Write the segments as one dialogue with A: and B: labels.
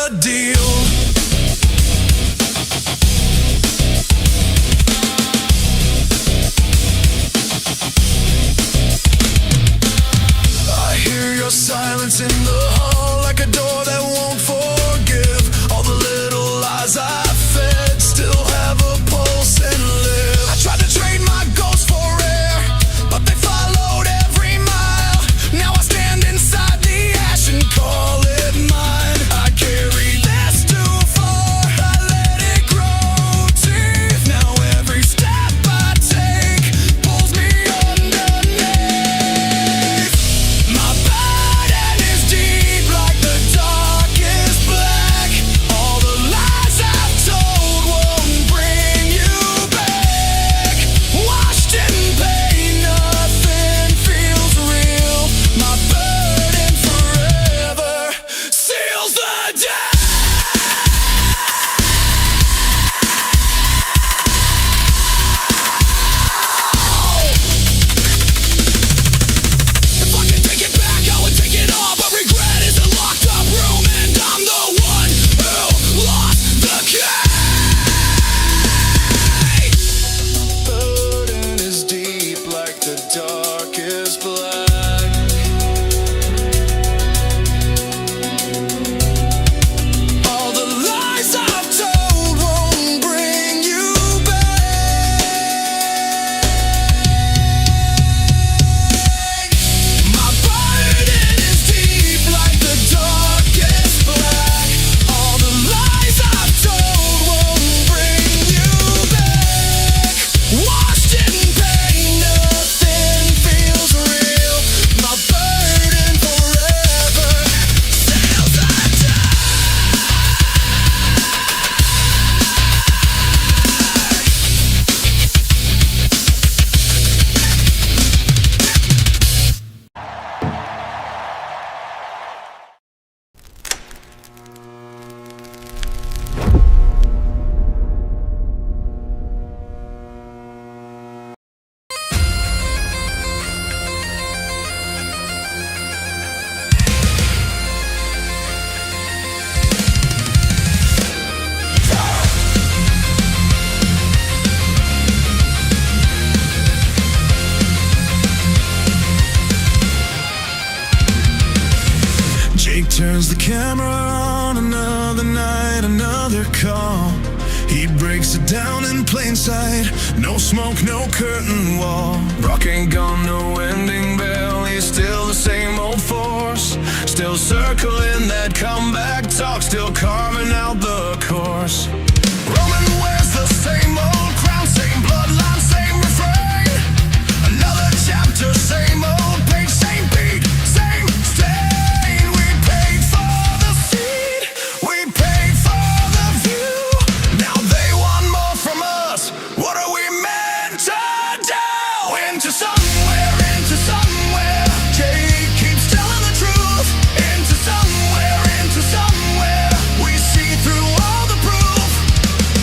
A: the deal. I hear your silence in the hall, like a door that won't forgive. All the little lies I fed still have a pulse and live. I tried to trade my ghosts for air, but they followed every mile. Now I stand inside the ash and call it mine. I carry this too far, I let it grow teeth. Now every step I take pulls me underneath. My burden is deep like the darkest black. All the lies I've told won't bring you back. Washed in pain, nothing feels real. My burden forever seals the day. If I could take it back, I would take it all. But regret is a locked up room, and I'm the one who lost the key. Burden is deep like the darkest black. All the lies I've told won't bring you back. My burden is deep like the darkest black. All the lies I've told won't bring you back. Washed in pain, nothing feels real. My burden forever sails the day. Jake turns the camera on, another night, another call. He breaks it down in plain sight, no smoke, no curtain wall. Brock ain't gone, no ending bell, he's still the same old force. Still circling that comeback talk, still carving out the course. Roman wears the same old crown, same bloodline, same refrain. Another chapter, same old page, same beat, same stain. We paid for the seed, we paid for the view. Now they want more from us. What are we meant to do? Into somewhere, into somewhere. Jake keeps telling the truth. Into somewhere, into somewhere. We see through all the proof.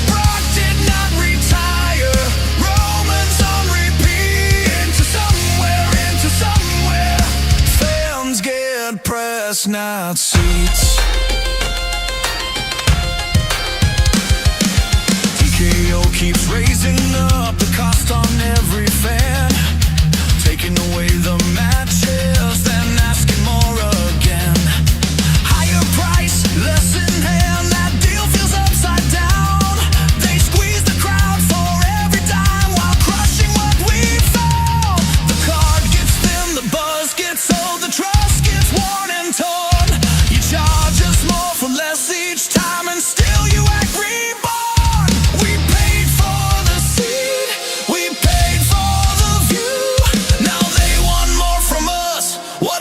A: Brock did not retire. Romans on repeat. Into somewhere, into somewhere. Fans get press, not seats. TKO keeps raising up the cost on every fan, taking away the matches, then asking more again. Higher price, less in hand, that deal feels upside down. They squeeze the crowd for every dime while crushing what we found. The card gets thin, the buzz gets old, the trust gets worn and torn. You charge us more for less each time, and still you act reborn. We paid for the seed, we paid for the view. Now they want more from us. What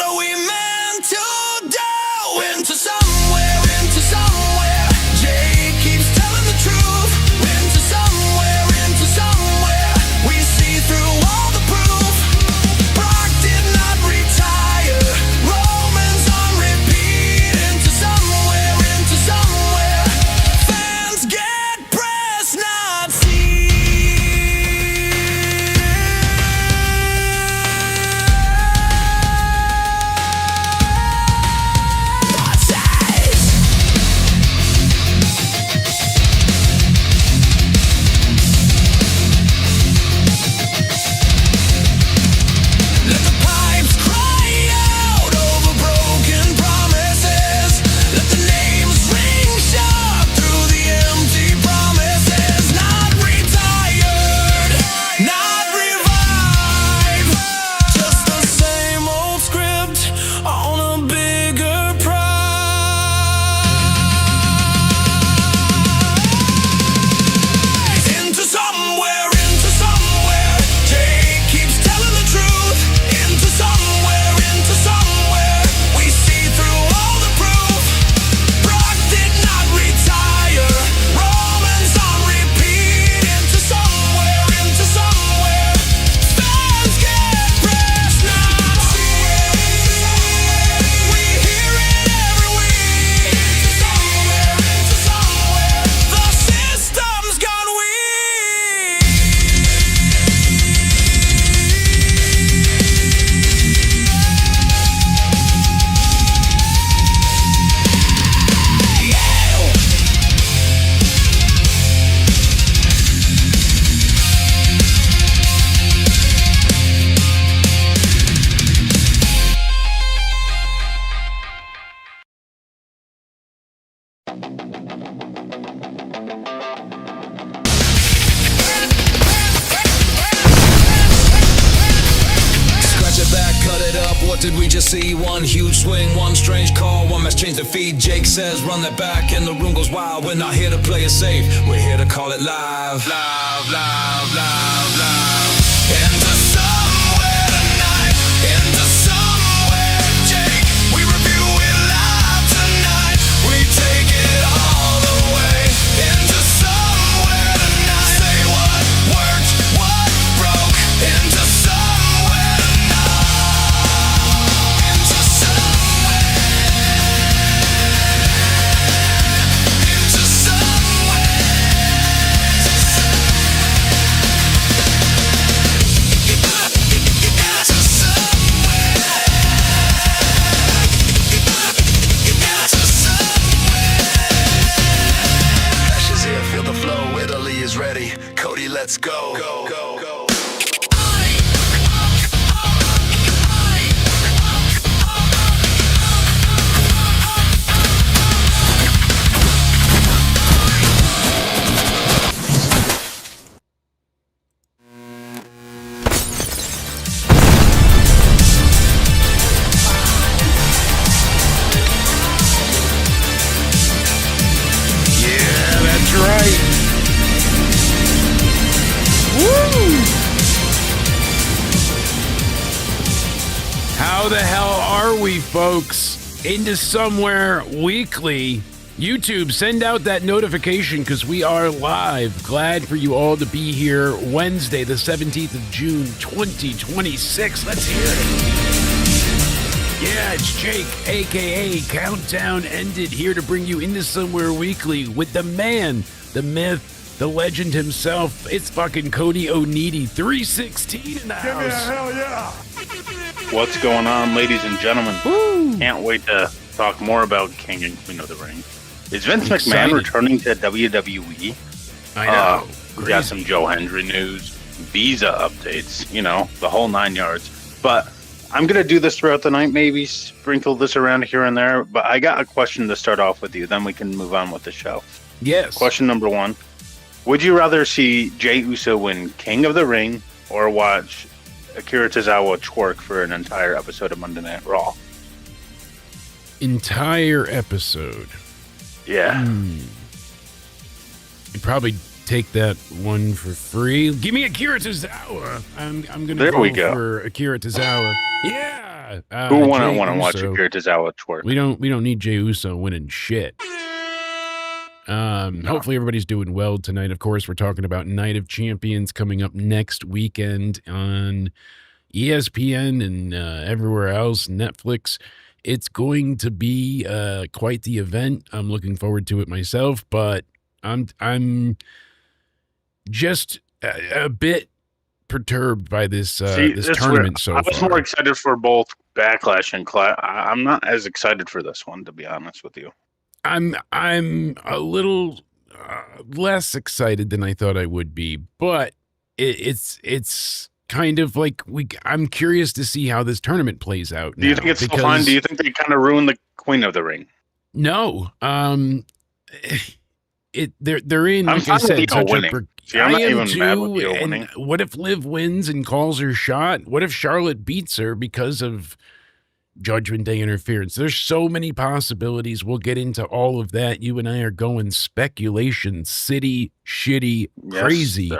A: What did we just see? One huge swing, one strange call, one match changed the feed. Jake says run that back and the room goes wild. We're not here to play it safe, we're here to call it live. Live, live, live, live. Into somewhere tonight, into somewhere, Jake. We review it live tonight, we take it all the way. Into somewhere tonight, say what worked, what broke. Into somewhere tonight. Ready, Cody, let's go. Go, go, go.
B: Yeah, that's right. How the hell are we, folks? Into Somewhere Weekly. YouTube, send out that notification because we are live. Glad for you all to be here Wednesday, the 17th of June, 2026. Let's hear it. Yeah, it's Jake, a.k.a. Countdown Ended, here to bring you Into Somewhere Weekly with the man, the myth, the legend himself. It's fucking Cody O'Needy, 316 in the house.
C: Give me a hell yeah.
D: What's going on, ladies and gentlemen?
B: Woo.
D: Can't wait to talk more about King and Queen of the Ring. Is Vince
B: Excited.
D: McMahon returning to WWE?
B: I know.
D: We got some Joe Hendry news, visa updates, you know, the whole 9 yards. But I'm going to do this throughout the night, maybe sprinkle this around here and there. But I got a question to start off with you, then we can move on with the show.
B: Yes.
D: Question number one. Would you rather see Jey Uso win King of the Ring or watch Akira Tozawa twerk for an entire episode of Monday Night Raw?
B: Entire episode.
D: Yeah.
B: You'd probably take that one for free. Give me Akira Tozawa. I'm gonna
D: There we go.
B: for Akira Tozawa. Yeah.
D: Who wouldn't
B: Jey
D: want to watch
B: Uso.
D: Akira Tozawa twerk?
B: We don't need Jey Uso winning shit. Hopefully everybody's doing well tonight. Of course, we're talking about Night of Champions coming up next weekend on ESPN and everywhere else, Netflix. It's going to be quite the event. I'm looking forward to it myself, but I'm just a bit perturbed by this this tournament so far.
D: I was more excited for both Backlash and Clash. I'm not as excited for this one, to be honest with you.
B: I'm a little less excited than I thought I would be, but it's kind of like I'm curious to see how this tournament plays out.
D: Do you think it's still fun? Do you think they kind of ruined the Queen of the Ring?
B: No, they're in. Like I said, such
D: winning. See, I'm not even mad with you winning.
B: What if Liv wins and calls her shot? What if Charlotte beats her because of Judgment Day interference? There's so many possibilities. We'll get into all of that. You and I are going speculation city, shitty, crazy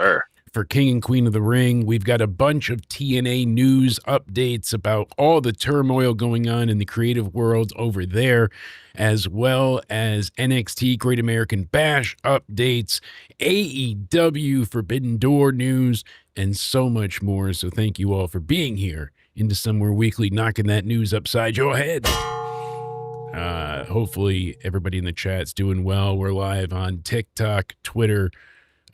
B: for King and Queen of the Ring. We've got a bunch of TNA news updates about all the turmoil going on in the creative world over there, as well as NXT Great American Bash updates, AEW Forbidden Door news, and so much more. So thank you all for being here. Into Somewhere Weekly, knocking that news upside your head. Hopefully everybody in the chat's doing well. We're live on TikTok, Twitter.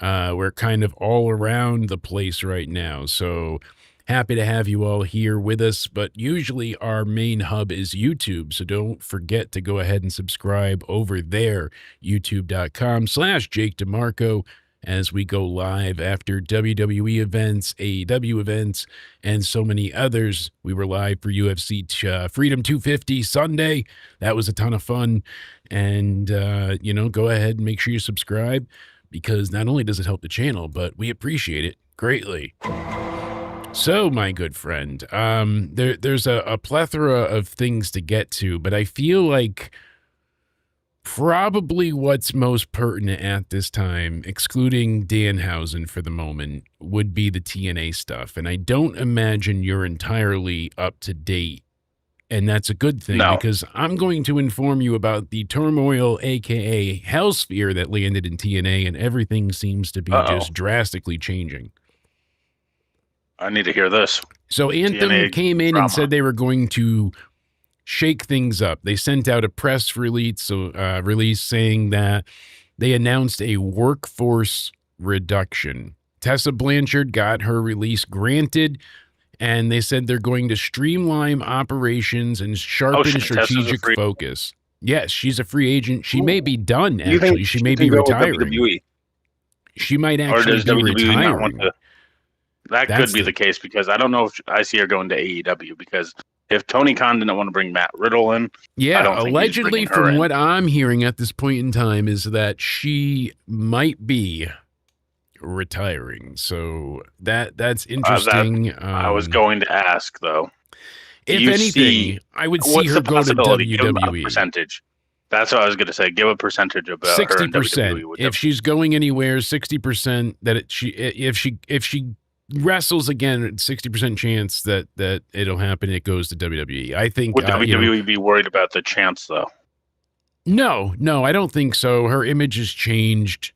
B: We're kind of all around the place right now. So happy to have you all here with us. But usually our main hub is YouTube. So don't forget to go ahead and subscribe over there. YouTube.com/Jake DeMarco. as we go live after WWE events, AEW events, and so many others. We were live for UFC Freedom 250 Sunday. That was a ton of fun. And, go ahead and make sure you subscribe, because not only does it help the channel, but we appreciate it greatly. So, my good friend, there's a plethora of things to get to, but I feel like probably what's most pertinent at this time, excluding Danhausen for the moment, would be the TNA stuff. And I don't imagine you're entirely up to date. And that's a good thing, because I'm going to inform you about the turmoil, aka hellsphere, that landed in TNA, and everything seems to be just drastically changing.
D: I need to hear this.
B: So Anthem
D: TNA
B: came in
D: drama.
B: and said they were going to shake things up. They sent out a press release saying that they announced a workforce reduction. Tessa Blanchard got her release granted, and they said they're going to streamline operations and sharpen strategic focus. Yes, she's a free agent. She may be done, actually. She may be retiring. She might actually be retiring.
D: That could be the case, because I don't know if I see her going to AEW, because if Tony Khan didn't want to bring Matt Riddle in,
B: yeah,
D: I don't think
B: allegedly, from what I'm hearing at this point in time, is that she might be retiring. So that's interesting.
D: I was going to ask, though.
B: If anything, I would see her go to WWE.
D: Give a percentage. That's what I was going to say. Give a percentage about
B: 60%. If she's going anywhere, 60% that if she wrestles again, 60% chance that it'll happen. It goes to WWE. I think.
D: Would WWE be worried about the chance, though?
B: No, I don't think so. Her image has changed.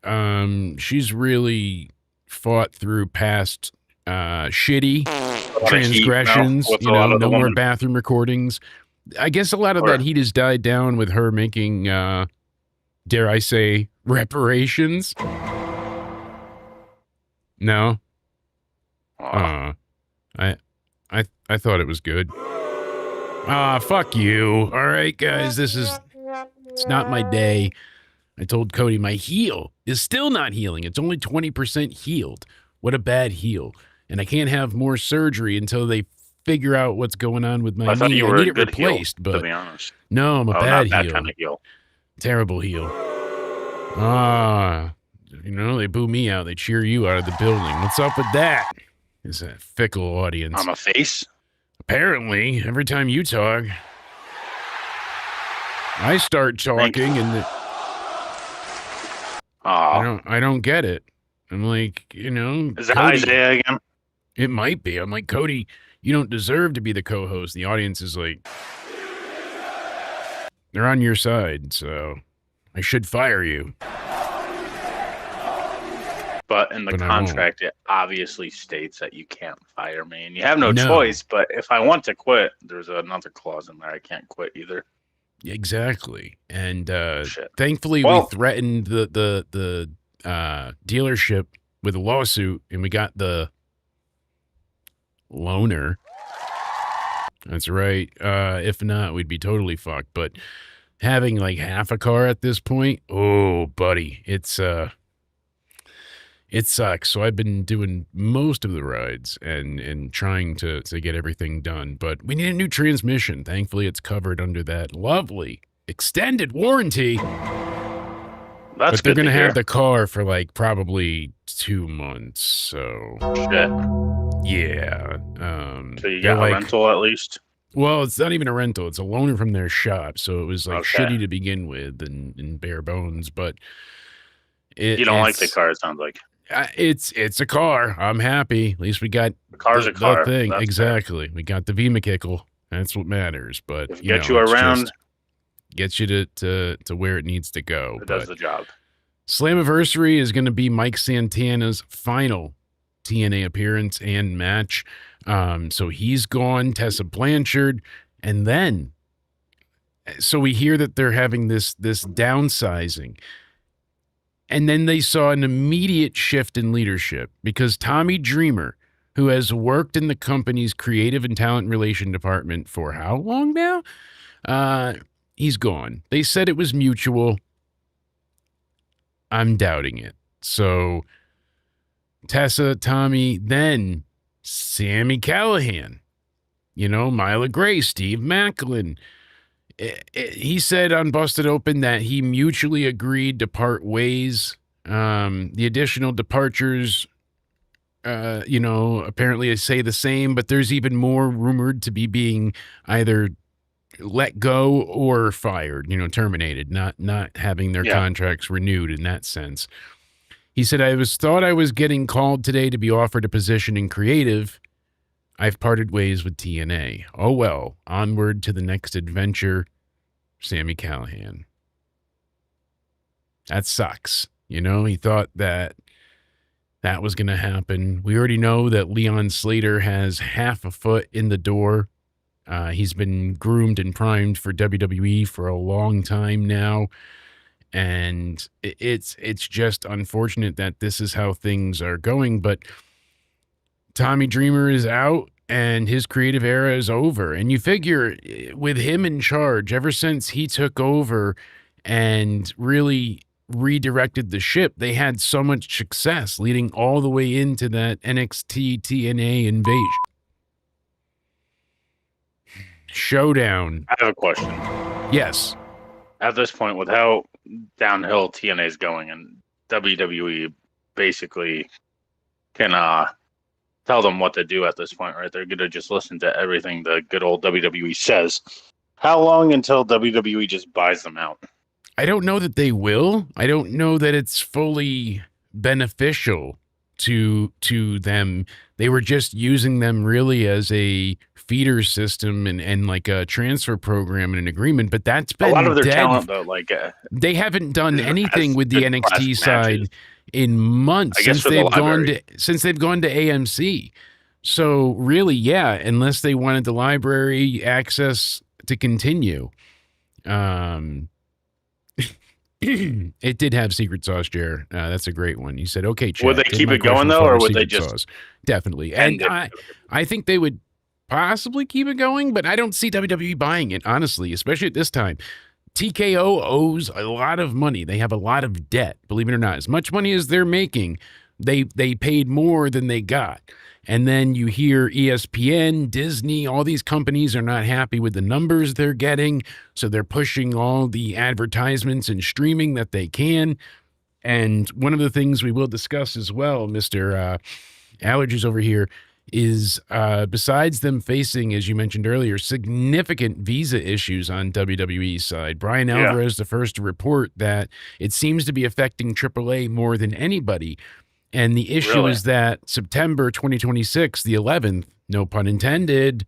B: She's really fought through past shitty transgressions. No more bathroom recordings. I guess a lot of that heat has died down with her making, dare I say, reparations. No. I thought it was good. Fuck you. All right, guys, it's not my day. I told Cody my heel is still not healing. It's only 20% healed. What a bad heel. And I can't have more surgery until they figure out what's going on with my knee. I need it replaced, but
D: to be honest.
B: No, I'm a bad heel.
D: Kind of heel.
B: Terrible heel. They boo me out. They cheer you out of the building. What's up with that? It's a fickle audience.
D: I'm a face?
B: Apparently, every time you talk, I start talking, and I don't get it. I'm like,
D: Is that
B: Cody,
D: Isaiah again?
B: It might be. I'm like, Cody, you don't deserve to be the co-host. The audience is like, they're on your side, so I should fire you.
D: But in the contract, it obviously states that you can't fire me, and you have no choice. But if I want to quit, there's another clause in there. I can't quit either.
B: Exactly. And thankfully, we threatened the dealership with a lawsuit, and we got the loaner. That's right. If not, we'd be totally fucked. But having like half a car at this point, oh, buddy, it sucks. So I've been doing most of the rides and trying to get everything done. But we need a new transmission. Thankfully, it's covered under that lovely extended warranty. But they're going to have the car for like probably 2 months. So
D: shit.
B: Yeah.
D: So you got a rental at least?
B: Well, it's not even a rental. It's a loaner from their shop. So it was like shitty to begin with and bare bones. But
D: you don't like the car, it sounds like.
B: It's a car. I'm happy. At least we got
D: the car's a car.
B: Thing. Exactly. Fair. We got the V-Mekickle. That's what matters. But
D: get you around,
B: gets you to where it needs to go.
D: It does the job.
B: Slammiversary is going to be Mike Santana's final TNA appearance and match. So he's gone. Tessa Blanchard, and then so we hear that they're having this downsizing. And then they saw an immediate shift in leadership because Tommy Dreamer, who has worked in the company's creative and talent relation department for how long now? He's gone. They said it was mutual. I'm doubting it. So Tessa, Tommy, then Sammy Callahan, Mila Gray, Steve Macklin. He said on Busted Open that he mutually agreed to part ways. The additional departures, apparently they say the same, but there's even more rumored to be being either let go or fired, terminated, not having their contracts renewed in that sense. He said, thought I was getting called today to be offered a position in creative. I've parted ways with TNA. Oh, well, onward to the next adventure, Sammy Callahan. That sucks. He thought that was going to happen. We already know that Leon Slater has half a foot in the door. He's been groomed and primed for WWE for a long time now. And it's just unfortunate that this is how things are going. But Tommy Dreamer is out and his creative era is over. And you figure with him in charge, ever since he took over and really redirected the ship, they had so much success leading all the way into that NXT TNA invasion. Showdown.
D: I have a question.
B: Yes.
D: At this point, with how downhill TNA is going, and WWE basically can tell them what to do at this point, right? They're going to just listen to everything the good old WWE says. How long until WWE just buys them out?
B: I don't know that they will. I don't know that it's fully beneficial to them. They were just using them really as a feeder system and like a transfer program and an agreement, but that's been
D: a lot of their
B: dead.
D: Talent, though. Like
B: they haven't done anything with the NXT side in months since they've gone to AMC. So really, yeah, unless they wanted the library access to continue. It did have secret sauce, Jer. That's a great one. You said, okay, Chad,
D: would they keep it going, though, or would they just...
B: Sauce. Definitely. And I think they would possibly keep it going, but I don't see WWE buying it, honestly, especially at this time. TKO owes a lot of money. They have a lot of debt, believe it or not. As much money as they're making, they paid more than they got. And then you hear ESPN, Disney, all these companies are not happy with the numbers they're getting, so they're pushing all the advertisements and streaming that they can. And one of the things we will discuss as well, Mr. Allergies over here, is besides them facing, as you mentioned earlier, significant visa issues on WWE's side, Brian Alvarez, the first to report that it seems to be affecting AAA more than anybody. And the issue is that September 2026, the 11th, no pun intended,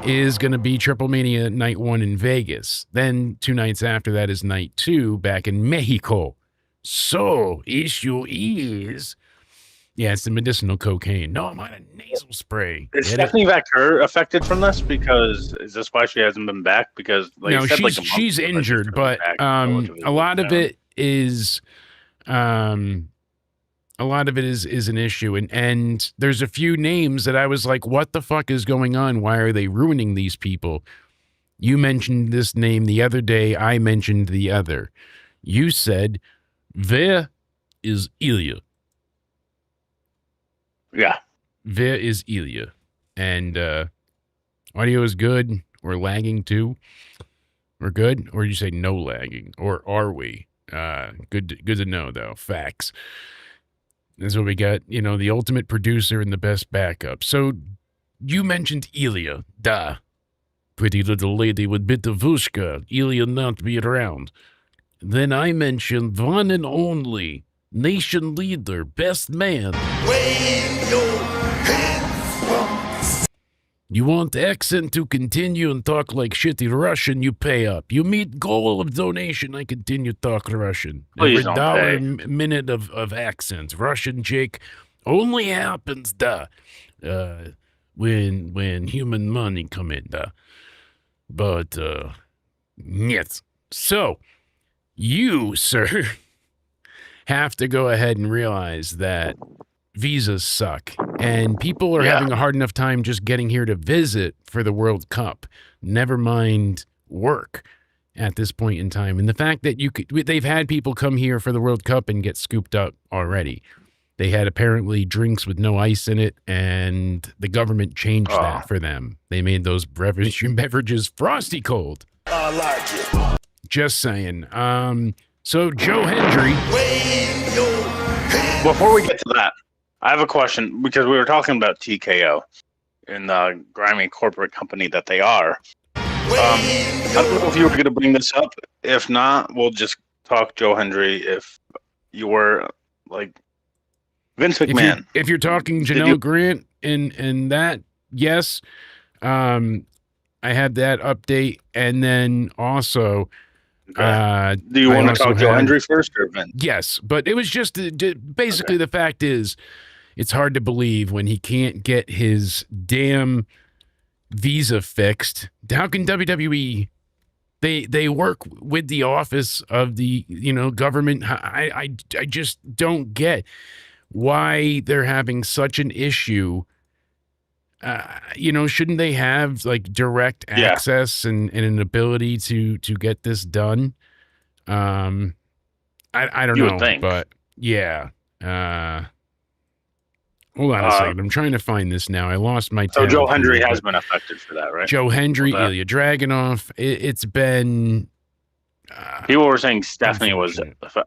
B: is going to be Triple Mania Night 1 in Vegas. Then 2 nights after that is Night 2 back in Mexico. So, issue is... Yeah, it's the medicinal cocaine. No, I'm on a nasal spray.
D: Is Stephanie Vaquer affected from this? Because is this why she hasn't been back? Because like,
B: no, she's injured, but a lot of it is an issue, and there's a few names that I was like, what the fuck is going on? Why are they ruining these people? You mentioned this name the other day. I mentioned the other. You said, "Wer is Ilya?"
D: Yeah.
B: Wer is Ilya? And audio is good. We're lagging too. We're good? Or did you say no lagging? Or are we? Good to know, though. Facts. That's what we got. The ultimate producer and the best backup. So you mentioned Ilya. Duh. Pretty little lady with bit of vushka. Ilya not be around. Then I mentioned one and only nation leader, best man.
A: Wave your hands from.
B: You want the accent to continue and talk like shitty Russian, you pay up. You meet goal of donation, I continue talk Russian.
D: Please
B: Every
D: don't pay.
B: minute of accent. Russian, Jake, only happens, when human money come in, But, yes. So, you, sir... have to go ahead and realize that visas suck and people are having a hard enough time just getting here to visit for the World Cup, never mind work at this point in time. And the fact that they've had people come here for the World Cup and get scooped up already. They had apparently drinks with no ice in it, and the government changed that for them. They made those beverages frosty cold.
A: I like it.
B: Just saying. So Joe Hendry.
D: Before we get to that, I have a question because we were talking about TKO and the grimy corporate company that they are. I don't know if you were going to bring this up. If not, we'll just talk Joe Hendry. If you were like Vince McMahon,
B: if you're talking Janelle Grant and that, yes, I had that update, and then also.
D: Do you want to talk Joe Hendry first or Vince?
B: Yes, but it was just basically the fact is, it's hard to believe when he can't get his damn visa fixed. How can WWE? They work with the office of the government. I just don't get why they're having such an issue. Shouldn't they have like direct access and an ability to get this done? I don't know, but yeah. Hold on a second. I'm trying to find this now. I lost my.
D: So Joe Hendry has been affected for that, right?
B: Joe Hendry, Ilya Dragunov. It's been.
D: People were saying Stephanie was,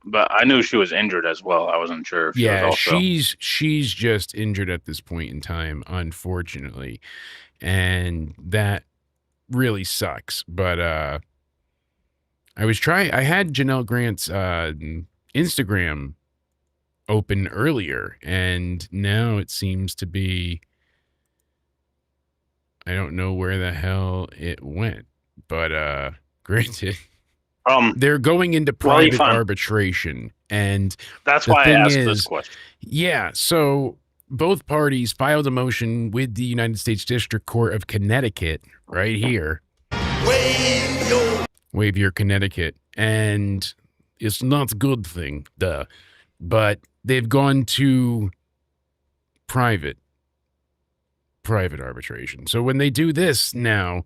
D: but I knew she was injured as well. I wasn't sure if she was also.
B: she's just injured at this point in time, unfortunately, and that really sucks. But I had Janelle Grant's Instagram open earlier, and now it seems to be. I don't know where the hell it went, but granted.
D: They're
B: going into private arbitration, and
D: that's why I asked this question.
B: Yeah, so both parties filed a motion with the United States District Court of Connecticut, right here. Wave your Connecticut, and it's not a good thing, but they've gone to private arbitration. So when they do this now,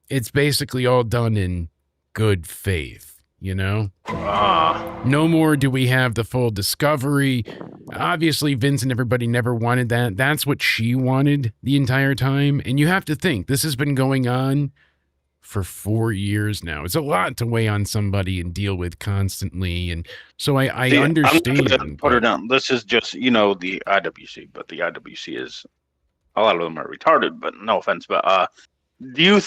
B: it's basically all done in good faith, No more do we have the full discovery. Obviously, Vince and everybody never wanted that. That's what she wanted the entire time. And you have to think, this has been going on for 4 years now. It's a lot to weigh on somebody and deal with constantly. And so I understand.
D: I'm gonna put her down. This is just, the IWC, but the IWC is, a lot of them are retarded, but no offense. But do you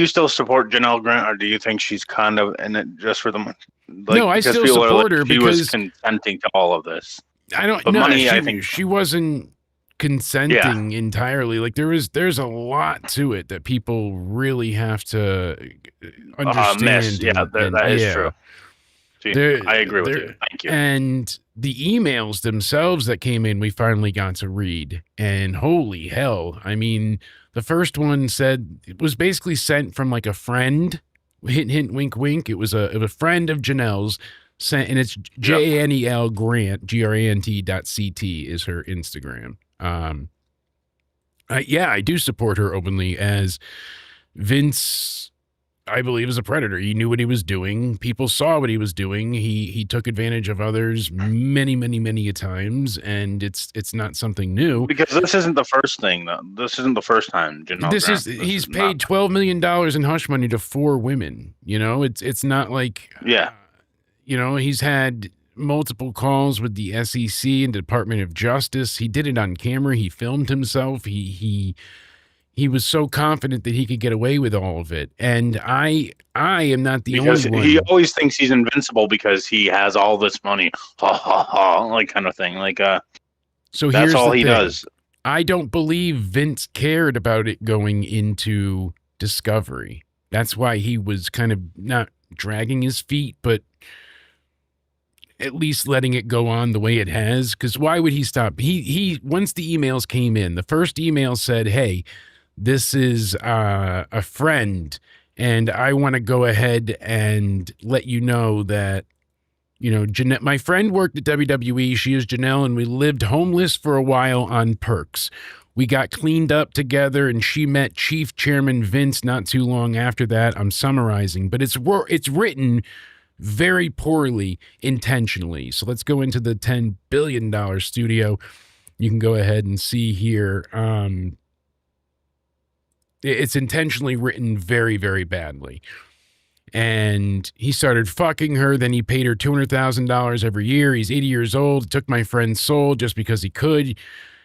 D: still support Janelle Grant, or do you think she's kind of in it just for the money?
B: No, I still support her because
D: she was consenting to all of this.
B: I don't know. I think she wasn't consenting entirely. Like there's a lot to it that people really have to understand.
D: That is true. See, I agree with you. Thank you.
B: And the emails themselves that came in, we finally got to read. And holy hell, I mean, the first one said it was basically sent from like a friend. Hint, hint, wink, wink. It was a friend of Janelle's sent, and it's JANEL Grant, GRANT.CT is her Instagram. I do support her openly, as Vince, I believe, is a predator. He knew what he was doing. People saw what he was doing. He took advantage of others many, many, many a times, and it's not something new.
D: Because this isn't the first thing, though. This isn't the first time.
B: He's paid $12 million in hush money to 4 women. It's not like he's had multiple calls with the SEC and Department of Justice. He did it on camera. He filmed himself. He was so confident that he could get away with all of it. And I am not the only one.
D: He always thinks he's invincible because he has all this money. Ha, ha, ha, like kind of thing. So that's all he does.
B: I don't believe Vince cared about it going into Discovery. That's why he was kind of not dragging his feet, but at least letting it go on the way it has. Because why would he stop? He once the emails came in, the first email said, hey, this is a friend, and I want to go ahead and let you know that, Jeanette, my friend worked at WWE. She is Janelle, and we lived homeless for a while on perks. We got cleaned up together, and she met Chief Chairman Vince not too long after that. I'm summarizing, but it's written very poorly intentionally. So let's go into the $10 billion studio. You can go ahead and see here. It's intentionally written very, very badly. And he started fucking her. Then he paid her $200,000 every year. He's 80 years old. Took my friend's soul just because he could.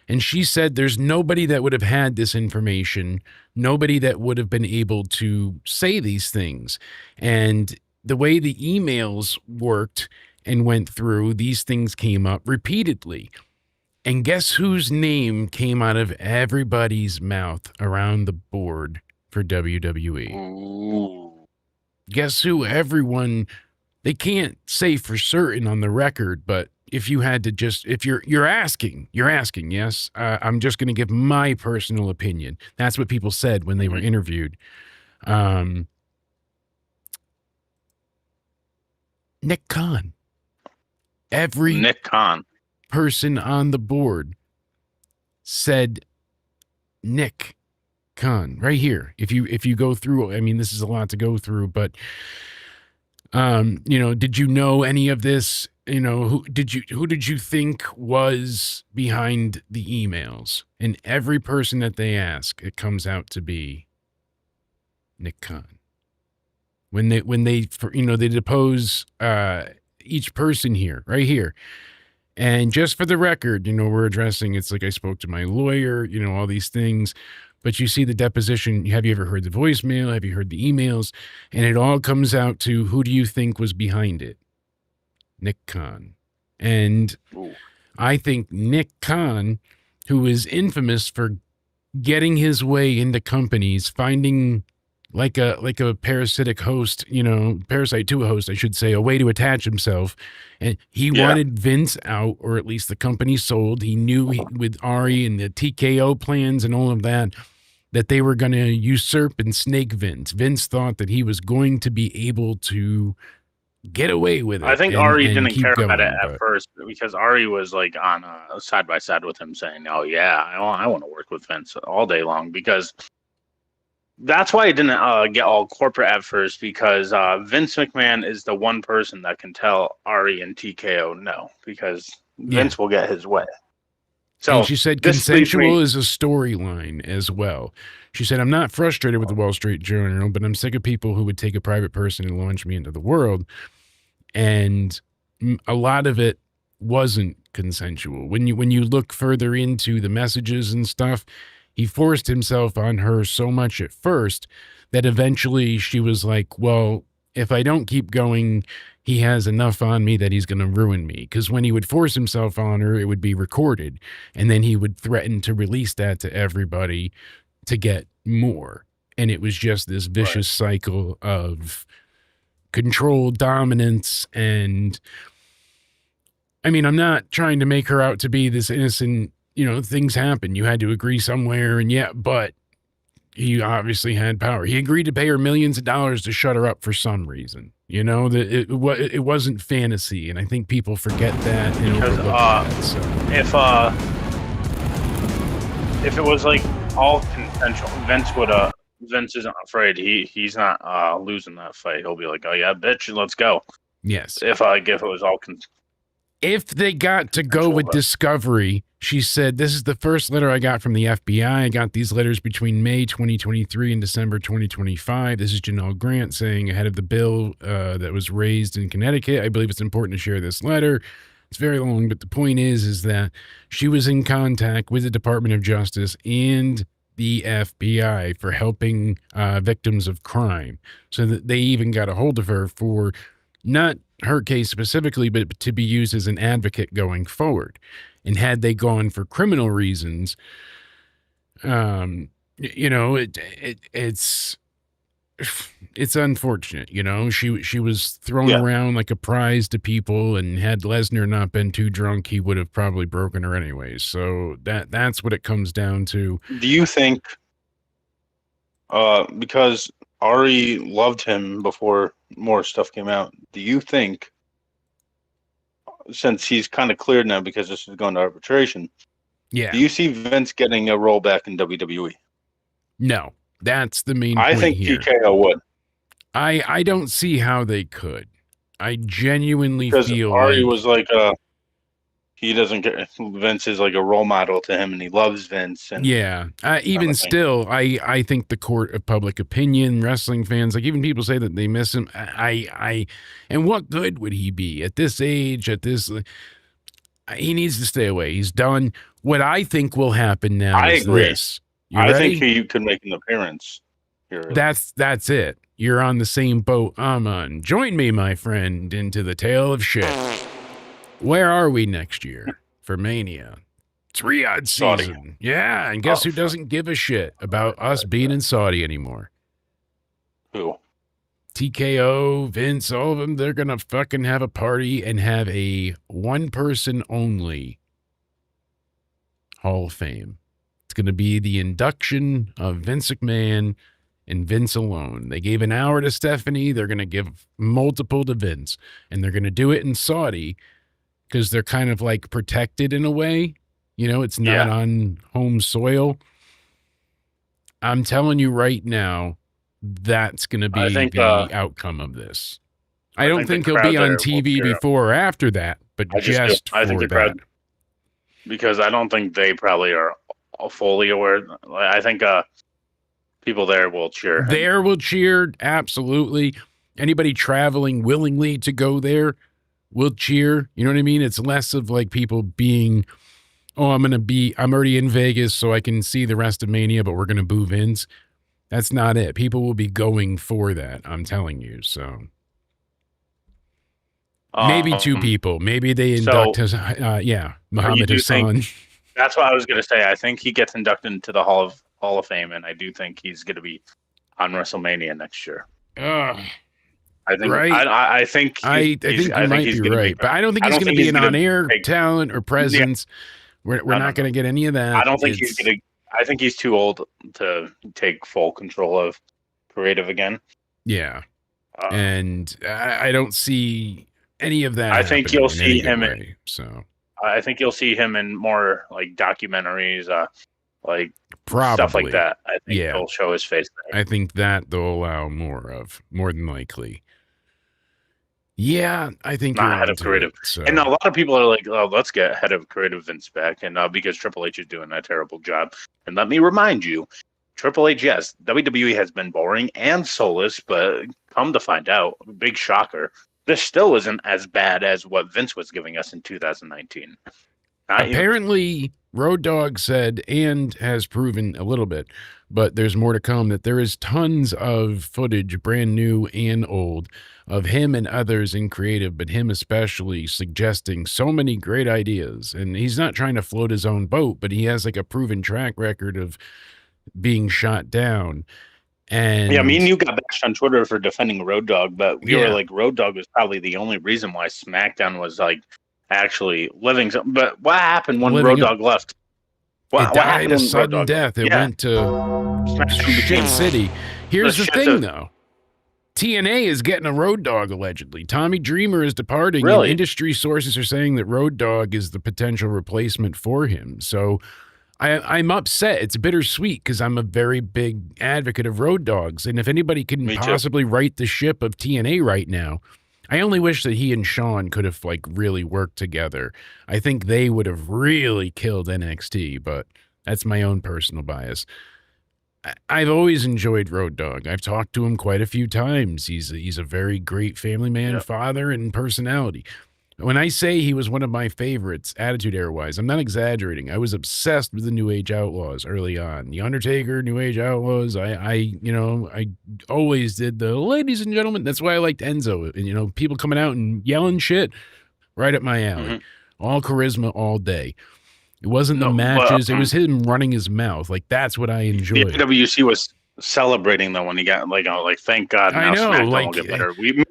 B: And she said there's nobody that would have had this information, nobody that would have been able to say these things. And the way the emails worked and went through, these things came up repeatedly. And guess whose name came out of everybody's mouth around the board for WWE?
D: Ooh.
B: Guess who everyone, they can't say for certain on the record, but if you had to just, if you're asking, yes, I'm just going to give my personal opinion. That's what people said when they were interviewed. Nick Khan. Every
D: Nick Khan
B: person on the board said Nick Khan right here. If you go through, I mean, this is a lot to go through, but did you know any of this? Who did you think was behind the emails? And every person that they ask, it comes out to be Nick Khan. When they depose each person here, right here. And just for the record, we're addressing, it's like I spoke to my lawyer, all these things. But you see the deposition. Have you ever heard the voicemail? Have you heard the emails? And it all comes out to, who do you think was behind it? Nick Khan. And I think Nick Khan, who is infamous for getting his way into companies, finding like a parasitic host, parasite to a host, I should say, a way to attach himself. And he wanted Vince out, or at least the company sold. He knew with Ari and the TKO plans and all of that they were going to usurp and snake Vince. Vince thought that he was going to be able to get away with it.
D: I think Ari didn't care about it at first, because Ari was like on side by side with him saying, "Oh yeah, I want to work with Vince all day long," because that's why it didn't get all corporate at first, because Vince McMahon is the one person that can tell Ari and TKO no, because Vince will get his way. So
B: and she said consensual is a storyline as well. She said, I'm not frustrated with the Wall Street Journal, but I'm sick of people who would take a private person and launch me into the world. And a lot of it wasn't consensual. When you look further into the messages and stuff, he forced himself on her so much at first that eventually she was like, well, if I don't keep going, he has enough on me that he's going to ruin me. Because when he would force himself on her, it would be recorded. And then he would threaten to release that to everybody to get more. And it was just this vicious cycle of control, dominance. And I mean, I'm not trying to make her out to be this innocent, things happen. You had to agree somewhere. And but he obviously had power. He agreed to pay her millions of dollars to shut her up for some reason. That it wasn't fantasy, and I think people forget that.
D: If it was like all consensual, Vince isn't afraid. He's not losing that fight. He'll be like, "Oh yeah, bitch, let's go."
B: Yes.
D: If it was all
B: if they got to go with discovery, she said, this is the first letter I got from the FBI. I got these letters between May 2023 and December 2025. This is Janelle Grant saying, ahead of the bill that was raised in Connecticut, I believe it's important to share this letter. It's very long, but the point is that she was in contact with the Department of Justice and the FBI for helping victims of crime, so that they even got a hold of her for not her case specifically, but to be used as an advocate going forward. And had they gone for criminal reasons, it's unfortunate. She was thrown around like a prize to people, and had Lesnar not been too drunk, he would have probably broken her anyways. So that's what it comes down to.
D: Do you think, because Ari loved him before more stuff came out, do you think, since he's kind of cleared now because this is going to arbitration, do you see Vince getting a role back in WWE?
B: No, that's the main
D: I
B: point
D: think
B: here.
D: TKO would.
B: I don't see how they could. I genuinely
D: Because
B: feel
D: Ari
B: like
D: was like, he doesn't get Vince is like a role model to him, and he loves Vince. And
B: yeah, even
D: everything.
B: still, I think the court of public opinion, wrestling fans, like even people say that they miss him. And what good would he be at this age? At this, he needs to stay away. He's done. What I think will happen now
D: I
B: is
D: agree.
B: this. You
D: I
B: ready?
D: think he could make an appearance here.
B: That's it. You're on the same boat I'm on. Join me, my friend, into the tale of shit. Where are we next year for Mania? It's Riyadh
D: Saudi.
B: season. Yeah, and guess who doesn't give a shit about us being in Saudi anymore?
D: Who?
B: TKO, Vince, all of them, they're going to fucking have a party and have a one-person only Hall of Fame. It's going to be the induction of Vince McMahon and Vince alone. They gave an hour to Stephanie. They're going to give multiple to Vince. And they're going to do it in Saudi because they're kind of like protected in a way. You know, it's not on home soil. I'm telling you right now, that's going to be the outcome of this. I don't think he'll be on TV before or after that, but I think the crowd,
D: because I don't think they probably are fully aware. I think people there will cheer.
B: There will cheer, absolutely. Anybody traveling willingly to go there will cheer. You know what I mean? It's less of like people being, oh, I'm already in Vegas so I can see the rest of Mania, but we're going to boo Vince. That's not it. People will be going for that, I'm telling you. So maybe two people. Maybe they induct Muhammad Hassan.
D: That's what I was going to say. I think he gets inducted into the Hall of Fame, and I do think he's going to be on WrestleMania next year. I think. Right. I think.
B: I think you might be right, but I don't think he's going to be an on-air talent or presence. Yeah. We're not going to get any of that.
D: I don't think he's going to. I think he's too old to take full control of creative again.
B: Yeah, and I don't see any of that.
D: I think you'll see him
B: in. So
D: I think you'll see him in more like documentaries, like
B: probably
D: stuff like that. I think he'll show his face there.
B: I think that they'll allow more than likely. Yeah, I think
D: not head of creative. And a lot of people are like, "Oh, let's get head of creative Vince back," and because Triple H is doing a terrible job. And let me remind you, Triple H, yes, WWE has been boring and soulless, but come to find out, big shocker, this still isn't as bad as what Vince was giving us in 2019.
B: Apparently, Road Dogg said, and has proven a little bit, but there's more to come, that there is tons of footage, brand new and old, of him and others in creative, but him especially, suggesting so many great ideas. And he's not trying to float his own boat, but he has like a proven track record of being shot down. And
D: yeah, me and you got bashed on Twitter for defending Road Dogg, but we were like, Road Dogg was probably the only reason why SmackDown was like actually living. But what happened when Road Dogg left?
B: It died a sudden death. It went to shit city. Here's the thing, though. TNA is getting a Road Dogg, allegedly. Tommy Dreamer is departing, and industry sources are saying that Road Dogg is the potential replacement for him. So I'm upset. It's bittersweet because I'm a very big advocate of Road Doggs. And if anybody can possibly right the ship of TNA right now, I only wish that he and Sean could have like really worked together. I think they would have really killed NXT, but that's my own personal bias. I've always enjoyed Road Dogg. I've talked to him quite a few times. He's a very great family man, father, and personality. When I say he was one of my favorites, Attitude Era-wise, I'm not exaggerating. I was obsessed with the New Age Outlaws early on. The Undertaker, New Age Outlaws. I always did the ladies and gentlemen. That's why I liked Enzo. And, people coming out and yelling shit right up my alley. Mm-hmm. All charisma all day. It wasn't the matches. It was him running his mouth. Like, that's what I enjoyed.
D: The WC was celebrating though when he got like thank God now SmackDown will get better. We were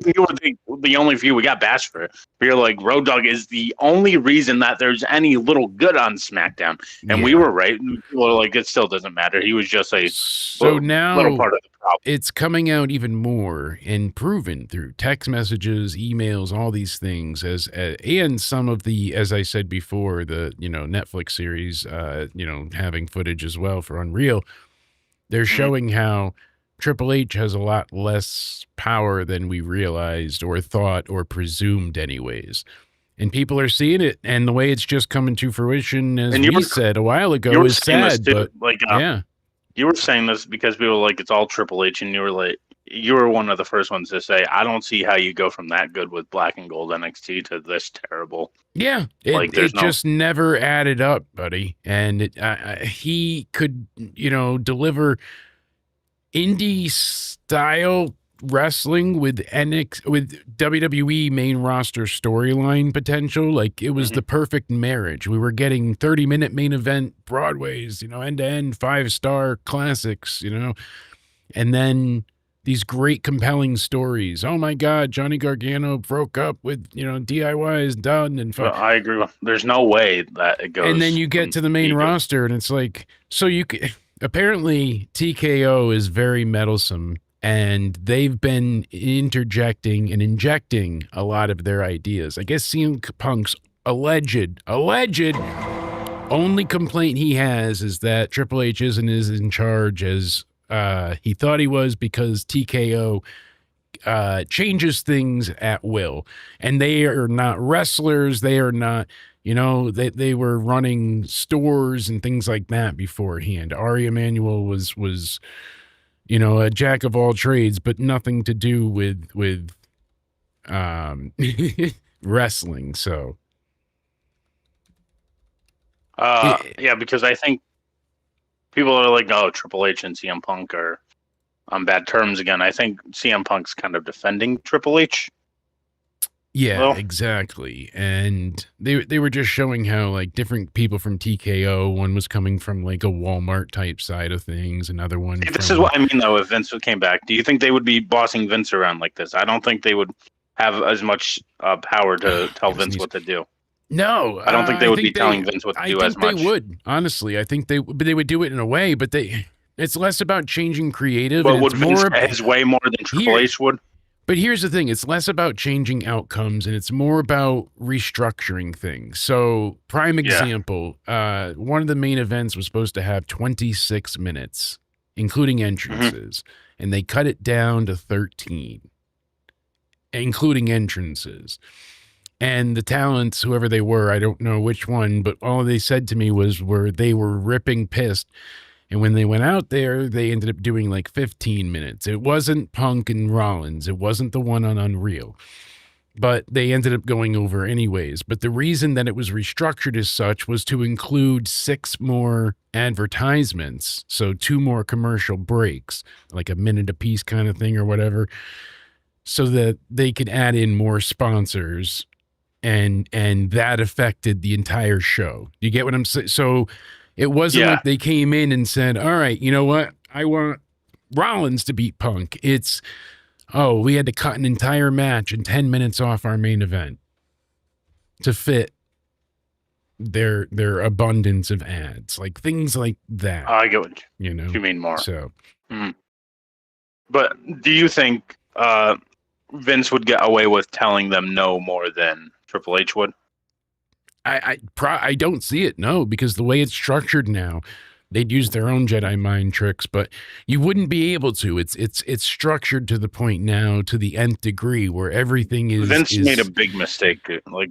D: the only few we got bashed for. We were like, Road Dogg is the only reason that there's any little good on SmackDown, and we were right. People were like, it still doesn't matter. He was just a little part of the problem.
B: It's coming out even more and proven through text messages, emails, all these things, and some of the, as I said before, the Netflix series, having footage as well for Unreal. They're showing how Triple H has a lot less power than we realized or thought or presumed anyways. And people are seeing it, and the way it's just coming to fruition, as we said a while ago, is sad. But yeah,
D: you were saying this because people were like, it's all Triple H, and you were like, you were one of the first ones to say, I don't see how you go from that good with Black and Gold NXT to this terrible.
B: Yeah, it just never added up, buddy. And he could, deliver indie style wrestling with WWE main roster storyline potential. Like, it was the perfect marriage. We were getting 30-minute main event Broadways, end-to-end 5-star classics, and then these great compelling stories. Oh my God, Johnny Gargano broke up with, DIY is done. And
D: I agree. There's no way that it goes.
B: And then you get to the main roster and it's like, so apparently TKO is very meddlesome, and they've been interjecting and injecting a lot of their ideas. I guess CM Punk's alleged only complaint he has is that Triple H isn't as in charge as he thought he was, because TKO changes things at will, and they are not wrestlers. They are not, they were running stores and things like that beforehand. Ari Emanuel was a jack of all trades, but nothing to do with wrestling. So
D: yeah, because I think people are like, oh, Triple H and CM Punk are on bad terms again. I think CM Punk's kind of defending Triple H.
B: Yeah, exactly. And they were just showing how, like, different people from TKO, one was coming from like a Walmart type side of things, another one.
D: This is what I mean, though. If Vince came back, do you think they would be bossing Vince around like this? I don't think they would have as much power to tell Vince what to do.
B: No,
D: I don't think they would be telling Vince what to do as much.
B: I think they would, honestly. I think they would do it in a way, but it's less about changing creative.
D: Well, would Vince get his way more than Triple H would?
B: But here's the thing. It's less about changing outcomes, and it's more about restructuring things. So, prime example, one of the main events was supposed to have 26 minutes, including entrances, and they cut it down to 13, including entrances. And the talents, whoever they were, I don't know which one, but all they said to me was they were ripping pissed. And when they went out there, they ended up doing like 15 minutes. It wasn't Punk and Rollins. It wasn't the one on Unreal. But they ended up going over anyways. But the reason that it was restructured as such was to include 6 more advertisements. So 2 more commercial breaks, like a minute apiece kind of thing or whatever, so that they could add in more sponsors. And that affected the entire show. You get what I'm saying? So it wasn't like they came in and said, all right, you know what? I want Rollins to beat Punk. It's, we had to cut an entire match and 10 minutes off our main event to fit their abundance of ads, like things like that.
D: I get what you mean more.
B: So,
D: but do you think Vince would get away with telling them no more than Triple H would?
B: I don't see it, no, because the way it's structured now, they'd use their own Jedi mind tricks, but you wouldn't be able to. It's structured to the point now, to the nth degree, where everything is.
D: Vince made a big mistake, like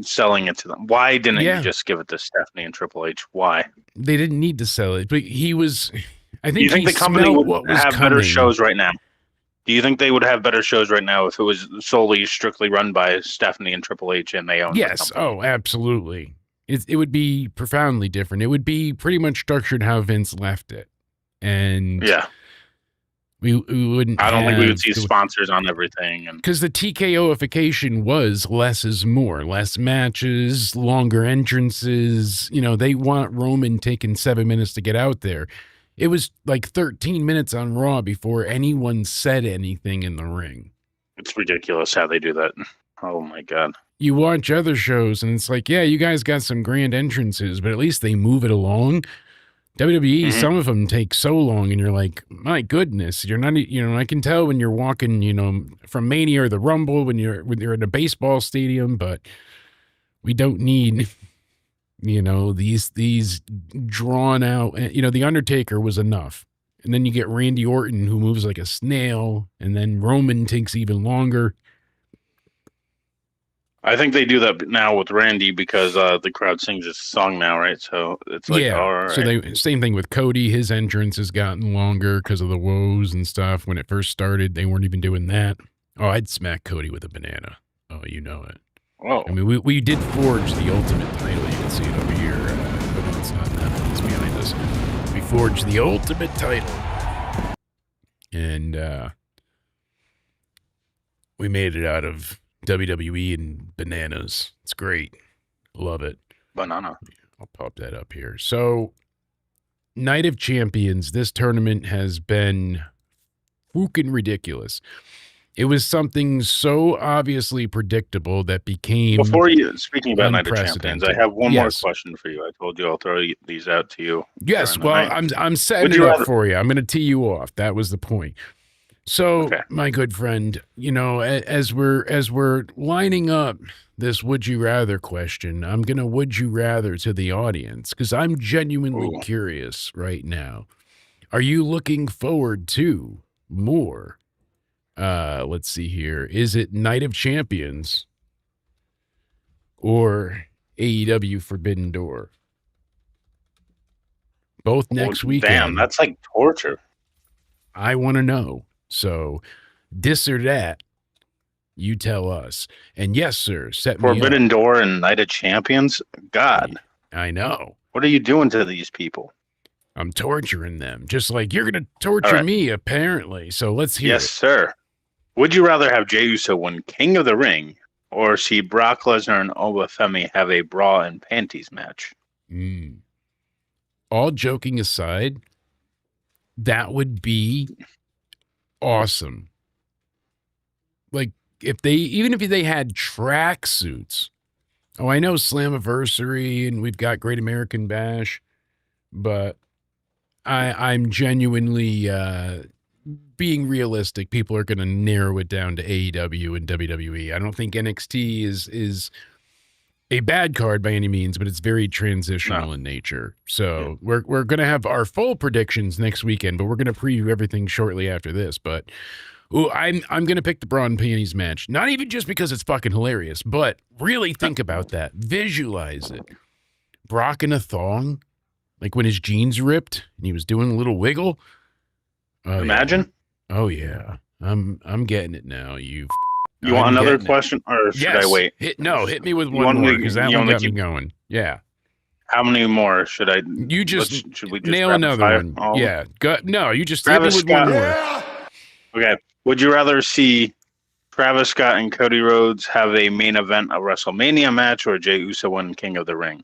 D: selling it to them. Why didn't you just give it to Stephanie and Triple H? Why?
B: They didn't need to sell it, but he was. I think.
D: You think the company would have better shows right now? Do you think they would have better shows right now if it was solely strictly run by Stephanie and Triple H and they own the company?
B: Oh, absolutely. It would be profoundly different. It would be pretty much structured how Vince left it. And we wouldn't.
D: I don't think we would see sponsors on everything.
B: Because the TKOification was less is more. Less matches, longer entrances. They want Roman taking 7 minutes to get out there. It was like 13 minutes on Raw before anyone said anything in the ring.
D: It's ridiculous how they do that. Oh, my God.
B: You watch other shows, and it's like, yeah, you guys got some grand entrances, but at least they move it along. WWE, some of them take so long, and you're like, my goodness, you're not, I can tell when you're walking, from Mania or the Rumble, when you're in a baseball stadium, but we don't need... these drawn out, The Undertaker was enough. And then you get Randy Orton, who moves like a snail, and then Roman takes even longer.
D: I think they do that now with Randy because the crowd sings his song now, right? So it's like,
B: yeah.
D: all right.
B: So same thing with Cody. His entrance has gotten longer because of the woes and stuff. When it first started, they weren't even doing that. Oh, I'd smack Cody with a banana. Oh, you know it.
D: Whoa.
B: I mean, we did forge the ultimate title. You can see it over here. But it's not that. It's behind us. We forged the ultimate title. And we made it out of WWE and bananas. It's great. Love it.
D: Banana.
B: I'll pop that up here. So, Night of Champions, this tournament has been fucking ridiculous. It was something so obviously predictable that became
D: Before you speaking about Night of Champions, I have one more question for you. I told you I'll throw these out to you.
B: Yes, well, I'm setting it up for you. I'm going to tee you off. That was the point. So, my good friend, you know, as we're lining up this would you rather question, I'm going to would you rather to the audience because I'm genuinely curious right now. Are you looking forward to more? Let's see here. Is it Night of Champions or AEW Forbidden Door? Both next weekend.
D: Damn, that's like torture.
B: I want to know. So, this or that, you tell us. And yes, sir, set me up.
D: Forbidden Door and Night of Champions? God.
B: I know.
D: What are you doing to these people?
B: I'm torturing them, just like you're going to torture me, apparently. So, let's hear it.
D: Yes, sir. Would you rather have Jey Uso win King of the Ring or see Brock Lesnar and Obafemi have a bra and panties match?
B: All joking aside, that would be awesome. Like, even if they had track suits. Oh, I know Slammiversary and we've got Great American Bash, but I'm genuinely being realistic. People are going to narrow it down to AEW and WWE. I don't think NXT is a bad card by any means, but it's very transitional in nature. So we're going to have our full predictions next weekend, but we're going to preview everything shortly after this. But I'm going to pick the bra and panties match, not even just because it's fucking hilarious, but really think about that. Visualize it. Brock in a thong, like when his jeans ripped and he was doing a little wiggle.
D: Imagine.
B: Oh yeah, I'm getting it now. You
D: want another question, or should I wait?
B: Hit me with one more because that one got me going. Yeah.
D: How many more should I?
B: You just
D: should we just
B: nail another one? Yeah. No, you just hit me with one more.
D: Okay. Would you rather see Travis Scott and Cody Rhodes have a main event, a WrestleMania match, or Jey Uso win King of the Ring?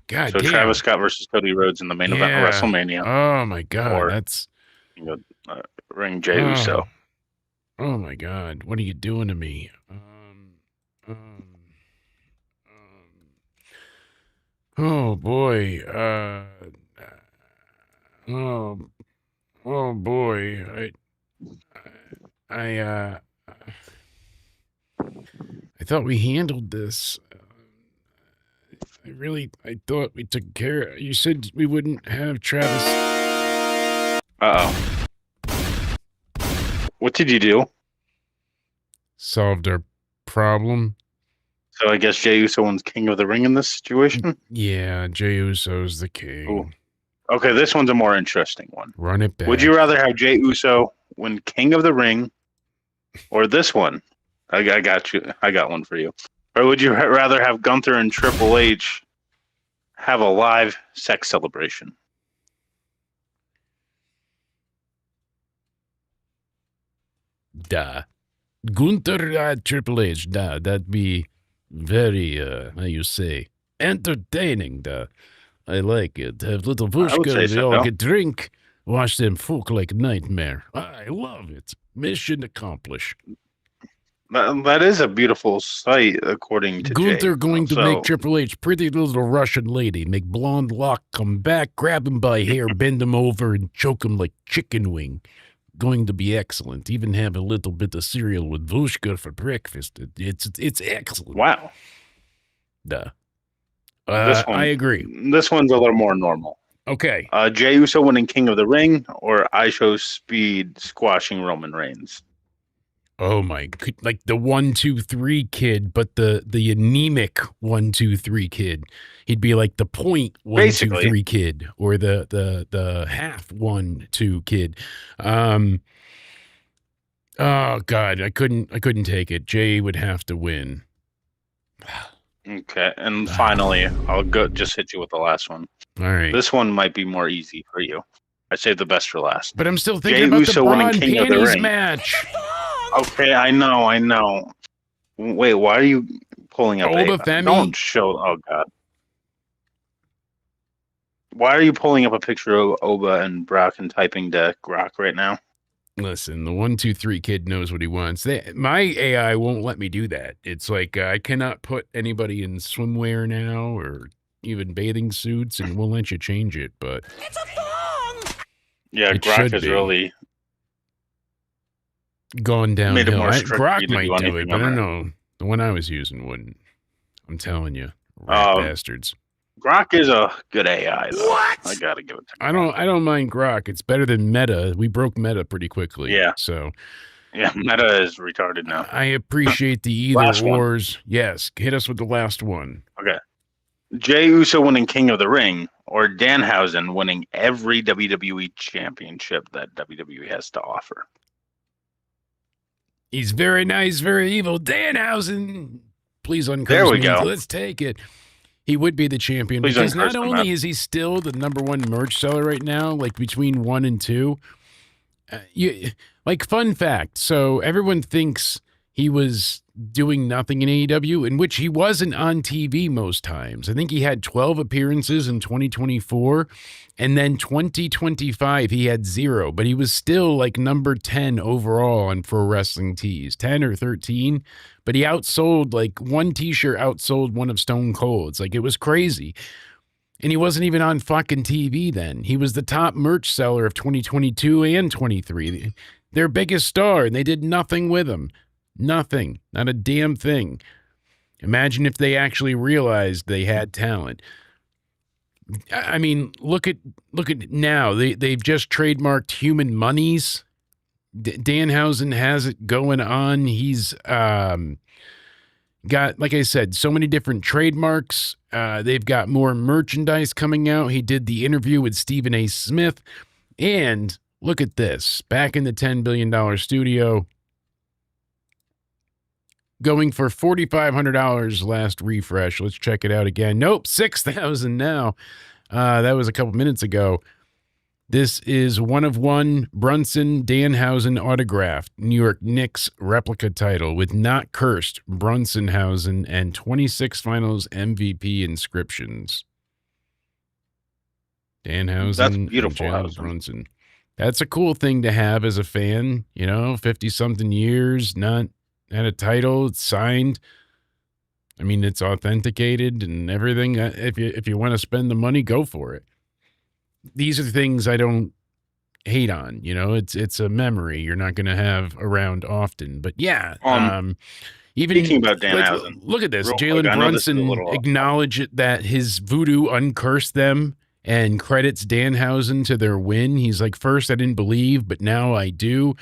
B: God
D: so
B: damn.
D: Travis Scott versus Cody Rhodes in the main event of WrestleMania.
B: Oh my God, that's
D: ring Jey Uso.
B: Oh my God, what are you doing to me? Oh boy. Oh boy. I thought we handled this. I thought we took care of. You said we wouldn't have Travis.
D: Uh-oh. What did you do?
B: Solved our problem.
D: So I guess Jey Uso wins King of the Ring in this situation?
B: Yeah, Jey Uso's the king.
D: Ooh. Okay, this one's a more interesting one.
B: Run it back.
D: Would you rather have Jey Uso win King of the Ring or this one? I got you. I got one for you. Or would you rather have Gunther and Triple H have a live sex celebration?
B: Duh. Gunther Triple H, duh. That'd be very, how you say, entertaining, duh. I like it. Have little Vushka, they all get drink, watch them folk like nightmare. I love it. Mission accomplished.
D: That is a beautiful sight, according to
B: Gunther
D: Jay.
B: going to make Triple H pretty little Russian lady, make blonde lock come back, grab him by hair, bend him over, and choke him like chicken wing. Going to be excellent. Even have a little bit of cereal with Vushka for breakfast. It's excellent.
D: Wow.
B: Duh.
D: This one,
B: I agree.
D: This one's a little more normal.
B: Okay.
D: Jey Uso winning King of the Ring, or ISO Speed squashing Roman Reigns.
B: Oh my, like the 1-2-3 kid, but the anemic 1-2-3 kid. He'd be like the point 1-2-3 kid, or the half 1-2 kid. Oh God, I couldn't take it. Jay would have to win.
D: Okay, and finally, I'll just hit you with the last one.
B: All right.
D: This one might be more easy for you. I saved the best for last.
B: But I'm still thinking
D: Jey
B: about
D: Uso
B: the bra
D: winning
B: and
D: King of the
B: panties
D: Ring.
B: match.
D: Okay, I know. Wait, why are you pulling up?
B: Oba Femi?
D: Don't show. Oh God. Why are you pulling up a picture of Oba and Brock and typing to Grok right now?
B: Listen, the 1-2-3 kid knows what he wants. My AI won't let me do that. It's like I cannot put anybody in swimwear now or even bathing suits, and we'll let you change it. But
A: It's a thong!
D: Yeah,
B: It
D: Grok
B: should
D: has
B: be.
D: really
B: gone
D: made it
B: downhill.
D: more strict for you
B: Grok
D: to do
B: might do
D: anything
B: it, but I
D: on
B: don't
D: that.
B: know. The one I was using wouldn't. I'm telling you, rat bastards.
D: Grok is a good AI though.
A: What?
D: I gotta give it to
B: I don't mind Grok. It's better than Meta. We broke Meta pretty quickly.
D: Yeah.
B: So
D: Yeah, Meta is retarded now.
B: I appreciate the either
D: Last one.
B: ors. Yes, hit us with the last one.
D: Okay. Jey Uso winning King of the Ring, or Danhausen winning every WWE championship that WWE has to offer.
B: He's very nice, very evil. Danhausen. Please uncurse
D: There we
B: me.
D: go.
B: Let's take it. He would be the champion
D: Please
B: because
D: uncurse
B: not
D: him,
B: only
D: Matt.
B: is he still the #1 merch seller right now, like between 1 and 2. Fun fact. So everyone thinks he was doing nothing in AEW, in which he wasn't on TV most times. I think he had 12 appearances in 2024, and then 2025 he had 0, but he was still like number 10 overall on Pro Wrestling Tees, 10 or 13, but he outsold, like one t-shirt outsold one of Stone Cold's. Like, it was crazy. And he wasn't even on fucking TV then. He was the top merch seller of 2022 and 23. Their biggest star, and they did nothing with him. Nothing. Not a damn thing. Imagine if they actually realized they had talent. I mean, look at now. They've just trademarked human monies. Danhausen has it going on. He's got, like I said, so many different trademarks. They've got more merchandise coming out. He did the interview with Stephen A. Smith. And look at this. Back in the $10 billion studio, going for $4,500 last refresh. Let's check it out again. Nope, $6,000 now. That was a couple minutes ago. This is 1/1 Brunson Danhausen autographed New York Knicks replica title with Not Cursed Brunsonhausen and 26 Finals MVP inscriptions. Danhausen.
D: That's beautiful,
B: and Jalen
D: Hausen.
B: Brunson. That's a cool thing to have as a fan. 50-something years, not had a title, it's signed. I mean, it's authenticated and everything. If you want to spend the money, go for it. These are the things I don't hate on. It's a memory you're not going to have around often. But yeah, even
D: speaking about Danhausen,
B: look at this.
D: real quick,
B: Jalen
D: I know this is a
B: Brunson
D: little off.
B: acknowledged that his voodoo uncursed them and credits Danhausen to their win. He's like, first I didn't believe, but now I do.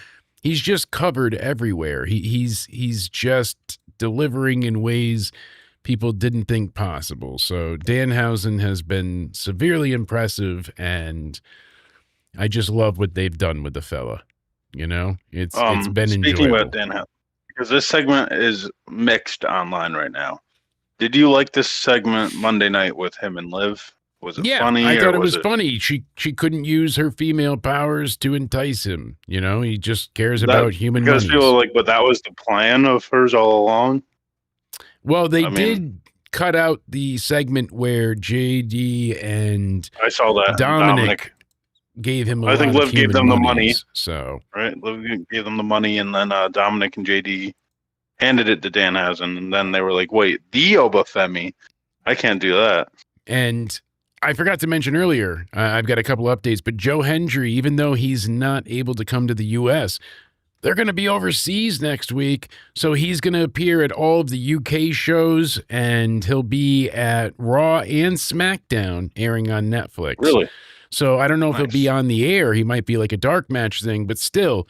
B: He's just covered everywhere. He's just delivering in ways people didn't think possible. So Danhausen has been severely impressive, and I just love what they've done with the fella. It's been
D: speaking
B: enjoyable.
D: about Danhausen, because this segment is mixed online right now. Did you like this segment Monday night with him and Liv? Was it funny?
B: I thought
D: or
B: it was funny. She couldn't use her female powers to entice him. He just cares about human
D: because
B: monies.
D: people are like, but that was the plan of hers all along.
B: Well, they
D: I mean-
B: did cut out the segment where JD and
D: I saw that
B: Dominic gave him a
D: I
B: lot
D: think
B: of
D: Liv gave
B: human
D: them the
B: monies,
D: money.
B: So
D: right? Liv gave them the money, and then Dominic and JD handed it to Danhausen, and then they were like, "Wait, the Obafemi? I can't do that."
B: And I forgot to mention earlier, I've got a couple updates, but Joe Hendry, even though he's not able to come to the U.S., they're going to be overseas next week. So he's going to appear at all of the UK shows, and he'll be at Raw and SmackDown airing on Netflix.
D: Really?
B: So I don't know if he'll be on the air. He might be like a dark match thing, but still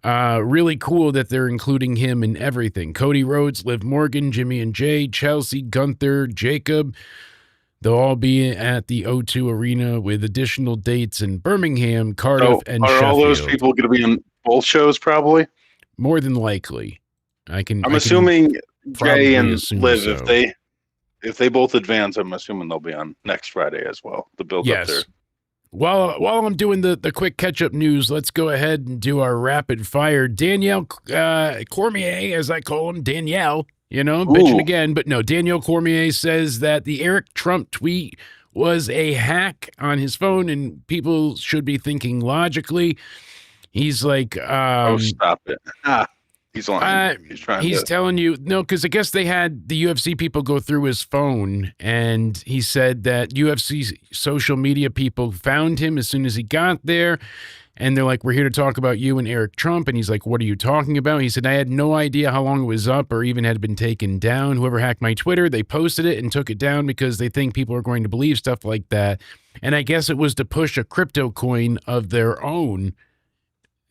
B: really cool that they're including him in everything. Cody Rhodes, Liv Morgan, Jimmy and Jay, Chelsea, Gunther, Jacob. They'll all be at the O2 Arena with additional dates in Birmingham, Cardiff, and Sheffield.
D: Are all those people going to be on both shows probably?
B: More than likely. I'm
D: assuming Jay and Liv,
B: so.
D: if they both advance, I'm assuming they'll be on next Friday as well. The build up there.
B: While I'm doing the quick catch-up news, let's go ahead and do our rapid fire. Danielle Cormier, as I call him, Danielle, bitching again. But no, Danielle Cormier says that the Eric Trump tweet was a hack on his phone, and people should be thinking logically. He's like...
D: stop it. He's lying.
B: He's telling you, no, because I guess they had the UFC people go through his phone, and he said that UFC social media people found him as soon as he got there, and they're like, we're here to talk about you and Eric Trump, and he's like, what are you talking about? He said, I had no idea how long it was up or even had been taken down. Whoever hacked my Twitter, they posted it and took it down because they think people are going to believe stuff like that, and I guess it was to push a crypto coin of their own,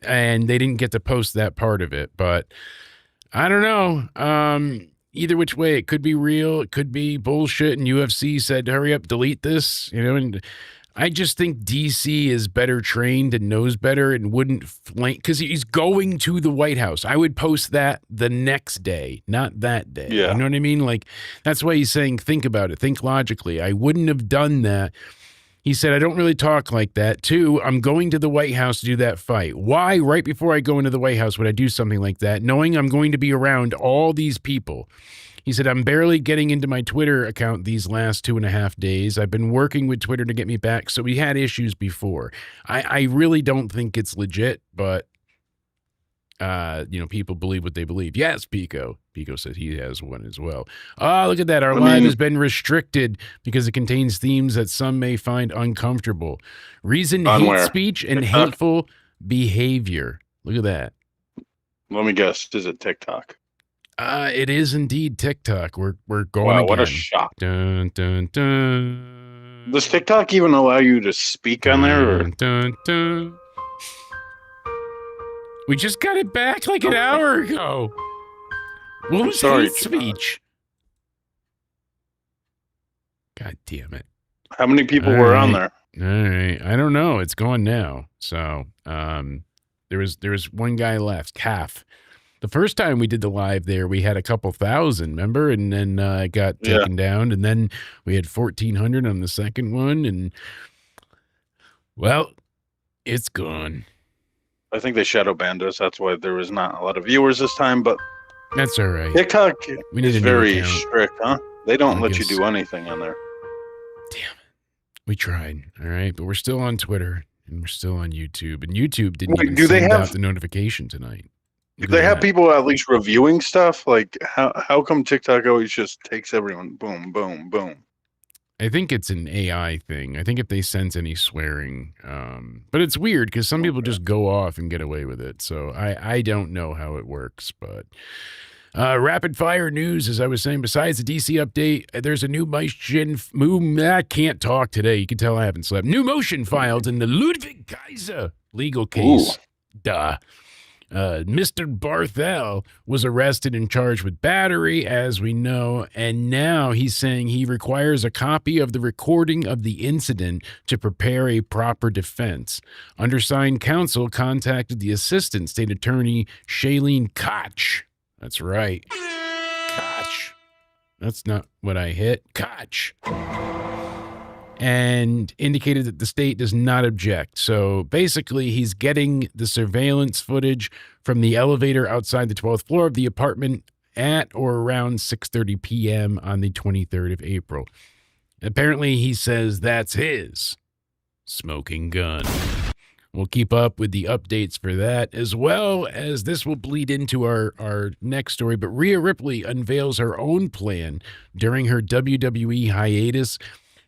B: and they didn't get to post that part of it, but I don't know. Either which way, it could be real, it could be bullshit, and UFC said, hurry up, delete this, and I just think DC is better trained and knows better and wouldn't flank, because he's going to the White House. I would post that the next day, not that day.
D: Yeah.
B: You know what I mean? Like, that's why he's saying, think about it, think logically. I wouldn't have done that. He said, I don't really talk like that. 2, I'm going to the White House to do that fight. Why, right before I go into the White House, would I do something like that, knowing I'm going to be around all these people? He said, I'm barely getting into my Twitter account these last 2.5 days. I've been working with Twitter to get me back, so we had issues before. I really don't think it's legit, but, people believe what they believe. Yes, Pico. Pico said he has one as well. Oh, look at that. Our live has been restricted because it contains themes that some may find uncomfortable. Reason, hate speech, and hateful behavior. Look at that.
D: Let me guess. Is it TikTok?
B: It is indeed TikTok. We're going
D: Wow,
B: again.
D: what a shock.
B: Dun, dun, dun.
D: Does TikTok even allow you to speak on there? Or?
B: Dun, dun. We just got it back like an hour ago. What was hate speech? God damn it.
D: How many people were on there?
B: All right. I don't know. It's gone now. So there was one guy left, Calf. The first time we did the live there, we had a couple thousand, remember? And then it got taken down. And then we had 1,400 on the second one. And, well, it's gone.
D: I think they shadow banned us. That's why there was not a lot of viewers this time. But
B: that's all right.
D: TikTok is very strict, huh? They don't let you do anything on there.
B: Damn it. We tried, all right? But we're still on Twitter, and we're still on YouTube. And YouTube didn't even send out the notification tonight.
D: Do they have people at least reviewing stuff? Like, how come TikTok always just takes everyone, boom, boom, boom?
B: I think it's an AI thing. I think if they sense any swearing, but it's weird because some people just go off and get away with it. So I don't know how it works, but rapid fire news, as I was saying, besides the DC update, there's a new I can't talk today. You can tell I haven't slept. New motion filed in the Ludwig Kaiser legal case. Ooh. Duh. Mr. Barthel was arrested and charged with battery, as we know, and now he's saying he requires a copy of the recording of the incident to prepare a proper defense. Undersigned counsel contacted the assistant state attorney, Shailene Koch. That's right. Koch. That's not what I hit. Koch. And indicated that the state does not object. So basically, he's getting the surveillance footage from the elevator outside the 12th floor of the apartment at or around 6:30 p.m. on the 23rd of April. Apparently, he says that's his smoking gun. We'll keep up with the updates for that, as well as this will bleed into our next story. But Rhea Ripley unveils her own plan during her WWE hiatus.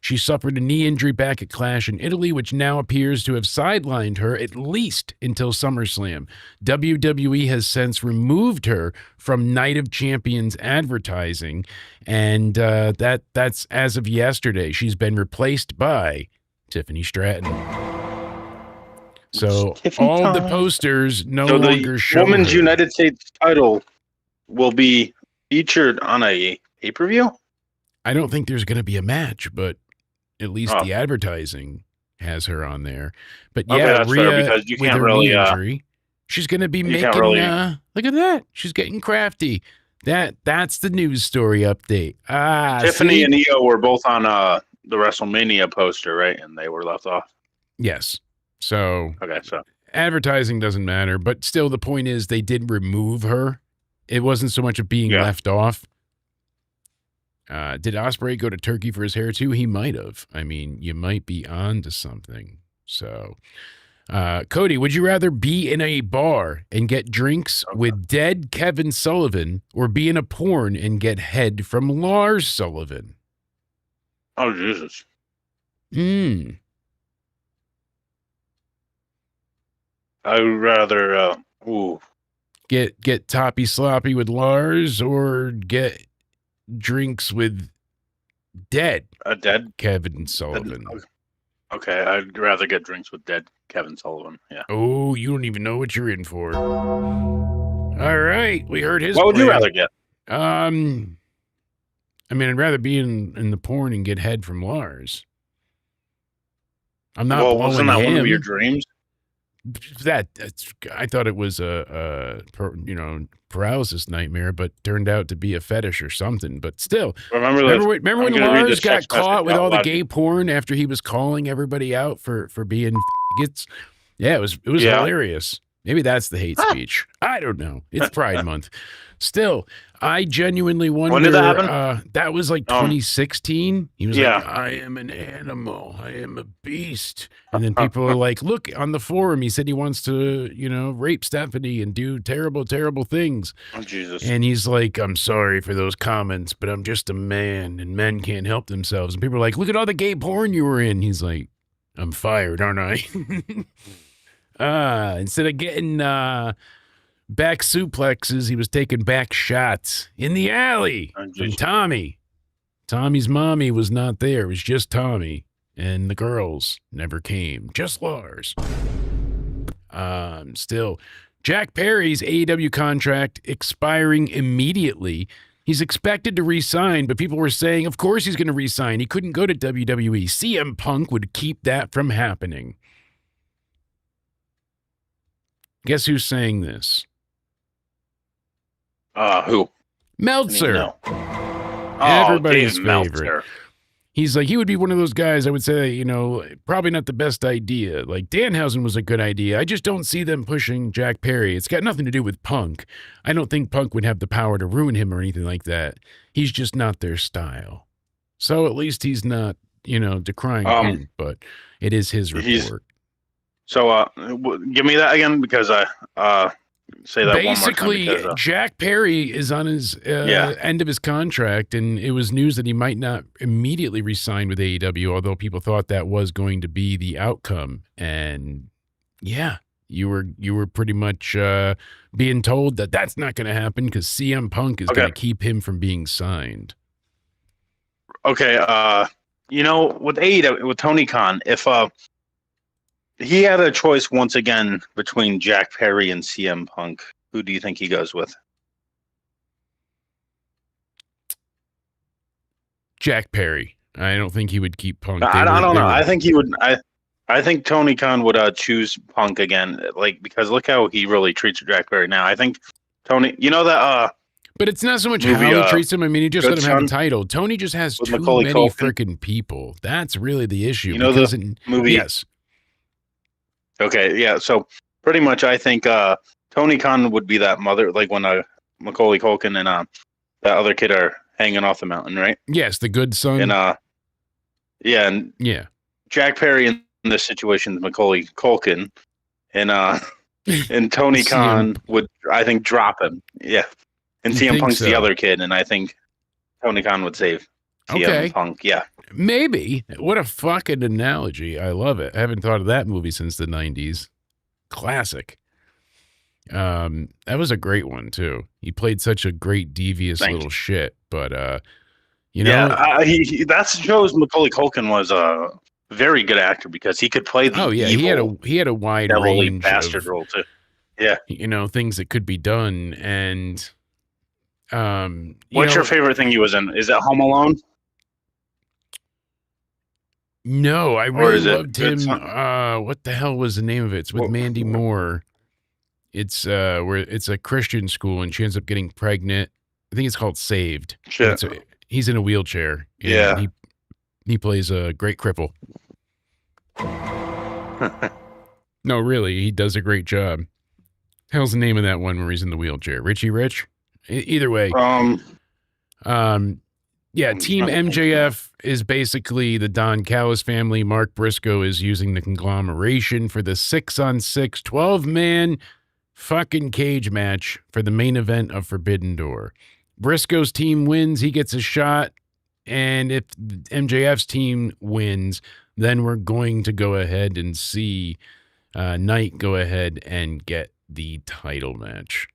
B: She suffered a knee injury back at Clash in Italy, which now appears to have sidelined her at least until SummerSlam. WWE has since removed her from Night of Champions advertising, and that's as of yesterday. She's been replaced by Tiffany Stratton. So all the posters no longer show
D: Women's
B: her.
D: United States title will be featured on a pay-per-view?
B: I don't think there's going to be a match, but at least the advertising has her on there. But yeah,
D: that's
B: Rhea,
D: fair because you
B: with
D: can't
B: her
D: really,
B: knee injury, she's going to be making,
D: really-
B: look at that. She's getting crafty. That's the news story update.
D: Tiffany and Io were both on the WrestleMania poster, right? And they were left off.
B: Yes. So
D: Okay, so
B: advertising doesn't matter, but still the point is they did remove her. It wasn't so much of being left off. Did Ospreay go to Turkey for his hair too? He might have. I mean, you might be on to something. So, Cody, would you rather be in a bar and get drinks with dead Kevin Sullivan or be in a porn and get head from Lars Sullivan?
D: oh Jesus. I would rather
B: Get toppy sloppy with Lars or get drinks with dead
D: a dead
B: Kevin Sullivan.
D: Okay, I'd rather get drinks with dead Kevin Sullivan. Yeah.
B: Oh, you don't even know what you're in for. All right, we heard his.
D: What would you
B: plan.
D: rather get?
B: I mean, I'd rather be in the porn and get head from Lars. I'm not blowing
D: wasn't that
B: him.
D: one of your dreams?
B: That's I thought it was paralysis nightmare, but turned out to be a fetish or something. But still, remember when Lars got caught with all the gay porn after he was calling everybody out for being faggots? Yeah, it was hilarious. Maybe that's the hate speech. I don't know. It's Pride Month. Still, I genuinely wonder.
D: When did that happen?
B: That was like 2016. He was like, I am an animal. I am a beast. And then people are like, look, on the forum, he said he wants to, rape Stephanie and do terrible, terrible things.
D: Oh, Jesus.
B: And he's like, I'm sorry for those comments, but I'm just a man and men can't help themselves. And people are like, look at all the gay porn you were in. He's like, I'm fired, aren't I? Instead of getting back suplexes, he was taking back shots in the alley from Tommy. Tommy's mommy was not there. It was just Tommy. And the girls never came. Just Lars. Still, Jack Perry's AEW contract expiring immediately. He's expected to re-sign, but people were saying, of course he's going to re-sign. He couldn't go to WWE. CM Punk would keep that from happening. Guess who's saying this?
D: Who?
B: Meltzer.
D: Oh,
B: Everybody's
D: Dave
B: favorite.
D: Meltzer.
B: He's like, he would be one of those guys, I would say, probably not the best idea. Like, Danhausen was a good idea. I just don't see them pushing Jack Perry. It's got nothing to do with Punk. I don't think Punk would have the power to ruin him or anything like that. He's just not their style. So at least he's not, decrying Punk, but it is his report.
D: So, give me that again, because say that
B: basically,
D: one more time.
B: Jack Perry is on his end of his contract, and it was news that he might not immediately re-sign with AEW, although people thought that was going to be the outcome. And yeah, you were pretty much being told that that's not going to happen because CM Punk is going to keep him from being signed.
D: Okay, with AEW, with Tony Khan, if he had a choice once again between Jack Perry and CM Punk, who do you think he goes with?
B: Jack Perry. I don't think he would keep Punk.
D: I don't know. I think he would. I think Tony Khan would choose Punk again, because look how he really treats Jack Perry now. I think Tony, that.
B: But it's not so much how he treats him. I mean, he just let him have a title. Tony just has too many freaking people. That's really the issue.
D: The movie.
B: Yes.
D: Okay, yeah. So pretty much, I think Tony Khan would be that mother, like when Macaulay Culkin and that other kid are hanging off the mountain, right?
B: Yes, the good son.
D: And Jack Perry in this situation is Macaulay Culkin, and Tony Khan would, I think, drop him. Yeah, and CM Punk's the other kid, and I think Tony Khan would save
B: Okay.
D: Punk. Yeah.
B: Maybe. What a fucking analogy. I love it. I haven't thought of that movie since the 90s. Classic. That was a great one too. He played such a great devious little shit, but you know,
D: that shows Macaulay Culkin was a very good actor because he could play the evil,
B: he had a wide
D: devilly
B: range
D: bastard
B: of,
D: role too. Yeah.
B: You know, things that could be done. And
D: what's your favorite thing he was in? Is it Home Alone?
B: No, I really loved him. What the hell was the name of it? It's with Mandy Moore. It's where it's a Christian school and she ends up getting pregnant. I think it's called Saved. He's in a wheelchair.
D: Yeah.
B: He plays a great cripple. No, really, he does a great job. Hell's the name of that one where he's in the wheelchair? Richie Rich? Either way. Yeah, Team MJF is basically the Don Callis family. Mark Briscoe is using the conglomeration for the 6-on-6, 12-man fucking cage match for the main event of Forbidden Door. Briscoe's team wins, he gets a shot, and if MJF's team wins, then we're going to go ahead and see Knight go ahead and get the title match.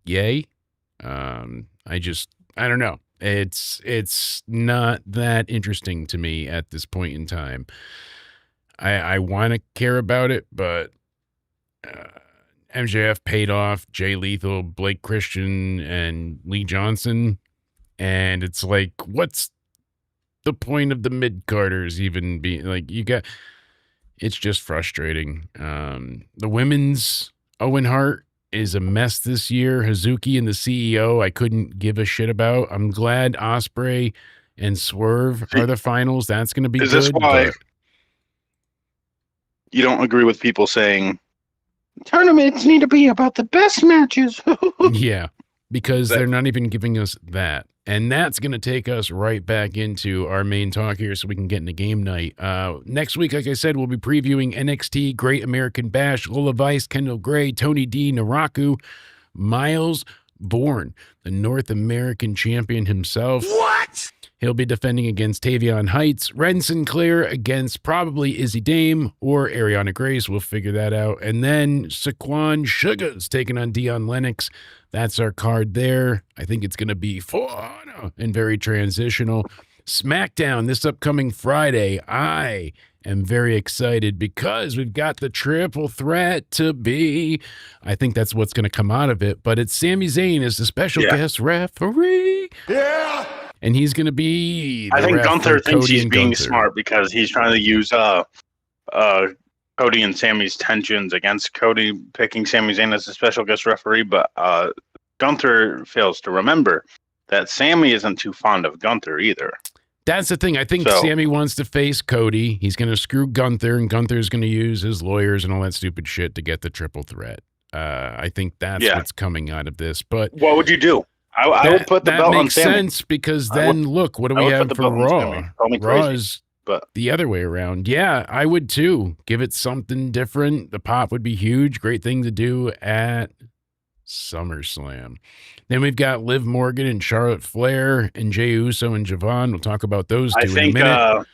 B: Yay. I don't know. It's not that interesting to me at this point in time. I want to care about it, but MJF paid off Jay Lethal, Blake Christian, and Lee Johnson, and it's like, what's the point of the mid-carders even being like, it's just frustrating. The women's Owen Hart is a mess this year. Hazuki and the CEO, I couldn't give a shit about. I'm glad Ospreay and Swerve are the finals. That's going to be good. Is this why
D: you don't agree with people saying tournaments need to be about the best matches?
B: Yeah, because they're not even giving us that. And that's going to take us right back into our main talk here so we can get into game night. Next week, like I said, we'll be previewing NXT, Great American Bash, Lola Vice, Kendall Gray, Tony D, Naraku, Miles Bourne, the North American champion himself.
A: What?
B: He'll be defending against Tavion Heights, Ren Sinclair against probably Izzy Dame or Ariana Grace. We'll figure that out. And then Saquon Sugar's taking on Dion Lennox. That's our card there. I think it's going to be fun and very transitional. SmackDown this upcoming Friday. I am very excited because we've got the triple threat to be. I think that's what's going to come out of it. But it's Sami Zayn as the special guest referee.
A: Yeah.
B: And he's going to be.
D: I think Gunther thinks he's being smart because he's trying to use Cody and Sammy's tensions against Cody picking Sami Zayn as a special guest referee, but Gunther fails to remember that Sammy isn't too fond of Gunther either.
B: That's the thing. I think Sammy wants to face Cody. He's going to screw Gunther, and Gunther's going to use his lawyers and all that stupid shit to get the triple threat. I think that's what's coming out of this. But
D: what would you do? I would put the belt on Sammy. That makes
B: sense because then, look, what do we have for Raw? Raw is the other way around. Yeah, I would too. Give it something different. The pop would be huge. Great thing to do at SummerSlam. Then we've got Liv Morgan and Charlotte Flair and Jey Uso and Javon. We'll talk about those two in a minute.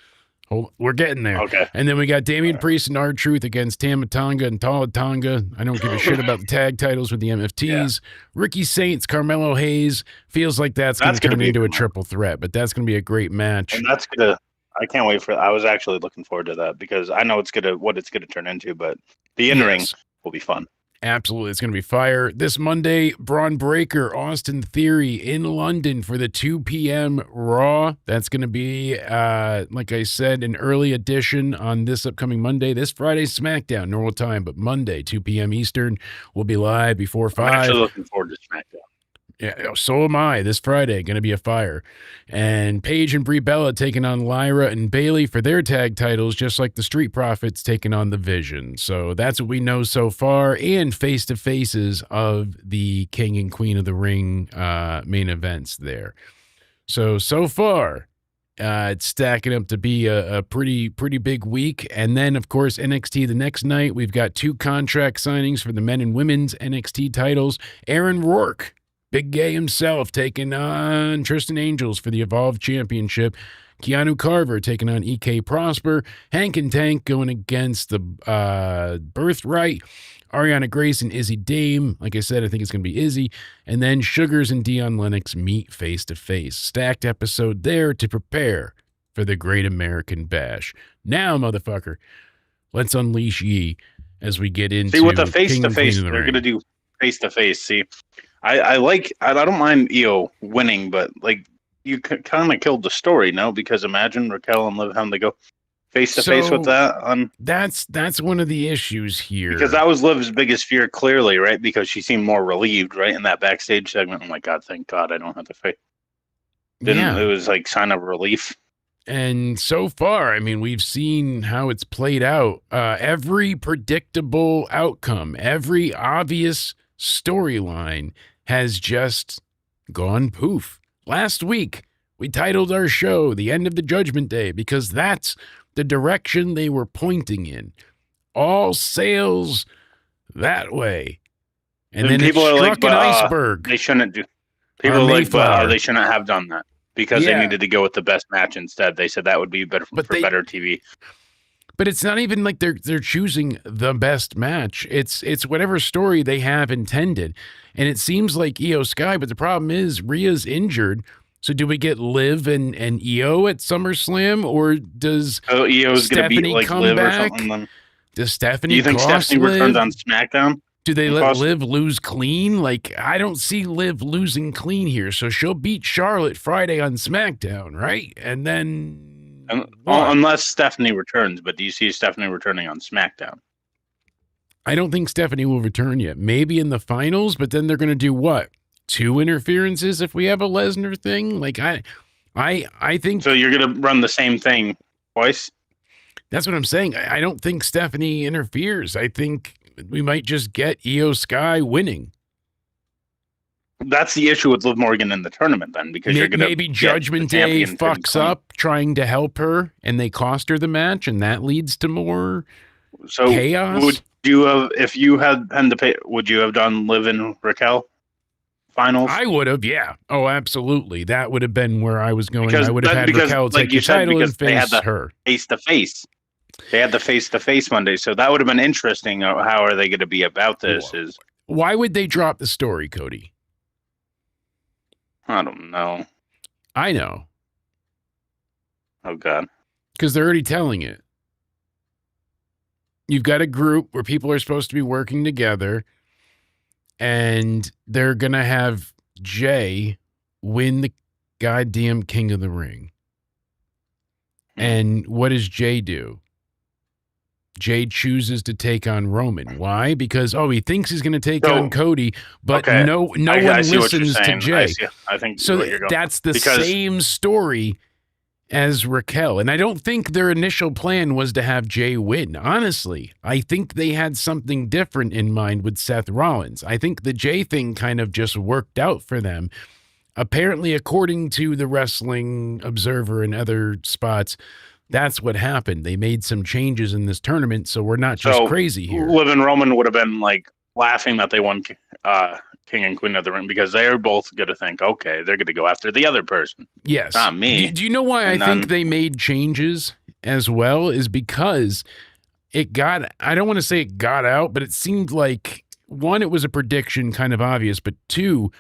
B: We're getting there.
D: Okay.
B: And then we got Damian Priest and R-Truth against Tama Tonga and Tala Tonga. I don't give a shit about the tag titles with the MFTs. Ricky Saints, Carmelo Hayes. Feels like that's going to turn into a triple threat, but that's going to be a great match.
D: And that's going to, I can't wait for, I was actually looking forward to that because I know what it's going to turn into, but the in-ring will be fun.
B: Absolutely. It's going to be fire. This Monday, Braun Breaker, Austin Theory in London for the 2 p.m. Raw. That's going to be, like I said, an early edition on this upcoming Monday. This Friday, SmackDown, normal time, but Monday, 2 p.m. Eastern. We'll be live before 5.
D: I'm actually looking forward to SmackDown.
B: Yeah, so am I. This Friday, going to be a fire. And Paige and Brie Bella taking on Lyra and Bayley for their tag titles, just like the Street Profits taking on the Vision. So that's what we know so far. And face-to-faces of the King and Queen of the Ring main events there. So far, it's stacking up to be a pretty big week. And then, of course, NXT the next night. We've got 2 contract signings for the men and women's NXT titles. Aaron Rourke Big Gay himself taking on Tristan Angels for the Evolve Championship. Keanu Carver taking on EK Prosper. Hank and Tank going against the Birthright. Ariana Grace and Izzy Dame. Like I said, I think it's going to be Izzy. And then Sugars and Dion Lennox meet face to face. Stacked episode there to prepare for the Great American Bash. Now, motherfucker, let's unleash ye as we get into
D: See, with the face to face,
B: the
D: they're going to do face to face. See, I don't mind EO winning, but like you kind of killed the story, no? Because imagine Raquel and Liv having to go face to face with that.
B: That's one of the issues here.
D: Because that was Liv's biggest fear, clearly, right? Because she seemed more relieved, right, in that backstage segment. Oh my God, thank God I don't have to face. It was like sign of relief.
B: And so far, I mean, we've seen how it's played out. Every predictable outcome, every obvious storyline has just gone poof. Last week, we titled our show The End of the Judgment Day because that's the direction they were pointing in. All sails that way. And then
D: people
B: it
D: are
B: struck
D: like,
B: an iceberg.
D: They shouldn't do. People are like, they shouldn't have done that because they needed to go with the best match instead. They said that would be better for better TV.
B: But it's not even like they're choosing the best match. It's whatever story they have intended. And it seems like Io Sky, but the problem is Rhea's injured. So do we get Liv and Io at SummerSlam, or does
D: Io's going to beat like Liv
B: back?
D: Or something? Then?
B: Does Stephanie?
D: Do you think Stephanie returns on SmackDown?
B: Do they let Liv lose clean? Like, I don't see Liv losing clean here. So she'll beat Charlotte Friday on SmackDown, right? And then
D: unless Stephanie returns, but do you see Stephanie returning on SmackDown?
B: I don't think Stephanie will return yet. Maybe in the finals, but then they're going to do what? 2 interferences if we have a Lesnar thing? Like, I think...
D: So you're going to run the same thing twice?
B: That's what I'm saying. I don't think Stephanie interferes. I think we might just get Io Sky winning.
D: That's the issue with Liv Morgan in the tournament then, because you're going to
B: maybe Judgment Day fucks up trying to help her and they cost her the match and that leads to more chaos.
D: Would you have, if you had pen to pay, would you have done Liv and Raquel finals?
B: I would have, yeah. Oh, absolutely. That would have been where I was going. I would have had Raquel take the title and face her.
D: Face to face. They had the face to face Monday, so that would have been interesting. How are they going to be about this?
B: Why would they drop the story, Cody?
D: I don't know.
B: I know.
D: Oh, God.
B: Because they're already telling it. You've got a group where people are supposed to be working together, and they're going to have Jay win the goddamn King of the Ring. And what does Jay do? Jay chooses to take on Roman. Why? Because, he thinks he's going to take on Cody, but no one listens to Jay.
D: I think
B: so. That's the same story as Raquel. And I don't think their initial plan was to have Jay win. Honestly, I think they had something different in mind with Seth Rollins. I think the Jay thing kind of just worked out for them. Apparently, according to the Wrestling Observer and other spots, that's what happened. They made some changes in this tournament, so we're not just crazy here.
D: Liv and Roman would have been like laughing that they won King and Queen of the Ring because they're both going to think, okay, they're going to go after the other person.
B: Yes.
D: Not me.
B: Do you know why I think they made changes as well? Is because it got, I don't want to say it got out, but it seemed like, one, it was a prediction, kind of obvious, but two,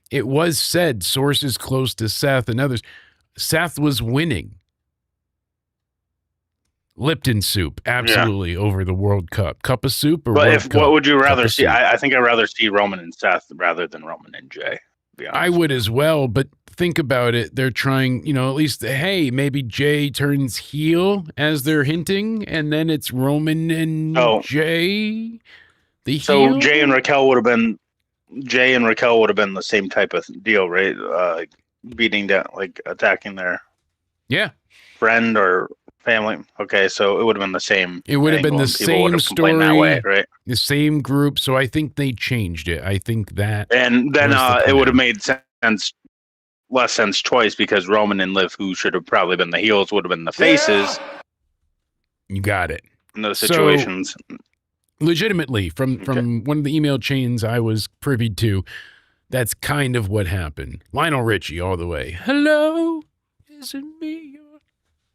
B: it was said, sources close to Seth and others, Seth was winning. Lipton soup, absolutely, over the World Cup. Cup of soup or World Cup?
D: What would you rather see? I think I'd rather see Roman and Seth rather than Roman and Jay.
B: I would as well, but think about it. They're trying, at least, hey, maybe Jay turns heel as they're hinting, and then it's Roman and Jay, the heel.
D: So Jay and Raquel would have been the same type of deal, right? Beating down, like attacking their friend or family. Okay, so it would have been the same.
B: It would have been the same story,
D: that way, right?
B: The same group. So I think they changed it. I think that,
D: and then it would have made less sense twice because Roman and Liv, who should have probably been the heels, would have been the faces.
B: You got it.
D: In those situations,
B: legitimately, from one of the email chains I was privy to, That's kind of what happened. Lionel Richie all the way. Hello, is it me you're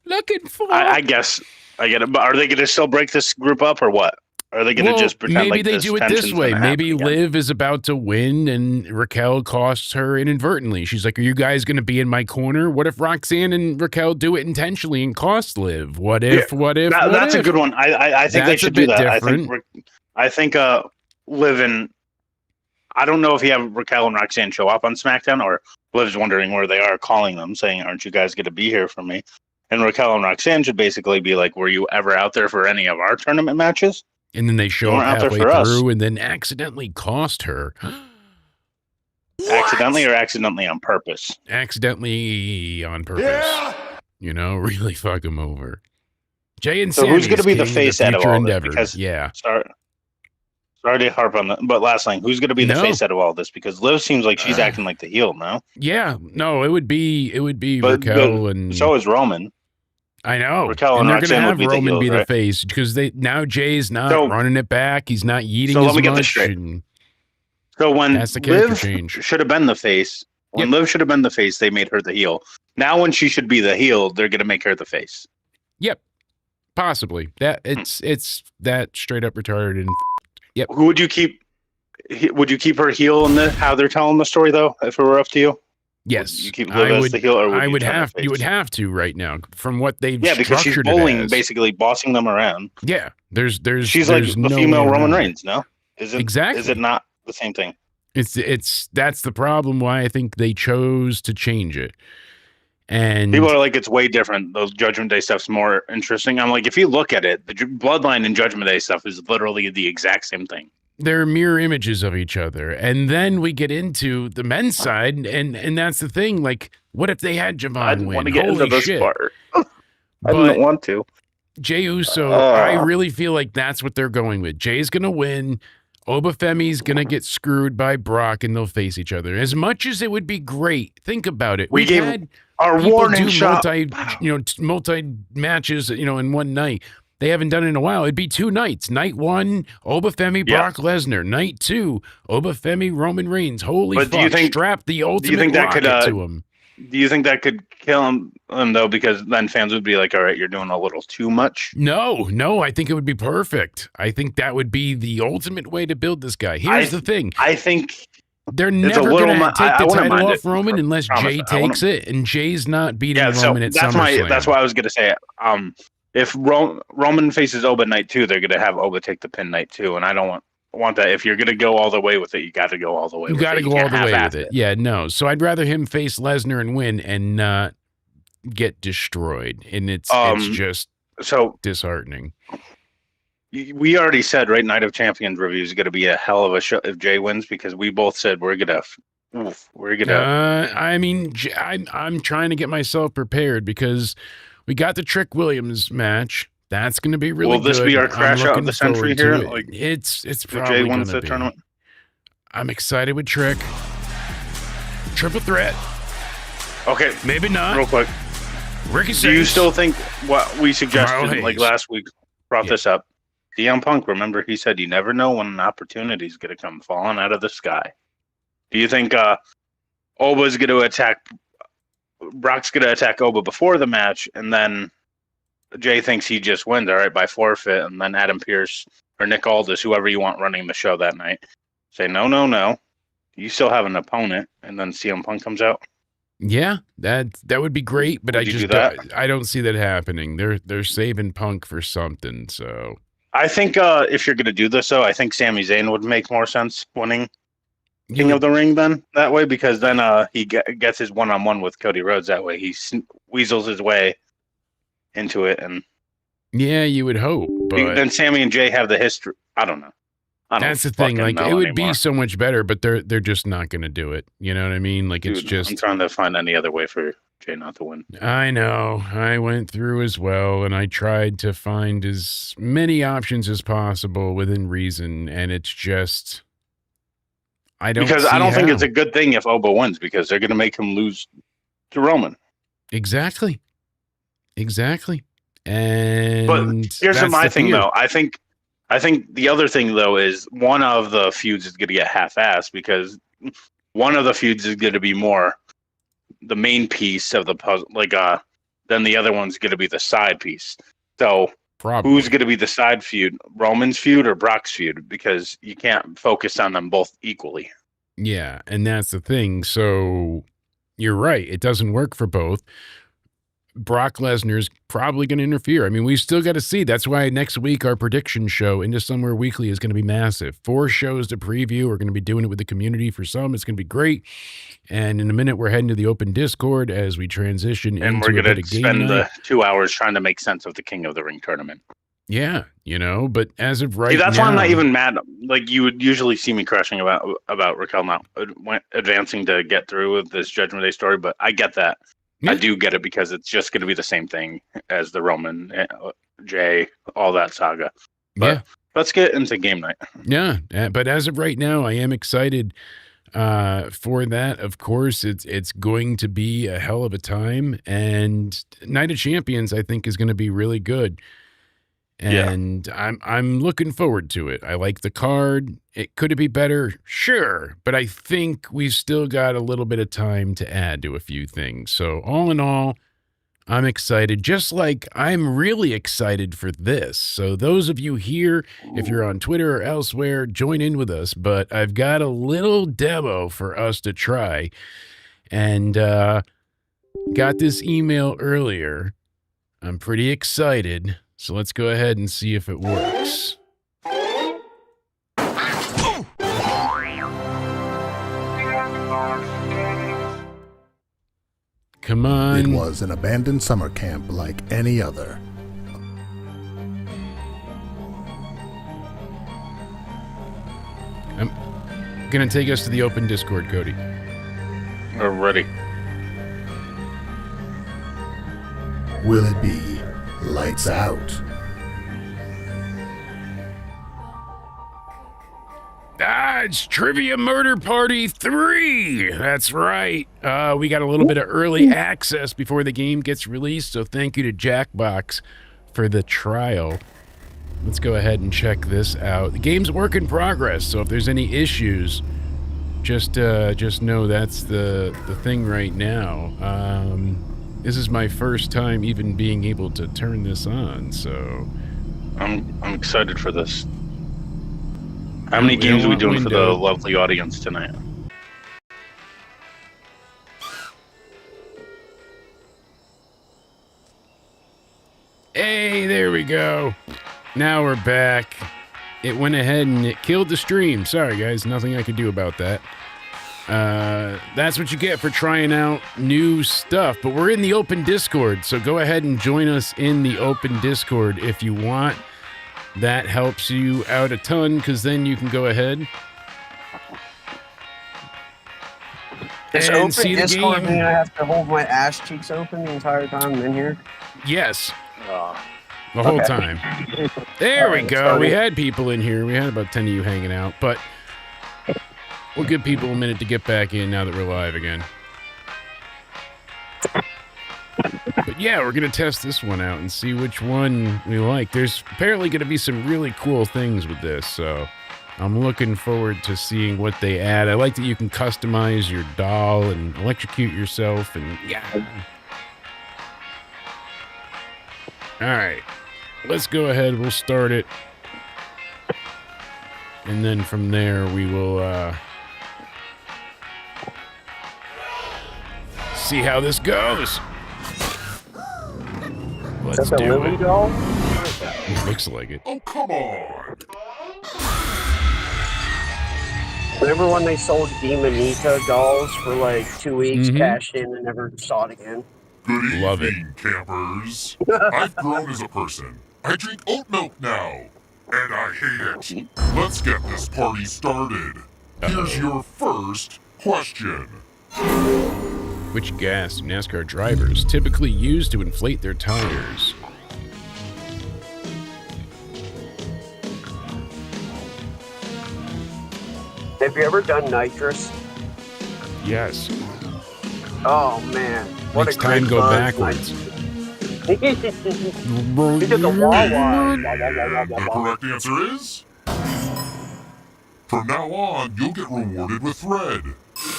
B: looking for?
D: I guess I get it. But are they going to still break this group up or what? Are they going to just pretend
B: maybe
D: like
B: they
D: this
B: do it this
D: tension's
B: way.
D: gonna
B: Maybe
D: happen again?
B: Liv is about to win and Raquel costs her inadvertently. She's like, are you guys going to be in my corner? What if Roxanne and Raquel do it intentionally and cost Liv? What if?
D: That's a good one. I think they should do that.
B: Different.
D: I think Liv and I don't know if you have Raquel and Roxanne show up on SmackDown or Liv's wondering where they are, calling them, saying, aren't you guys going to be here for me? And Raquel and Roxanne should basically be like, were you ever out there for any of our tournament matches?
B: And then they show up halfway through and then accidentally cost her.
D: Accidentally or accidentally on purpose?
B: Accidentally on purpose. Yeah. You know, really fuck them over. Jay and
D: so
B: Sammy
D: who's going to be the face out of all this?
B: Because, yeah.
D: Sorry to harp on that, but last thing, who's going to be the face out of all this? Because Liv seems like she's acting like the heel now.
B: Yeah, no, it would be Raquel and
D: so is Roman.
B: I know.
D: Raquel
B: and they're
D: going to
B: have Roman be the face because now Jay's not running it back. He's not eating as much. So let me get this straight.
D: So when
B: that's the character
D: Liv
B: change.
D: Should have been the face, when Liv should have been the face, they made her the heel. Now when she should be the heel, they're going to make her the face.
B: Yep, possibly. That it's that straight up retarded and. Yep.
D: Who would you keep? Would you keep her heel in how they're telling the story though? If it were up to you.
B: Yes,
D: would you keep Liv as the heel, or
B: would have. You would have to right now, from what they've
D: because she's bullying, basically bossing them around.
B: Yeah, there's.
D: She's like the female Roman Reigns. No, is it
B: exactly?
D: Is it not the same thing?
B: That's the problem. Why I think they chose to change it. And
D: people are like, it's way different. Those Judgment Day stuff's more interesting. I'm like, if you look at it, the Bloodline and Judgment Day stuff is literally the exact same thing.
B: They're mirror images of each other. And then we get into the men's side, and that's the thing. Like, what if they had Javon win?
D: I didn't want to get into this part. I
B: But
D: didn't want to.
B: Jey Uso, I really feel like that's what they're going with. Jay's going to win. Obafemi's going to get screwed by Brock, and they'll face each other. As much as it would be great, think about it.
D: We gave our warning shot.
B: multi matches, in one night. They haven't done it in a while. It'd be 2 nights. Night 1, Obafemi, Brock Lesnar. Night 2, Obafemi, Roman Reigns. Holy fuck! Do you think, strap the ultimate rocket to him.
D: Do you think that could kill him though? Because then fans would be like, "All right, you're doing a little too much."
B: No. I think it would be perfect. I think that would be the ultimate way to build this guy. Here's the thing.
D: I think.
B: They're never going to take the title off Roman unless Jay takes it, and Jay's not beating Roman at SummerSlam.
D: That's why I was going to say it. If Roman faces Oba night 2, they're going to have Oba take the pin night 2, and I don't want that. If you're going to go all the way with it, you got to go all the way. You
B: got to go all the way with it. Yeah, no. So I'd rather him face Lesnar and win and not get destroyed, and it's just so disheartening.
D: We already said, right? Night of Champions review is going to be a hell of a show if Jay wins, because we both said we're gonna.
B: I mean, I'm trying to get myself prepared because we got the Trick Williams match. That's going to be really good.
D: Will this be our crash out of the century here?
B: Like, it's probably Jay wins the tournament. I'm excited with Trick. Triple threat.
D: Okay,
B: maybe not.
D: Real quick,
B: Ricky,
D: do you still think what we suggested, like last week, brought this up? CM Punk, remember, he said you never know when an opportunity is going to come falling out of the sky. Do you think Oba's going to attack? Brock's going to attack Oba before the match, and then Jay thinks he just wins, all right, by forfeit, and then Adam Pearce or Nick Aldis, whoever you want running the show that night, say, no. You still have an opponent, and then CM Punk comes out.
B: Yeah, that would be great, but I don't see that happening. They're saving Punk for something, so...
D: I think if you're going to do this, though, I think Sami Zayn would make more sense winning King of the Ring then that way, because then he gets his one-on-one with Cody Rhodes that way. He weasels his way into it, and
B: yeah, you would hope. But
D: then Sami and Jay have the history. I don't know.
B: That's the thing. Like, it would be so much better, but they're just not going to do it. You know what I mean? Like, it's just.
D: I'm trying to find any other way for Jay not to win.
B: I know. I went through as well, and I tried to find as many options as possible within reason, and it's just. I don't
D: think it's a good thing if Oba wins, because they're going to make him lose to Roman.
B: Exactly. And
D: but here's my thing, though. I think the other thing, though, is one of the feuds is going to get half-assed, because one of the feuds is going to be more the main piece of the puzzle, then the other one's going to be the side piece. So
B: Probably.
D: who's going to be the side feud, Roman's feud or Brock's feud? Because you can't focus on them both equally.
B: Yeah, and that's the thing. So you're right. It doesn't work for both. Brock Lesnar's probably going to interfere. I mean, we still got to see. That's why next week our prediction show, IntoSomewhere Weekly, is going to be massive. 4 shows to preview. We're going to be doing it with the community for some. It's going to be great. And in a minute, we're heading to the open Discord as we transition
D: And
B: into
D: we're
B: a bit
D: going
B: of
D: to
B: game
D: spend
B: night.
D: the 2 hours trying to make sense of the King of the Ring tournament.
B: Yeah, but as of right
D: See, that's
B: now,
D: why I'm not even mad. Like, you would usually see me crushing about Raquel not advancing to get through with this Judgment Day story, but I get that.
B: Yeah.
D: I do get it because it's just going to be the same thing as the Roman, Jay, all that saga. But let's get into game night.
B: Yeah, but as of right now, I am excited for that. Of course, it's going to be a hell of a time, and Night of Champions, I think, is going to be really good. And I'm looking forward to it. I like the card. Could it be better? Sure. But I think we've still got a little bit of time to add to a few things. So all in all, I'm excited, just like I'm really excited for this. So those of you here, if you're on Twitter or elsewhere, join in with us. But I've got a little demo for us to try. And got this email earlier. I'm pretty excited. So let's go ahead and see if it works. Come on.
C: It was an abandoned summer camp like any other.
B: I'm going to take us to the open Discord, Cody.
D: We're ready.
C: Will it be lights out?
B: It's Trivia Murder Party 3. That's right. We got a little bit of early access before the game gets released, so thank you to Jackbox for the trial. Let's go ahead and check this out. The game's a work in progress, so if there's any issues, just know that's the thing right now. This is my first time even being able to turn this on, so
D: I'm excited for this. How many games are we doing for the lovely audience tonight?
B: Hey, there we go. Now we're back. It went ahead and it killed the stream. Sorry, guys. Nothing I could do about that. That's what you get for trying out new stuff. But we're in the open Discord, so go ahead and join us in the open Discord if you want. That helps you out a ton, because then you can go ahead
E: It's
B: and
E: open
B: see the
E: Discord,
B: game.
E: mean I have to hold my ass cheeks open the entire time I'm in here?
B: Yes,
D: Uh,
B: the whole
E: Okay.
B: time. There we
E: Alright,
B: go.
E: started.
B: We had people in here. We had about 10 of you hanging out, but we'll give people a minute to get back in now that we're live again. But yeah, we're going to test this one out and see which one we like. There's apparently going to be some really cool things with this, so I'm looking forward to seeing what they add. I like that you can customize your doll and electrocute yourself, and yeah. All right, let's go ahead. We'll start it. And then from there, we will see how this goes.
E: Is
B: Let's
E: that the
B: do
E: Lily
B: it.
E: doll?
B: It looks like it.
A: Oh, come on!
E: Remember when they sold Demonita dolls for like 2 weeks,
B: Mhm.
E: cashed in, and never saw it again?
A: Good
B: Love it.
A: evening, campers. I've grown as a person. I drink oat milk now, and I hate it. Let's get this party started. Here's your first question.
B: Which gas do NASCAR drivers typically use to inflate their tires?
E: Have you ever done nitrous?
B: Yes.
E: Oh man, what
B: Makes
E: a great
B: time go
E: buzz,
B: backwards.
E: He did the wah-wah.
A: The correct answer is... From now on, you'll get rewarded with thread.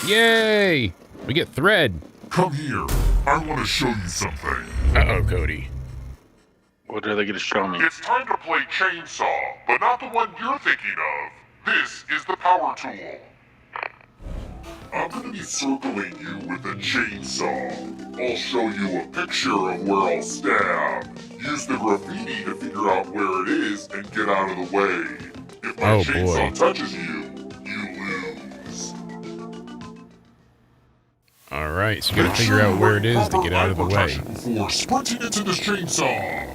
B: Yay! We get thread.
F: Come here. I want to show you something.
B: Uh-oh, Cody.
D: What are they going to show me?
F: It's time to play chainsaw, but not the one you're thinking of. This is the power tool. I'm going to be circling you with a chainsaw. I'll show you a picture of where I'll stab. Use the graffiti to figure out where it is and get out of the way. If my chainsaw touches you, you lose.
B: All right, so you got to figure out where it is to get out of the way.
F: Before sprinting into this chainsaw.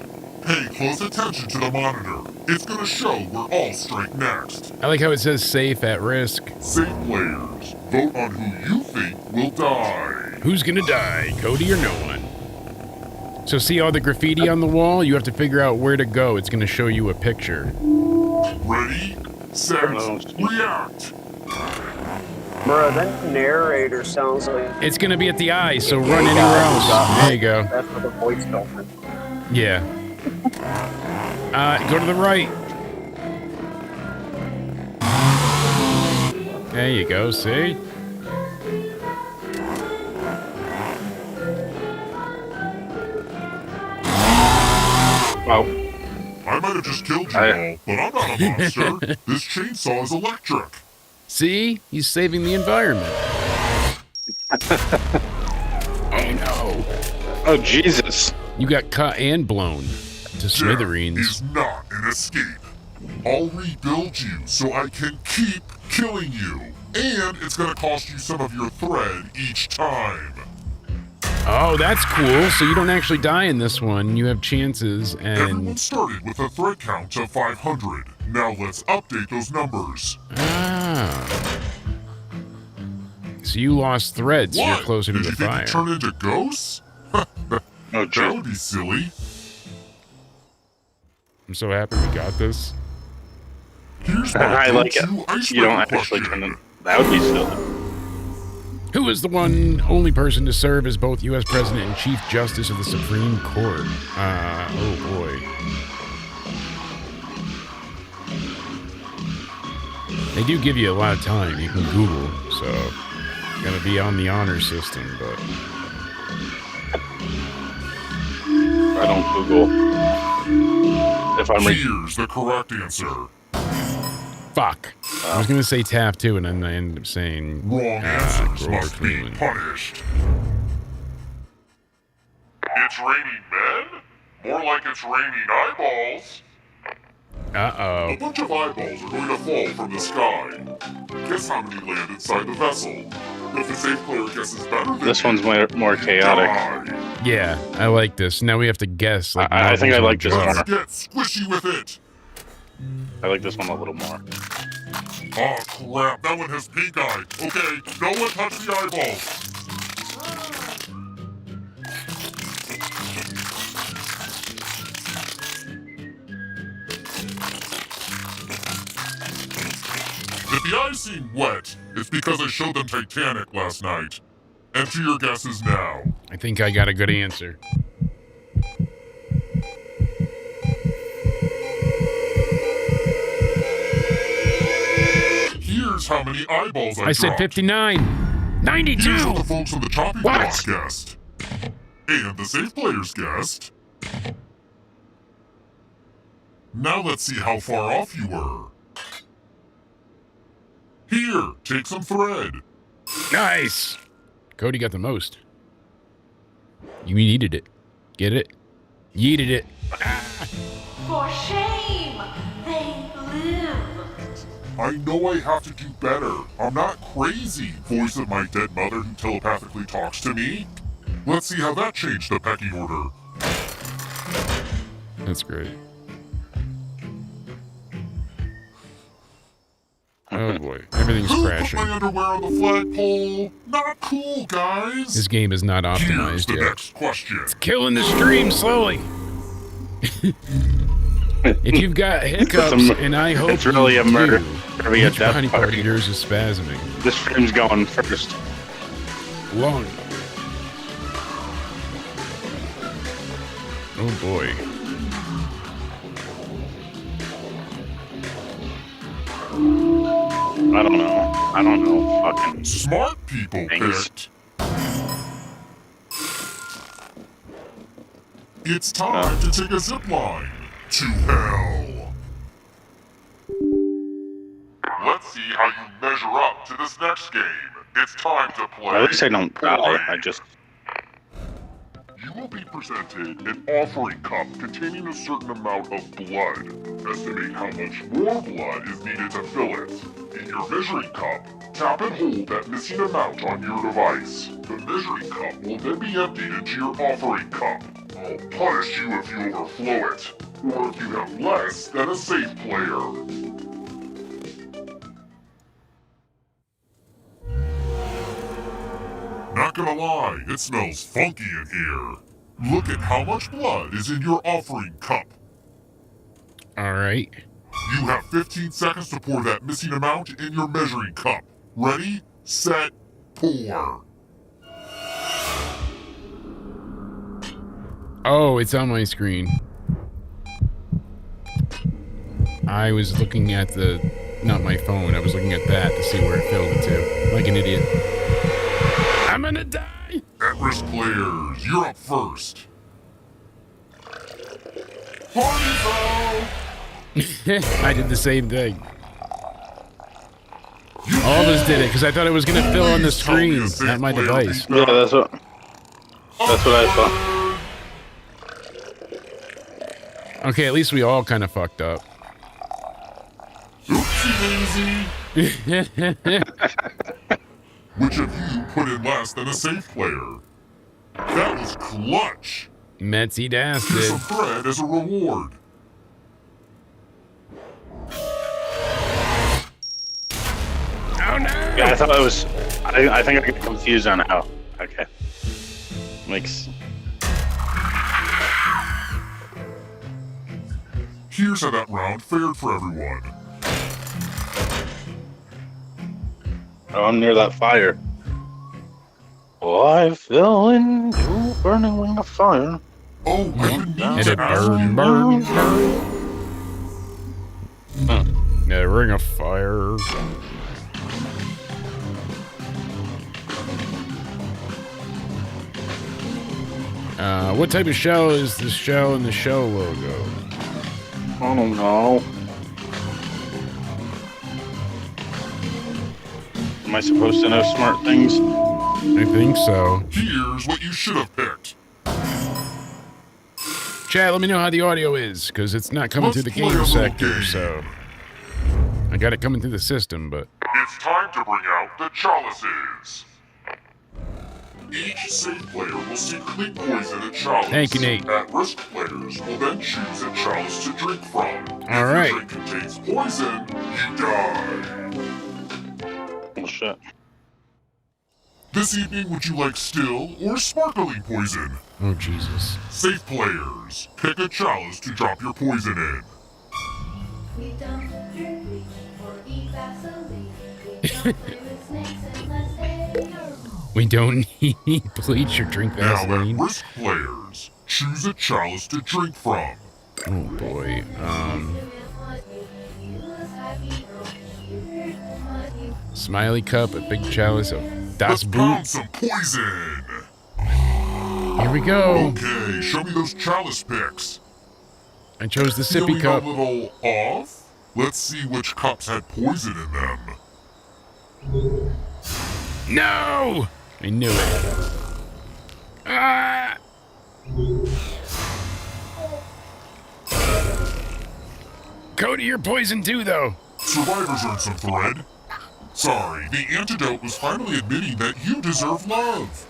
F: Pay close attention to the monitor. It's going to show where I'll strike next.
B: I like how it says safe at risk.
F: Safe players. Vote on who you think will die.
B: Who's gonna die, Cody or no one? So see all the graffiti on the wall? You have to figure out where to go. It's gonna show you a picture.
F: Ready, set, react.
E: Bruh, that narrator sounds like...
B: It's gonna be at the eye, so run anywhere else. There you go.
E: That's what the voice told me.
B: Yeah. Go to the right. There you go, see?
D: Oh.
F: I might have just killed you all, but I'm not a monster. This chainsaw is electric.
B: See? He's saving the environment. Oh no.
D: Oh, Jesus.
B: You got cut and blown to smithereens.
F: Death is not an escape. I'll rebuild you so I can keep killing you. And it's gonna cost you some of your thread each time.
B: Oh, that's cool. So you don't actually die in this one. You have chances and...
F: Everyone started with a thread count of 500. Now let's update those numbers.
B: Ah. So you lost threads, so you're closer to the fire.
F: Did you think you turn into ghosts?
D: Oh,
F: that would be silly.
B: I'm so happy we got this.
F: Here's my
D: I like it.
F: icebreaker
D: You don't actually
F: question.
D: turn it. That would be silly.
B: Who is the only person to serve as both U.S. President and Chief Justice of the Supreme Court? Oh boy. They do give you a lot of time. You can Google, so gotta be on the honor system, but...
D: I don't Google. If I'm
F: Here's the correct answer.
B: Fuck. I was gonna say tap too, and then I ended up saying...
F: Wrong answers
B: Grover
F: must be
B: Cleveland.
F: punished. It's raining men? More like it's raining eyeballs.
B: Uh-oh.
F: A bunch of eyeballs are going to fall from the sky. Guess how many land inside the vessel? If the safe player guesses better than
D: This one's more chaotic.
F: die.
B: Yeah, I like this. Now we have to guess. Like,
D: I think I like this
B: Marbles
D: one.
B: on a jar.
F: Let's get squishy with it.
D: I like this one a little more.
F: Oh crap, that one has pink eye. Okay, no one touch the eyeball. If the eyes seem wet, it's because I showed them Titanic last night. Enter your guesses now.
B: I think I got a good answer.
F: Here's how many eyeballs I
B: I said
F: dropped.
B: 59. 92!
F: Here's what the folks on the chopping
B: What?
F: block guessed. And the safe players guessed. Now let's see how far off you were. Here, take some thread.
B: Nice! Cody got the most. You needed it. Get it? Yeeted it.
G: For shame! They live!
F: I know I have to do better. I'm not crazy. Voice of my dead mother who telepathically talks to me. Let's see how that changed the pecking order.
B: That's great. Oh boy, everything's
F: Who
B: crashing.
F: put my underwear on the flagpole? Not cool, guys.
B: This game is not
F: Here's
B: optimized
F: the
B: yet.
F: next question.
B: Killing the stream slowly. If you've got hiccups, and I hope
D: it's really
B: you
D: a murder.
B: do,
D: It'll be a
B: each
D: death
B: body part of
D: party.
B: yours is spasming.
D: This stream's going first.
B: Long. Oh boy.
D: I don't know. I don't know. Fucking
F: Smart people
D: things.
F: picked. It's time to take a zip line to hell. Let's see how you measure up to this next game. It's time to play.
D: At least I don't die. I just.
F: You will be presented an offering cup containing a certain amount of blood. Estimate how much more blood is needed to fill it. In your measuring cup, tap and hold that missing amount on your device. The measuring cup will then be emptied into your offering cup. I'll punish you if you overflow it, or if you have less than a safe player. Not gonna lie, it smells funky in here. Look at how much blood is in your offering cup.
B: All right.
F: You have 15 seconds to pour that missing amount in your measuring cup. Ready, set, pour.
B: Oh, it's on my screen. I was looking at not my phone. I was looking at that to see where it filled it to. Like an idiot. I'm gonna die!
F: At-risk players, you're up first. Party foul!
B: I did the same thing. All of us did it because I thought it was gonna fill on the screen, not my device.
D: Yeah, that's what I thought.
B: Okay, at least we all kind of fucked up.
F: Oopsie daisy. Which of you put in less than a safe player? That was clutch.
B: Metsy
F: Here's
B: dastard.
F: some bread as a reward.
B: Oh no!
D: Yeah, I thought it was. I think I got confused on how. Okay. Makes.
F: Here's how that round fared for everyone.
D: Oh, I'm near that fire. Oh, I fell into a burning ring of fire.
F: Oh, I've been meaning
B: And
F: to
B: it
F: ask
B: burn,
F: you.
B: burn, burn. Yeah, ring of fire. What type of shell is the shell in the shell logo?
D: I don't know. Am I supposed to know smart things?
B: I think so.
F: Here's what you should have picked.
B: Chat, let me know how the audio is, because it's not coming through the
F: Let's play a
B: game
F: little
B: sector,
F: game.
B: so... I got it coming through the system, but...
F: It's time to bring out the chalices. Each safe player will secretly poison a chalice.
B: Thank you, Nate.
F: At-risk players will then choose a chalice to drink from.
B: All right.
F: If your drink contains poison, you die.
D: Oh shit.
F: This evening, would you like still or sparkling poison?
B: Oh, Jesus.
F: Safe players, pick a chalice to drop your poison in.
G: We don't drink bleach or eat Vaseline. We don't play with snakes unless they are
B: We don't need bleach or drink
F: Now,
B: Vaseline.
F: at-risk players, choose a chalice to drink from.
B: Oh, boy. Smiley cup, a big chalice of Das
F: Let's pound
B: Boot.
F: some poison!
B: Here we go.
F: Okay, show me those chalice picks.
B: I chose the sippy
F: Feeling
B: cup.
F: a little off? Let's see which cups had poison in them.
B: No! I knew it. Ah! Cody, you're poisoned too, though.
F: Survivors earned some thread. Sorry, the antidote was finally admitting that you deserve love.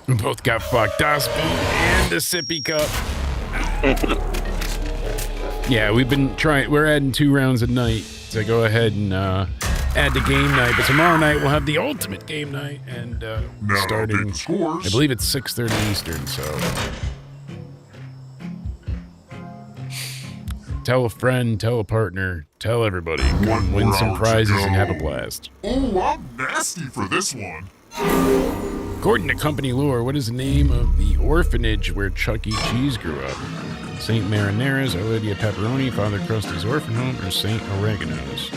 B: We both got fucked. Das Boot and the sippy cup. Yeah, we've been trying. We're adding 2 rounds a night to go ahead and add the game night. But tomorrow night we'll have the ultimate game night, and
F: Now
B: starting,
F: update the scores.
B: I believe it's 6:30 Eastern. So tell a friend, tell a partner, tell everybody.
F: One
B: Come win
F: more
B: some
F: hour to
B: prizes and have a
F: go.
B: blast.
F: Oh, I'm nasty for this one.
B: According to company lore, what is the name of the orphanage where Chuck E. Cheese grew up? Saint Marinara's, Our Lady of Pepperoni, Father Krusty's Orphan Home, or Saint Oregano's?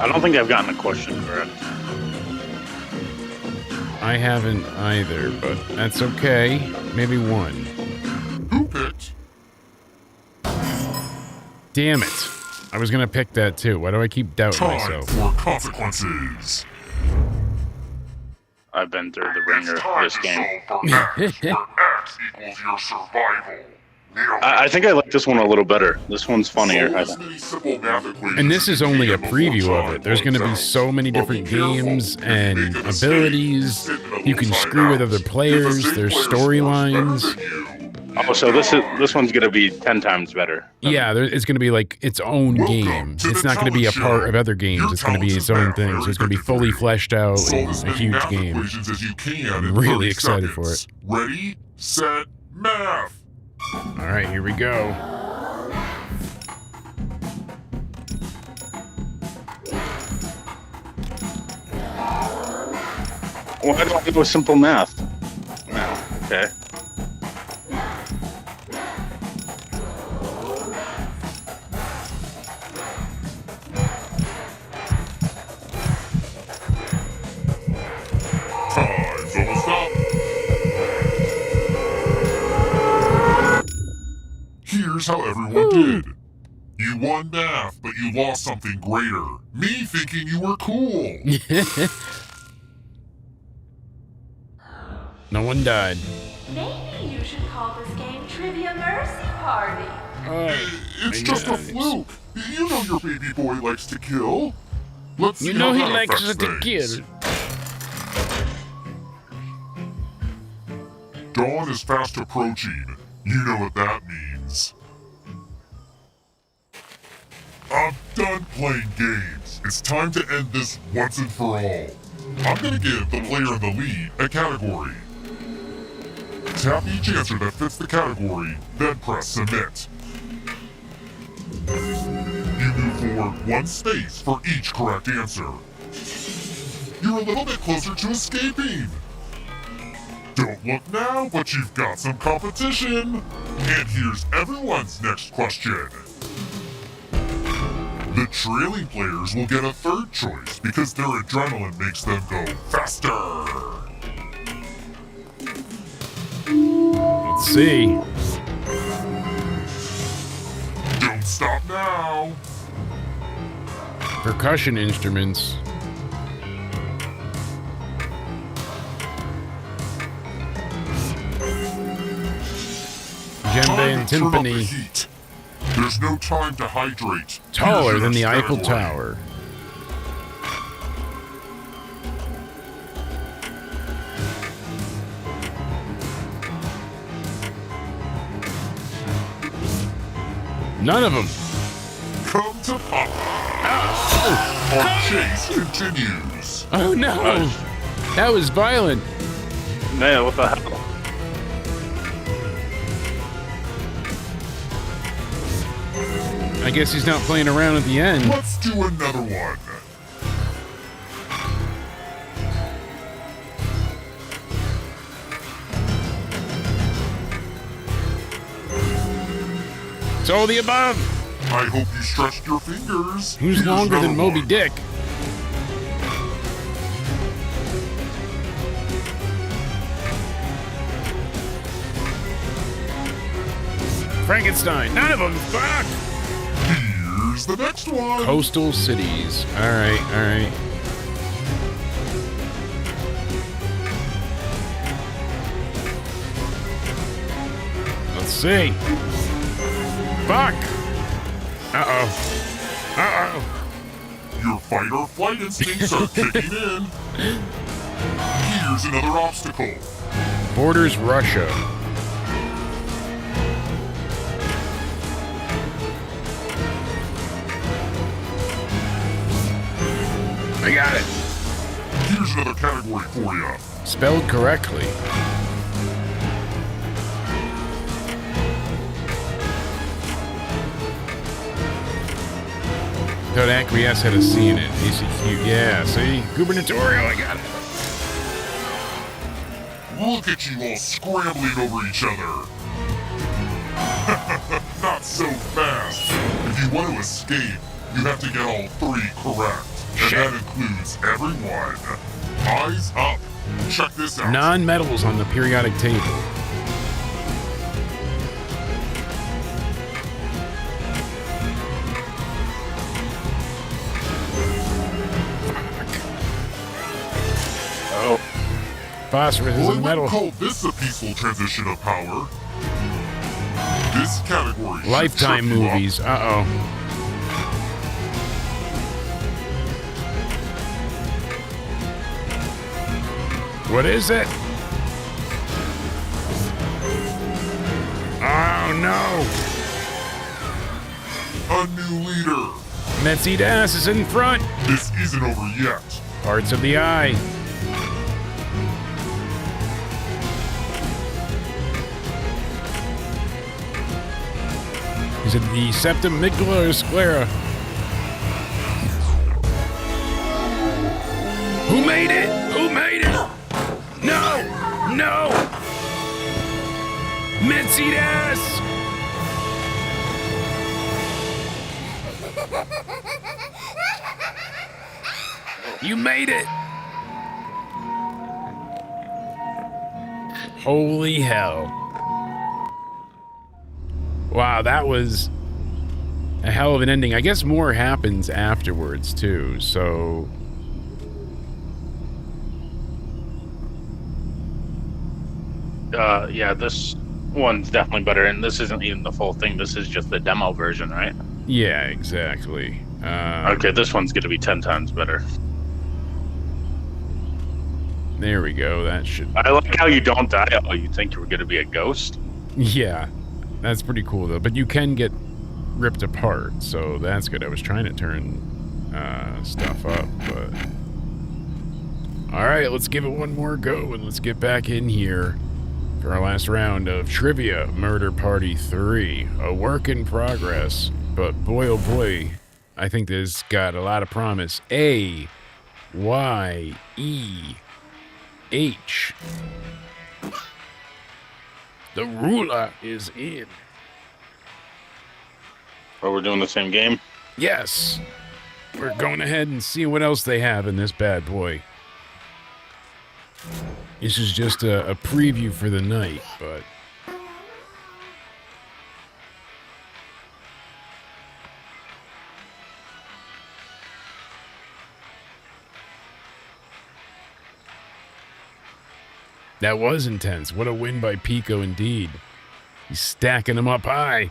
D: I don't think I've gotten the question correct.
B: I haven't either, but that's okay. Maybe one.
F: Who picked?
B: Damn it. I was going to pick that too. Why do I keep doubting
F: Time
B: myself?
F: for consequences.
D: I've been through the ringer
F: It's time
D: this
F: to
D: game.
F: solve for X, where X equals your survival.
D: I think I like this one a little better. This one's funnier. I think.
B: And this is only a preview of it. There's going to be so many different games and abilities. You can screw with other players. There's storylines.
D: Oh, so this one's gonna be 10 times better.
B: Yeah, it's going to be like its own game. It's not going to be a part of other games. It's going to be its own thing. So it's going to be fully fleshed out and a huge game. I'm really excited for it.
F: Ready, set, math.
B: All right, here we go.
D: Why don't I do a simple math? No, okay.
F: Time's almost up. Here's how everyone did. You won math, but you lost something greater. Me thinking you were cool.
B: No one died.
G: Maybe you should call this game Trivia Mercy Party.
F: It's just a fluke. You know your baby boy likes to kill. Let's see
B: You know
F: how
B: he
F: that
B: likes
F: affects
B: to
F: things.
B: kill.
F: Dawn is fast approaching. You know what that means. I'm done playing games. It's time to end this once and for all. I'm gonna give the player in the lead a category. Tap each answer that fits the category, then press submit. You move forward one space for each correct answer. You're a little bit closer to escaping. Don't look now, but you've got some competition. And here's everyone's next question. The trailing players will get a third choice because their adrenaline makes them go faster.
B: Let's see.
F: Don't stop now.
B: Percussion instruments. Djembe and
F: Time to turn up the
B: timpani.
F: heat. There's no time to hydrate.
B: Taller
F: Here's
B: than the
F: your next
B: Eiffel
F: category.
B: Tower. None of them.
F: Come to Papa. Our chase continues.
B: Oh no! That was violent.
D: Man, what the hell?
B: I guess he's not playing around at the end.
F: Let's do another one.
B: It's all the above.
F: I hope you stretched your fingers.
B: Who's
F: Here's
B: longer than
F: another
B: Moby
F: one.
B: Dick? Frankenstein. None of them. Fuck.
F: Here's the next one.
B: Coastal cities. All right. All right. Let's see. Fuck. Uh-oh. Uh-oh.
F: Your fight or flight instincts are kicking in. Here's another obstacle.
B: Borders Russia. I got it.
F: Here's another category for you.
B: Spelled correctly. Don't acquiesce had a C in it. ACQ. Yeah, see? Gubernatorial, I got it.
F: Look at you all scrambling over each other. Not That's so fast. If you want to escape, you have to get all 3 correct. And that includes everyone. Eyes up. Check this out.
B: Non-metals on the periodic table.
D: Oh,
B: Phosphorus is
F: Well,
B: a
F: I
B: metal.
F: wouldn't call this a peaceful transition of power. This category should
B: Lifetime
F: trip you up.
B: movies. Uh-oh. What is it? Oh, no.
F: A new leader.
B: Metzi Das is in front.
F: This isn't over yet.
B: Parts of the eye. Is it the septum, amygdala, or sclera? Who made it? Who made it? No! No! Metzi Das! You made it! Holy hell. Wow, that was a hell of an ending. I guess more happens afterwards, too, so...
D: yeah, this one's definitely better, and this isn't even the full thing. This is just the demo version, right?
B: Yeah, exactly.
D: Okay, this one's gonna be 10 times better.
B: There we go, that should...
D: I like how you don't die. Oh, you think you were gonna be a ghost?
B: Yeah, that's pretty cool, though. But you can get ripped apart, so that's good. I was trying to turn stuff up, but... Alright, let's give it one more go, and let's get back in here for our last round of Trivia Murder Party 3. A work in progress, but boy oh boy, I think this got a lot of promise. A, Y, E, H. The ruler is in.
D: Oh, we're doing the same game?
B: Yes. We're going ahead and see what else they have in this bad boy. This is just a preview for the night, but... That was intense. What a win by Pico indeed. He's stacking them up high.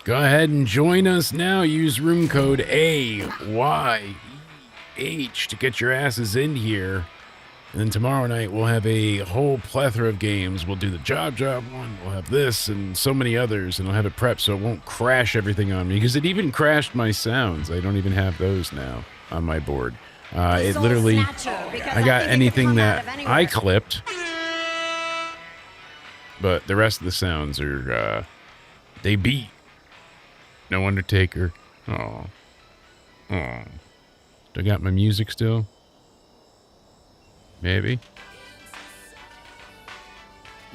B: Go ahead and join us now. Use room code AYEH to get your asses in here. And then tomorrow night we'll have a whole plethora of games. We'll do the Job one. We'll have this and so many others. And I'll have it prepped so it won't crash everything on me. Because it even crashed my sounds. I don't even have those now on my board. It literally... I got anything that I clipped. But the rest of the sounds are... they beat. No Undertaker. Oh. Oh. Do I got my music still? Maybe.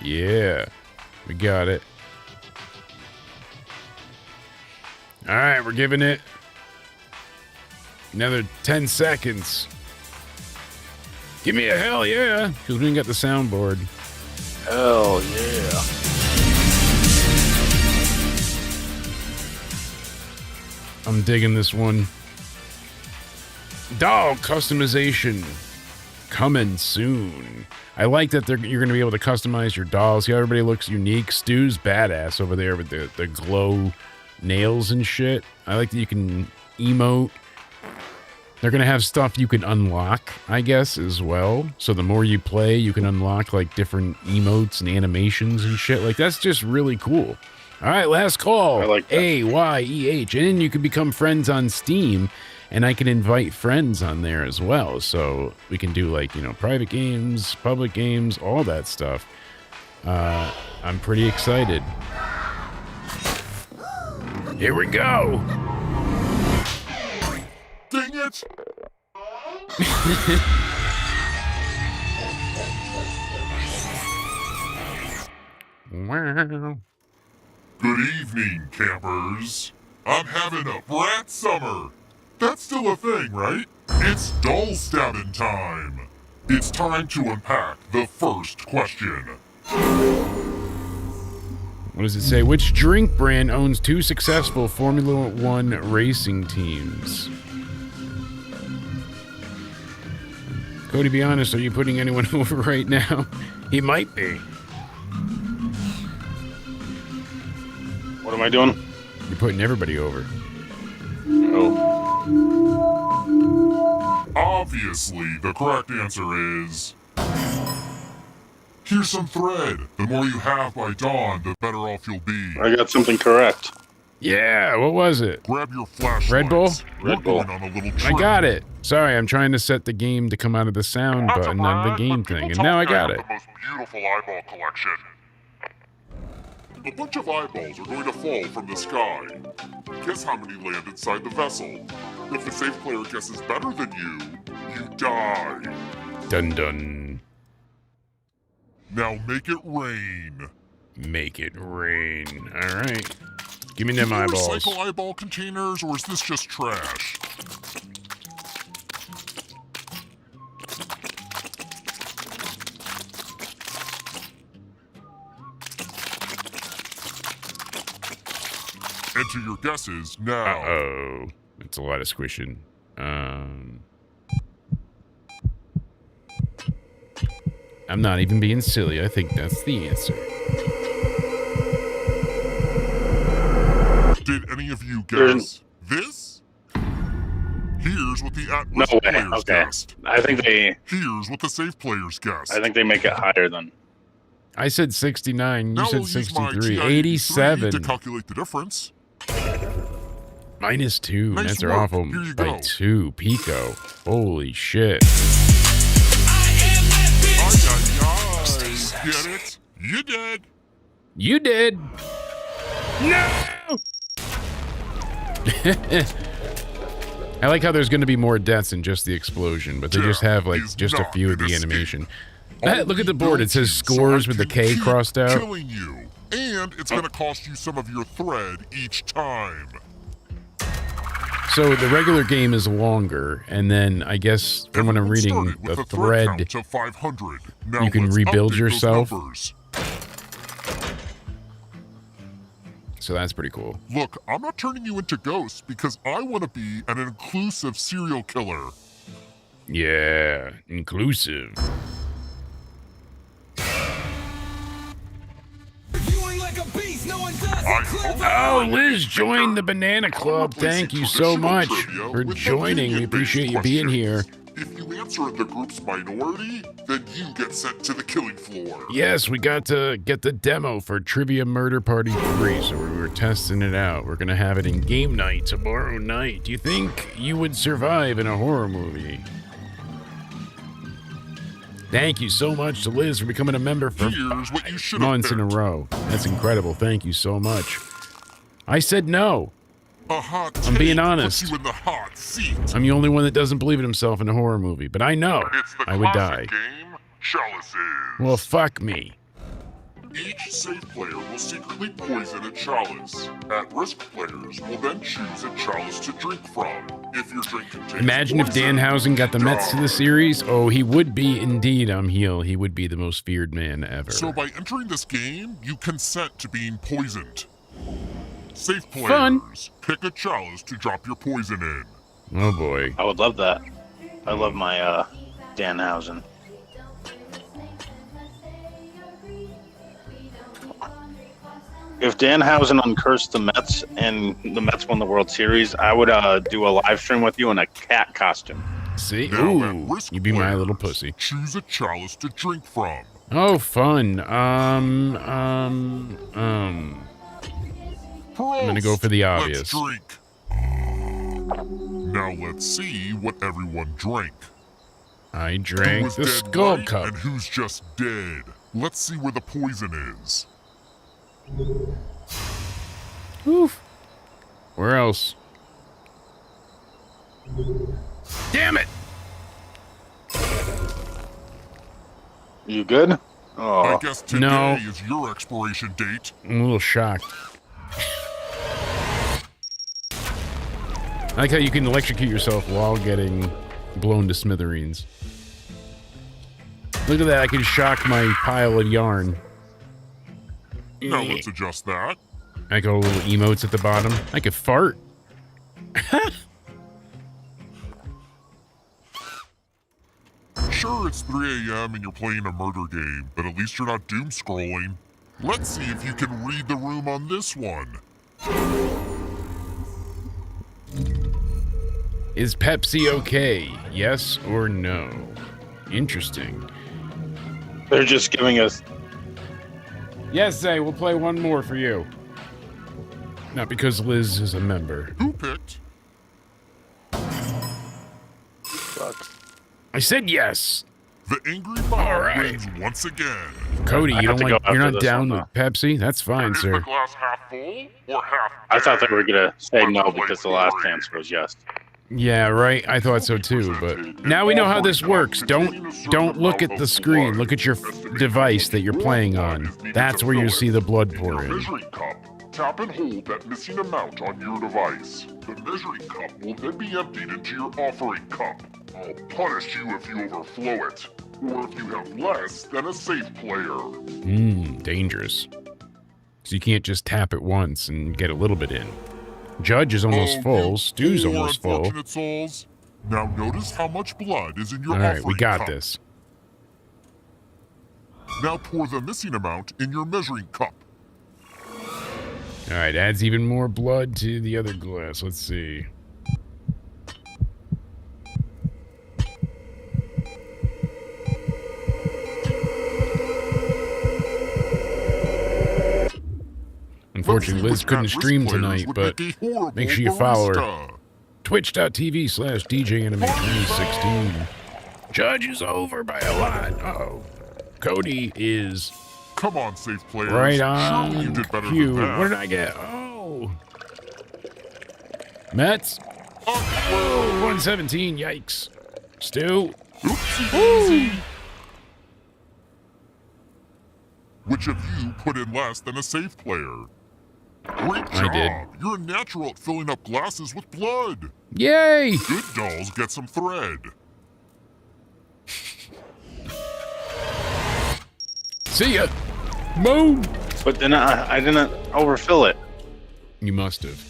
B: Yeah. We got it. Alright, we're giving it another 10 seconds. Give me a hell yeah. Because we ain't got the soundboard.
D: Hell yeah.
B: I'm digging this one. Doll customization coming soon. I like that you're going to be able to customize your dolls. See how everybody looks unique. Stu's badass over there with the glow nails and shit. I like that you can emote. They're going to have stuff you can unlock, I guess, as well. So the more you play, you can unlock like different emotes and animations and shit. Like that's just really cool. All right, last call.
D: I like that.
B: AYEH. And then you can become friends on Steam, and I can invite friends on there as well. So we can do like, private games, public games, all that stuff. I'm pretty excited. Here we go.
F: Dang it!
B: Wow.
F: Good evening, campers. I'm having a brat summer. That's still a thing, right? It's doll stabbing time. It's time to unpack the first question.
B: What does it say? Which drink brand owns 2 successful Formula One racing teams? Cody, be honest, are you putting anyone over right now? He might be.
D: What am I doing?
B: You're putting everybody over.
D: Oh.
F: Obviously, the correct answer is... Here's some thread. The more you have by dawn, the better off you'll be.
D: I got something correct.
B: Yeah, what was it?
F: Grab your flashlights.
B: Red Bull?
F: We're going on a little trip.
B: I got it. Sorry, I'm trying to set the game to come out of the sound
F: Not
B: button
F: to
B: on the
F: brag,
B: game
F: but
B: thing,
F: people
B: and now I
F: tell
B: got
F: me
B: it.
F: have the most beautiful eyeball collection. A bunch of eyeballs are going to fall from the sky. Guess how many land inside the vessel? If the safe player guesses better than you die.
B: Dun dun.
F: Now make it rain.
B: Make it rain. All right. Give me
F: Do
B: them
F: you
B: eyeballs.
F: recycle eyeball containers, or is this just trash? Enter your guesses now.
B: Uh-oh. It's a lot of squishing. I'm not even being silly. I think that's the answer.
F: Did any of you guess this? Here's what the
D: No
F: at-risk
D: way.
F: players
D: Okay.
F: guessed.
D: I think they
F: Here's what the safe players guessed.
D: they make it higher than.
B: I said 69. You
F: Now
B: said
F: we'll use my
B: 63.
F: TI-83
B: 87.
F: to calculate the difference.
B: Minus 2.
F: Nice
B: That's are
F: work.
B: awful
F: Here you
B: by
F: go.
B: 2. Pico. Holy shit.
F: Get it? You did.
B: You did. No! I like how there's going to be more deaths than just the explosion, but they just have like
F: Death
B: just a
F: is
B: few
F: not
B: of the
F: an escape.
B: animation.
F: Only
B: Look at the board. It says
F: guilty
B: scores
F: side
B: with the
F: can
B: K
F: keep
B: crossed out.
F: Killing you, and it's going to cost you some of your thread each time.
B: So the regular game is longer, and then I guess from what I'm
F: Everyone
B: reading,
F: started with
B: the
F: a thread count
B: thread,
F: to 500. Now
B: you can
F: let's
B: rebuild
F: update those
B: yourself.
F: numbers.
B: so that's pretty cool.
F: Look, I'm not turning you into ghosts because I want to be an inclusive serial killer.
B: Yeah, inclusive.
F: I hope
B: Oh, Liz joined the Banana Club. Thank you so much for joining. We appreciate you being here.
F: If you answer in the group's minority, then you get sent to the killing floor.
B: Yes, we got to get the demo for Trivia Murder Party 3, so we were testing it out. We're going to have it in game night tomorrow night. Do you think you would survive in a horror movie? Thank you so much to Liz for becoming a member for
F: Here's what you should have
B: months in a
F: picked.
B: row. That's incredible. Thank you so much. I said no.
F: A hot
B: I'm being
F: take
B: honest.
F: puts you in the hot seat.
B: I'm the only one that doesn't believe in himself in a horror movie, but I know
F: It's the
B: I would die.
F: classic game, Chalices.
B: Well, fuck me.
F: Each safe player will secretly poison a chalice. At-risk players will then choose a chalice to drink from. If your drink contains
B: Imagine if
F: poison,
B: Danhausen got the
F: you
B: Mets to
F: die.
B: the series. Oh, he would be indeed, heel. He would be the most feared man ever.
F: So by entering this game, you consent to being poisoned. Safe players,
B: Fun.
F: pick a chalice to drop your poison in.
B: Oh boy.
D: I would love that. I love my Danhausen. If Danhausen uncursed the Mets and the Mets won the World Series, I would do a live stream with you in a cat costume.
B: See?
F: Now,
B: Ooh,
F: at-risk
B: you be my
F: players,
B: little pussy.
F: Choose a chalice to drink from.
B: Oh, fun. I'm gonna go for the obvious.
F: Let's drink. Now let's see what everyone drank.
B: I
F: Who
B: drank
F: was
B: the
F: dead
B: Skull
F: right
B: Cup.
F: and who's just dead. Let's see where the poison is.
B: Oof. Where else? Damn it!
D: You good?
F: I
D: Oh,
F: guess today
B: No.
F: is your expiration date.
B: I'm a little shocked. I like how you can electrocute yourself while getting blown to smithereens. Look at that, I can shock my pile of yarn.
F: Now let's adjust that.
B: I got little emotes at the bottom. I could fart.
F: Sure, it's 3 a.m. and you're playing a murder game, but at least you're not doom scrolling. Let's see if you can read the room on this one.
B: Is Pepsi okay? Yes or no? Interesting.
D: They're just giving us.
B: Yes, Zay, we'll play one more for you. Not because Liz is a member.
F: Who picked?
B: I said yes.
F: The Angry Bob
B: All right.
F: wins once again.
B: Cody,
D: I
B: you
D: have
B: don't
D: to go
B: like, you're
D: after
B: not
D: this
B: down
D: one,
B: with Pepsi? That's fine,
F: Is the
B: sir.
F: glass half full or half
D: I thought they
F: dead?
D: were gonna say no because the last answer was yes.
B: Yeah, right. I thought so too, but now we know how this works. Don't look at the screen. Look at your device that you're playing on. That's where you see the blood pour
F: Your
B: in.
F: measuring cup. Tap and hold that missing amount on your device. The measuring cup will then be emptied into your offering cup. I'll punish you if you overflow it, or if you have less than a safe player.
B: Dangerous. So you can't just tap it once and get a little bit in. Judge is almost
F: Oh,
B: full.
F: you
B: Stew's
F: poor
B: almost full.
F: unfortunate souls. Now notice how much blood is in your
B: All right,
F: offering
B: we got
F: cup.
B: this.
F: Now pour the missing amount in your measuring cup.
B: All right, adds even more blood to the other glass. Let's see. Unfortunately, Liz couldn't stream tonight, but make sure you follow her. Twitch.tv/DJAnime2016. Judge is over by a lot. Uh-oh. Cody is
F: Come on, safe players.
B: right
F: Surely you
B: on
F: did better
B: cue.
F: than that.
B: What did I get? Oh. Mets.
F: Oh,
B: 117. Yikes. Stu.
F: oopsie daisy. Which of you put in less than a safe player? Great job.
B: I did.
F: You're a natural at filling up glasses with blood.
B: Yay!
F: Good dolls get some thread.
B: See ya. Boom.
D: But then I didn't overfill it.
B: You must have.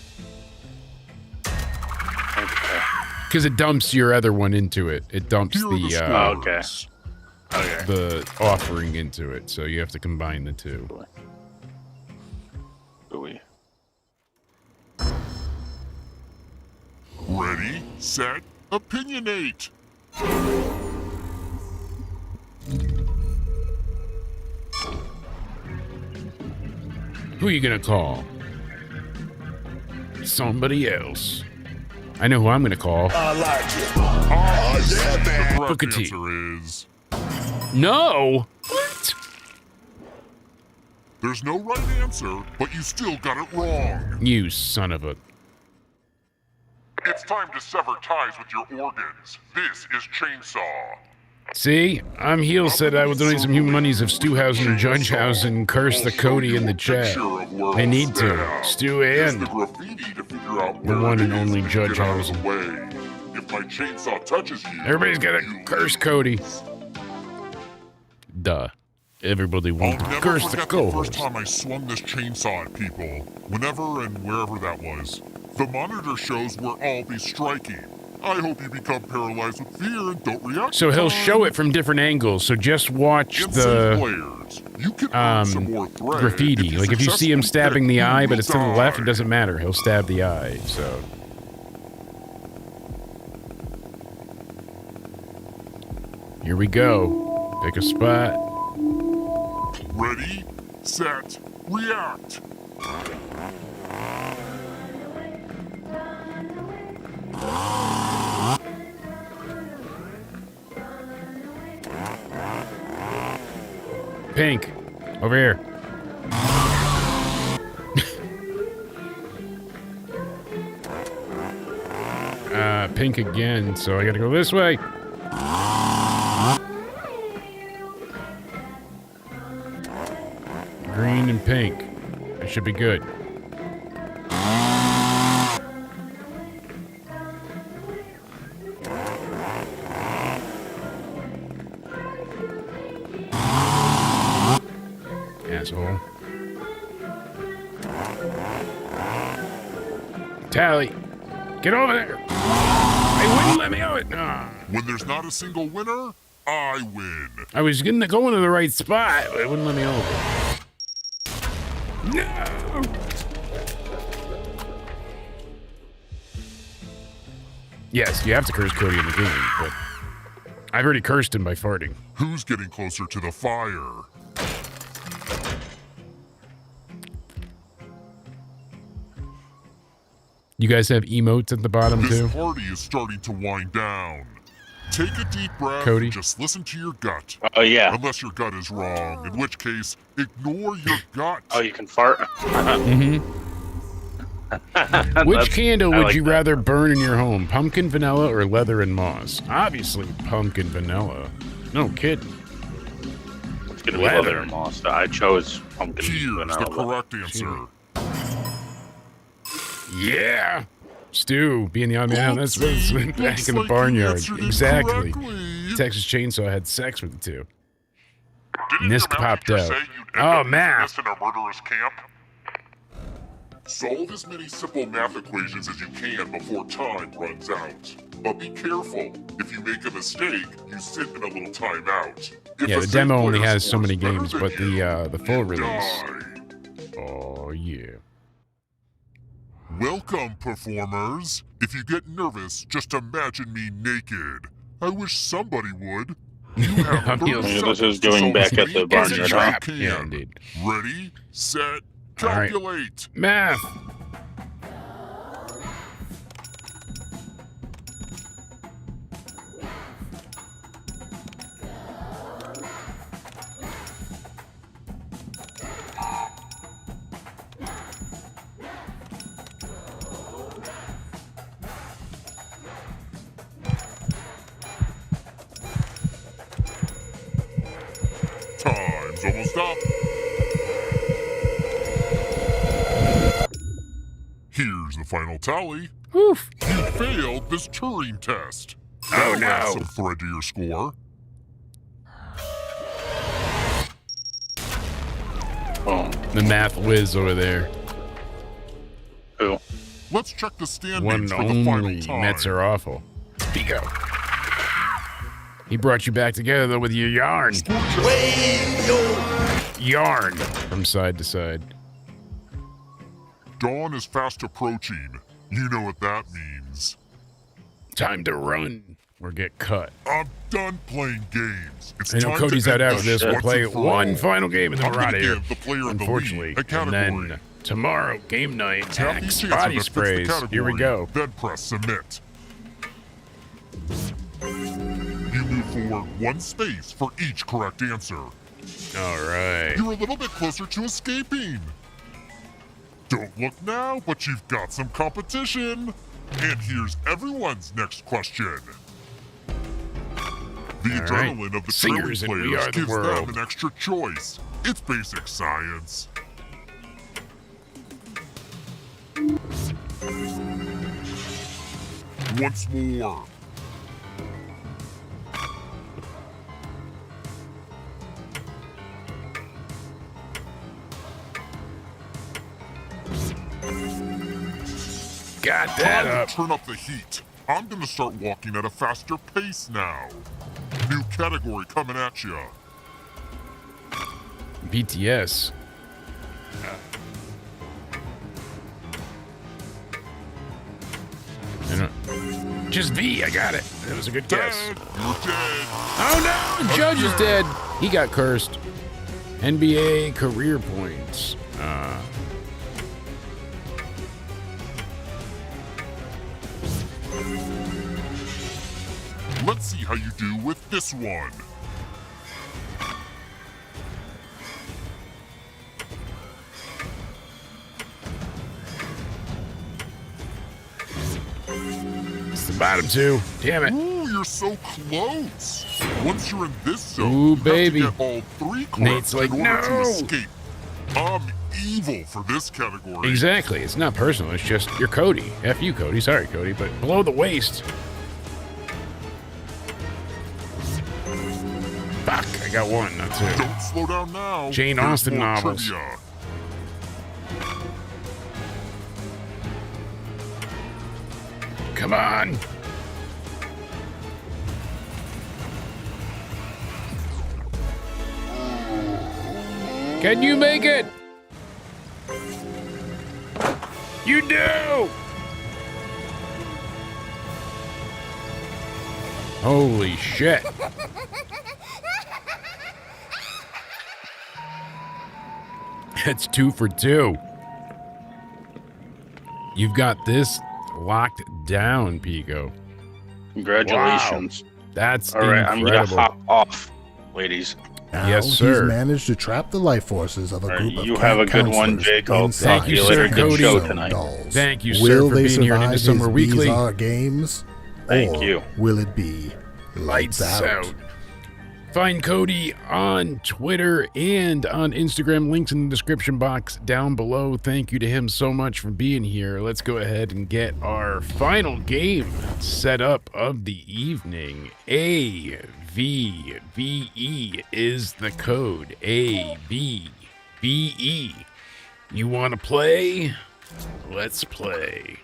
D: Okay.
B: Because it dumps your other one into it. It dumps
F: Here are the
B: the
D: Oh, okay.
F: scores.
D: Okay.
B: the offering into it, so you have to combine the two.
D: Ooh.
F: Ready, set, opinionate.
B: Who are you gonna call? Somebody else. I know who I'm gonna call.
F: The correct
B: Booker T.
F: answer is
B: No! What?
F: there's no right answer, but you still got it wrong.
B: You son of a...
F: It's time to sever ties with your organs. This is Chainsaw.
B: See? I'm Heel said I will donate some human monies if Stewhausen and Judgehausen curse the Cody in the chat. I need to. Stu and
F: the graffiti to figure out
B: the
F: where
B: one
F: it
B: and
F: is
B: only
F: get out of
B: Judgehausen.
F: the way. If my chainsaw touches you,
B: Everybody's gotta
F: you
B: curse
F: lose.
B: Cody. Duh. Everybody
F: I'll
B: wants to
F: never
B: curse the
F: forget the first
B: co-host.
F: time I swung this chainsaw at people, whenever and wherever that was. The monitor shows we'll all be striking. I hope you become paralyzed with fear and don't react.
B: So
F: in
B: he'll
F: time.
B: show it from different angles, so just watch
F: Against safe
B: the
F: players, you can earn some more thread
B: graffiti. Like if you see him
F: successfully
B: stabbing
F: pick
B: the
F: who
B: eye, but
F: will
B: it's to the left, it
F: die.
B: doesn't matter. He'll stab the eye, so... Here we go. Pick a spot.
F: Ready, set, react.
B: Pink. Over here. Pink again, so I gotta go this way. Green and pink. That should be good. asshole. Tally, get over there. They wouldn't let me out.
F: When there's not a single winner, I win.
B: I was going to go into the right spot, but they wouldn't let me over. No. Yes, you have to curse Cody in the game, but I've already cursed him by farting.
F: Who's getting closer to the fire?
B: You guys have emotes at the bottom
F: This
B: too?
F: party is starting to wind down. Take a deep breath
B: Cody?
F: and just listen to your gut.
D: Oh, yeah.
F: Unless your gut is wrong, in which case, ignore your gut.
D: Oh, you can fart?
B: Which candle
D: I
B: would
D: like
B: you
D: that.
B: rather burn in your home? Pumpkin vanilla or leather and moss? Obviously pumpkin vanilla. No kidding.
D: It's going to be
B: Leather.
D: leather and moss. I chose pumpkin
F: Here's the
D: vanilla.
F: correct answer.
B: Yeah. Stu being the odd man out. That's what's
F: Oopsie,
B: back
F: looks
B: in the
F: like you
B: barnyard.
F: answered
B: Exactly.
F: incorrectly.
B: Texas Chainsaw had sex with the two.
F: Didn't
B: Nisk
F: your
B: popped
F: manager
B: out.
F: say you'd end
B: Oh,
F: up using
B: math.
F: this in a murderous camp? Solve as many simple math equations as you can before time runs out. But be careful. If you make a mistake, you sit in a little timeout. If
B: Yeah,
F: a
B: the
F: safe
B: demo only
F: player
B: has so
F: scores
B: many
F: better
B: games,
F: than
B: but
F: you,
B: the full
F: you
B: release.
F: die.
B: Oh yeah.
F: Welcome, performers. If you get nervous, just imagine me naked. I wish somebody would. You have 30
B: Yeah,
D: this
F: seconds
D: is
F: to
D: going
F: solve
D: back at
F: 3
D: the
F: questions
D: barnyard,
F: you
D: huh?
F: can.
B: Yeah, indeed.
F: Ready, set,
B: All right.
F: calculate.
B: Math.
F: Time's almost up. Here's the final tally.
B: Oof.
F: You failed this Turing test.
B: Oh,
F: Now add
B: no.
F: some thread to your score.
D: Oh,
B: The math whiz over there.
D: who?
F: Let's check the standings
B: One and
F: for the final
B: only.
F: time.
B: Mets are awful. Pico. He brought you back together though with your yarn. Yarn from side to side.
F: Dawn is fast approaching. You know what that means.
B: Time to run or get cut.
F: I'm done playing games. It's
B: I know
F: time
B: Cody's
F: to
B: out
F: end
B: after this. We'll
F: once
B: play
F: and for
B: one
F: all.
B: final game and then
F: I'm
B: we're out
F: gonna
B: of here.
F: give the player of the
B: Unfortunately.
F: league a
B: And
F: category.
B: then tomorrow, game night,
F: Tap each
B: Axe
F: answer
B: body
F: that fits the
B: sprays. Here we
F: category,
B: go.
F: Then press submit. You move forward one space for each correct answer.
B: All right.
F: You're a little bit closer to escaping. Don't look now, but you've got some competition. And here's everyone's next question. The
B: All right.
F: adrenaline of the
B: Singers
F: trailing
B: and We
F: players
B: Are the
F: gives
B: World.
F: them an extra choice. It's basic science. Once more.
B: Got that
F: Time
B: up.
F: to turn up the heat. I'm gonna start walking at a faster pace now. New category coming at ya.
B: BTS. I don't- Just V, I got it. That was a good guess.
F: Dead. You're dead.
B: Oh no, Judge is dead. He got cursed. NBA career points.
F: Let's see how you do with this one.
B: It's the bottom two. Damn it.
F: Ooh, you're so close. Once you're in this zone,
B: Ooh,
F: you have
B: baby.
F: to get all 3 correct
B: Nate's like,
F: in order to
B: "No."
F: escape. I'm evil for this category.
B: Exactly. It's not personal. It's just you're Cody. F you, Cody. Sorry, Cody. But below the waist. Fuck, I got one, not two.
F: Don't slow down now.
B: Jane
F: There's
B: Austen
F: more
B: novels.
F: trivia.
B: Come on. Can you make it? You do! Holy shit. That's 2 for 2. You've got this locked down, Pico.
D: Congratulations.
B: That's
D: All right, I'm going to
B: incredible.
D: hop off, ladies.
C: Now
B: Yes, sir.
C: he's managed to trap the life forces of a
D: All right,
C: group of
D: you have a good one,
C: counselors
D: Jake. I'll
C: inside
B: Thank you,
C: the
B: sir,
C: Connecticut-grown
B: Cody.
D: Show tonight.
C: dolls.
B: Thank you, sir,
C: Will
B: for
C: they
B: being here in
C: survive
B: IntoSomewhere
C: his
B: Weekly.
C: bizarre games?
D: Thank
C: or
D: you.
C: will it be lights out?
B: Find Cody on Twitter and on Instagram. Links in the description box down below. Thank you to him so much for being here. Let's go ahead and get our final game set up of the evening. AVVE is the code. AVVE. You want to play? Let's play.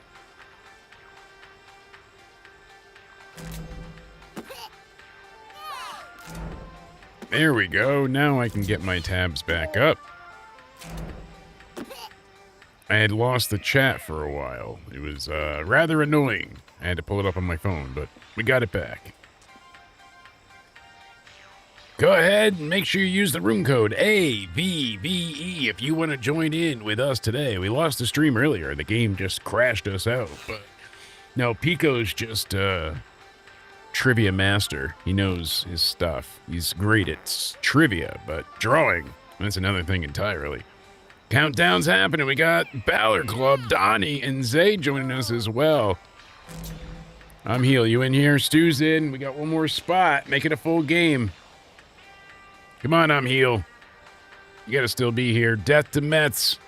B: There we go. Now I can get my tabs back up. I had lost the chat for a while. It was rather annoying. I had to pull it up on my phone, but we got it back. Go ahead and make sure you use the room code AVVE if you want to join in with us today. We lost the stream earlier. The game just crashed us out. But no, Pico's just trivia master. He knows his stuff. He's great at trivia, but drawing, that's another thing entirely. Countdown's happening. We got Balor Club, Donnie, and Zay joining us as well. I'm Heel. You in here? Stu's in. We got one more spot. Make it a full game. Come on, I'm Heel. You gotta still be here. Death to Mets.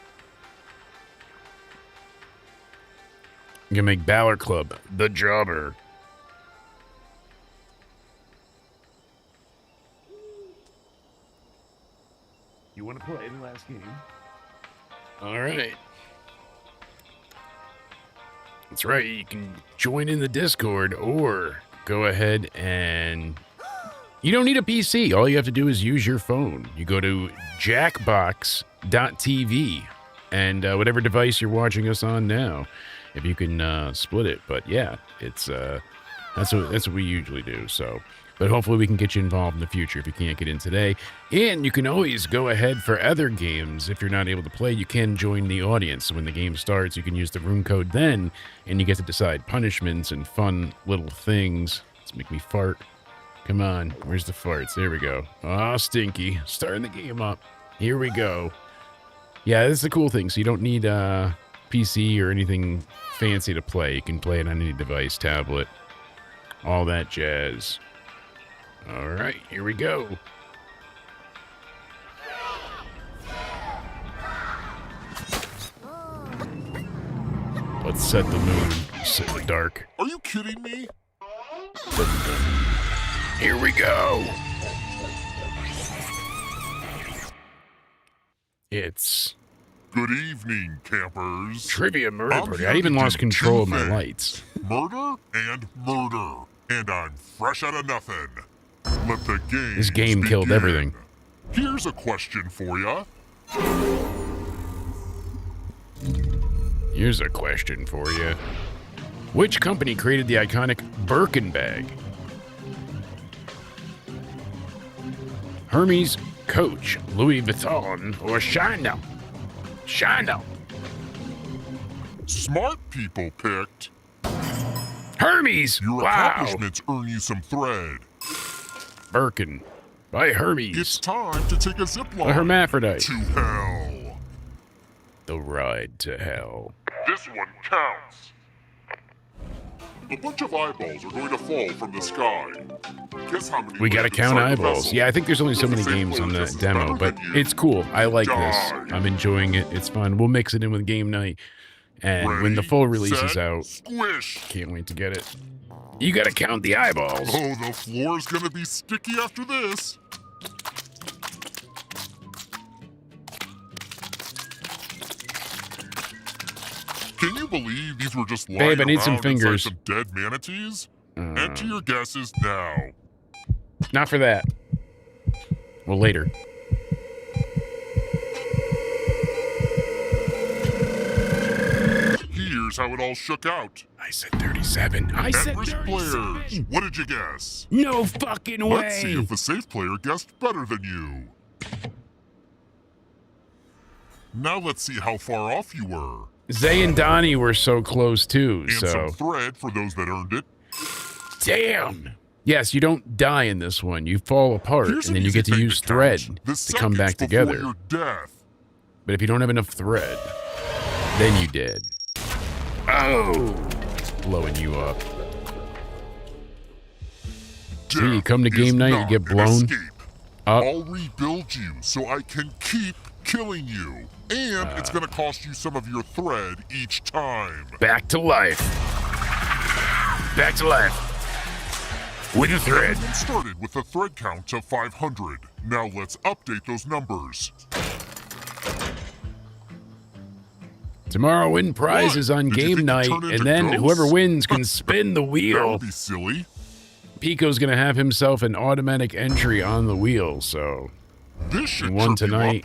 B: I'm gonna make Balor Club the jobber. You want to play the last game? All right. That's right. You can join in the Discord or go ahead and... You don't need a PC. All you have to do is use your phone. You go to jackbox.tv and whatever device you're watching us on now, if you can split it. But yeah, it's that's what we usually do. So, but hopefully we can get you involved in the future if you can't get in today. And you can always go ahead for other games. If you're not able to play, you can join the audience. So when the game starts, you can use the room code then, and you get to decide punishments and fun little things. Let's make me fart. Come on, where's the farts? There we go. Oh, stinky. Starting the game up. Here we go. Yeah, this is a cool thing. So you don't need a PC or anything fancy to play. You can play it on any device, tablet, all that jazz. All right, here we go. Let's set the mood. Sit in the dark.
F: Are you kidding me?
B: Here we go. It's
F: Good evening, campers.
B: Trivia Murder
F: I'm
B: Party.
F: here
B: I even
F: to
B: lost
F: do
B: control of
F: two
B: my
F: things.
B: lights.
F: Murder and murder. And I'm fresh out of nothing. Let the game
B: This game killed everything.
F: Here's a question for ya.
B: Here's a question for you. Which company created the iconic Birkin bag? Hermes, Coach, Louis Vuitton, or Chanel? Chanel.
F: Smart people picked.
B: Hermes!
F: Your
B: Wow!
F: accomplishments earn you some thread.
B: Birkin. By Hermes.
F: It's time to take a zip
B: A
F: line
B: hermaphrodite.
F: to hell.
B: The ride to hell.
F: This one counts. A bunch of eyeballs are going to fall from the sky. Guess how many
B: We gotta
F: lived
B: count
F: inside the
B: eyeballs.
F: vessel?
B: Yeah, I think there's only so
F: If the
B: many
F: same
B: games
F: player
B: on the
F: dresses
B: demo,
F: better
B: but
F: than you,
B: it's cool. I like this.
F: die.
B: I'm enjoying it. It's fun. We'll mix it in with game night. And when the
F: Ready,
B: full release
F: set,
B: is out,
F: Squish.
B: can't wait to get it. You gotta count the eyeballs.
F: Oh, the floor's gonna be sticky after this. Can you believe these were just lying
B: Babe, I need some
F: around
B: fingers.
F: inside some dead manatees? Enter your guesses now.
B: Not for that. Well, later.
F: Here's how it all shook out.
B: I said 37. I said
F: At-risk
B: 37.
F: players, what did you guess?
B: No fucking way.
F: Let's see if a safe player guessed better than you. Now let's see how far off you were.
B: Zay and Donnie were so close too,
F: And
B: so.
F: some thread for those that earned it.
B: Damn. Yes, you don't die in this one. You fall apart,
F: Here's
B: and
F: an
B: then you
F: easy
B: get to
F: thing
B: use
F: count.
B: thread
F: The
B: to come back
F: seconds before
B: together.
F: your death.
B: But if you don't have enough thread, then you dead. Oh! Blowing you up. See, you
F: Death
B: come to
F: is
B: game night, you
F: not
B: get
F: an
B: blown
F: escape.
B: up.
F: I'll rebuild you so I can keep killing you. And it's gonna cost you some of your thread each time.
B: Back to life. Back to life. With a thread.
F: Everyone started with a thread count of 500. Now let's update those numbers.
B: Tomorrow win prizes
F: What?
B: on
F: Did you
B: game
F: think you'd
B: night,
F: turn into
B: and then
F: ghosts?
B: whoever wins can spin the
F: That
B: wheel.
F: would be silly.
B: Pico's gonna have himself an automatic entry on the wheel, so
F: This
B: he
F: should
B: won
F: trip you
B: tonight.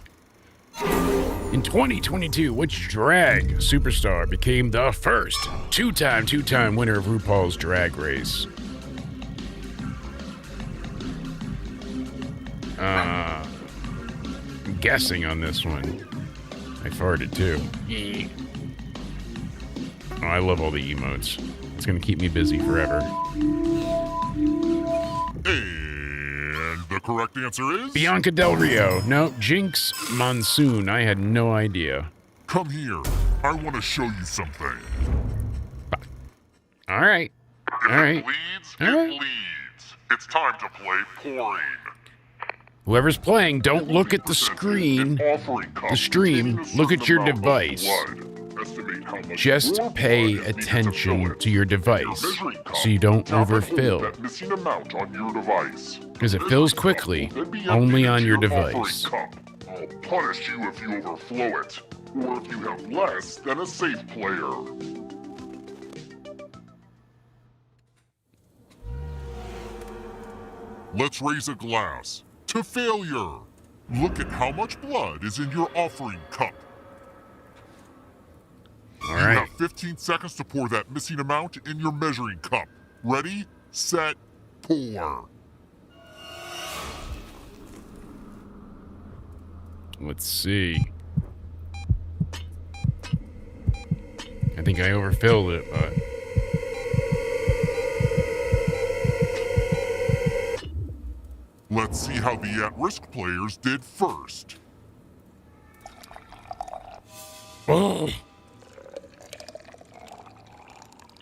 F: up.
B: In 2022, which drag superstar became the first two-time winner of RuPaul's Drag Race? I'm guessing on this one. I farted too. Oh, I love all the emotes. It's gonna keep me busy forever.
F: And the correct answer is...
B: Bianca Del Rio. No, Jinx Monsoon. I had no idea.
F: Come here. I want to show you something.
B: All right.
F: If
B: All right.
F: it bleeds,
B: All
F: it
B: right.
F: bleeds. It's time to play pouring.
B: Whoever's playing, don't look at the screen. The stream. Look at your device. Just pay attention to your device so you don't overfill. Because it fills quickly, only on your device.
F: I'll punish you if you overflow it, or if you have less than a safe player. Let's raise a glass to failure. Look at how much blood is in your offering cup.
B: All
F: You
B: right.
F: have 15 seconds to pour that missing amount in your measuring cup. Ready, set, pour.
B: Let's see. I think I overfilled it, but...
F: Let's see how the at-risk players did first.
B: Oh,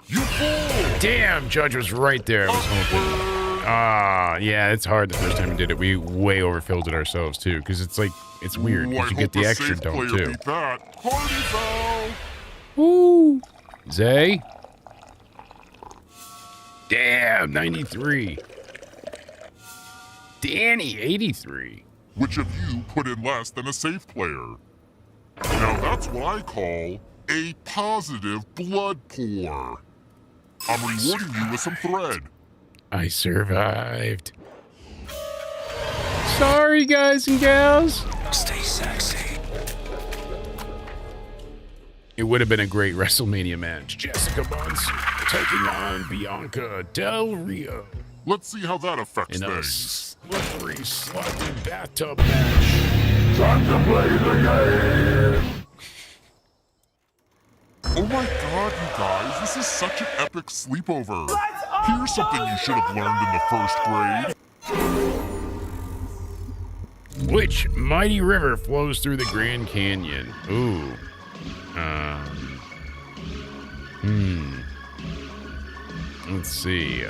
F: You fool!
B: damn, Judge was right there. I was hoping. Yeah, it's hard the first time we did it. We way overfilled it ourselves, too, because it's like, it's weird.
F: Ooh,
B: Because you
F: I
B: get
F: hope
B: the
F: a
B: extra
F: safe
B: dome,
F: player
B: too.
F: beat that. Party foul!
B: Woo! Zay? Damn, 93. Danny, 83.
F: Which of you put in less than a safe player? Now that's what I call a positive blood pour. I'm rewarding you with some thread.
B: I survived. Sorry, guys and gals.
A: Stay sexy.
B: It would have been a great WrestleMania match. Jessica Monsoon taking on Bianca Del Rio
F: Let's see how that affects
B: in a
F: things.
B: slippery, sloppy bathtub match.
F: Oh my god, you guys, this is such an epic sleepover. Here's something you should have learned in the first grade.
B: Which mighty river flows through the Grand Canyon? Ooh. Let's see.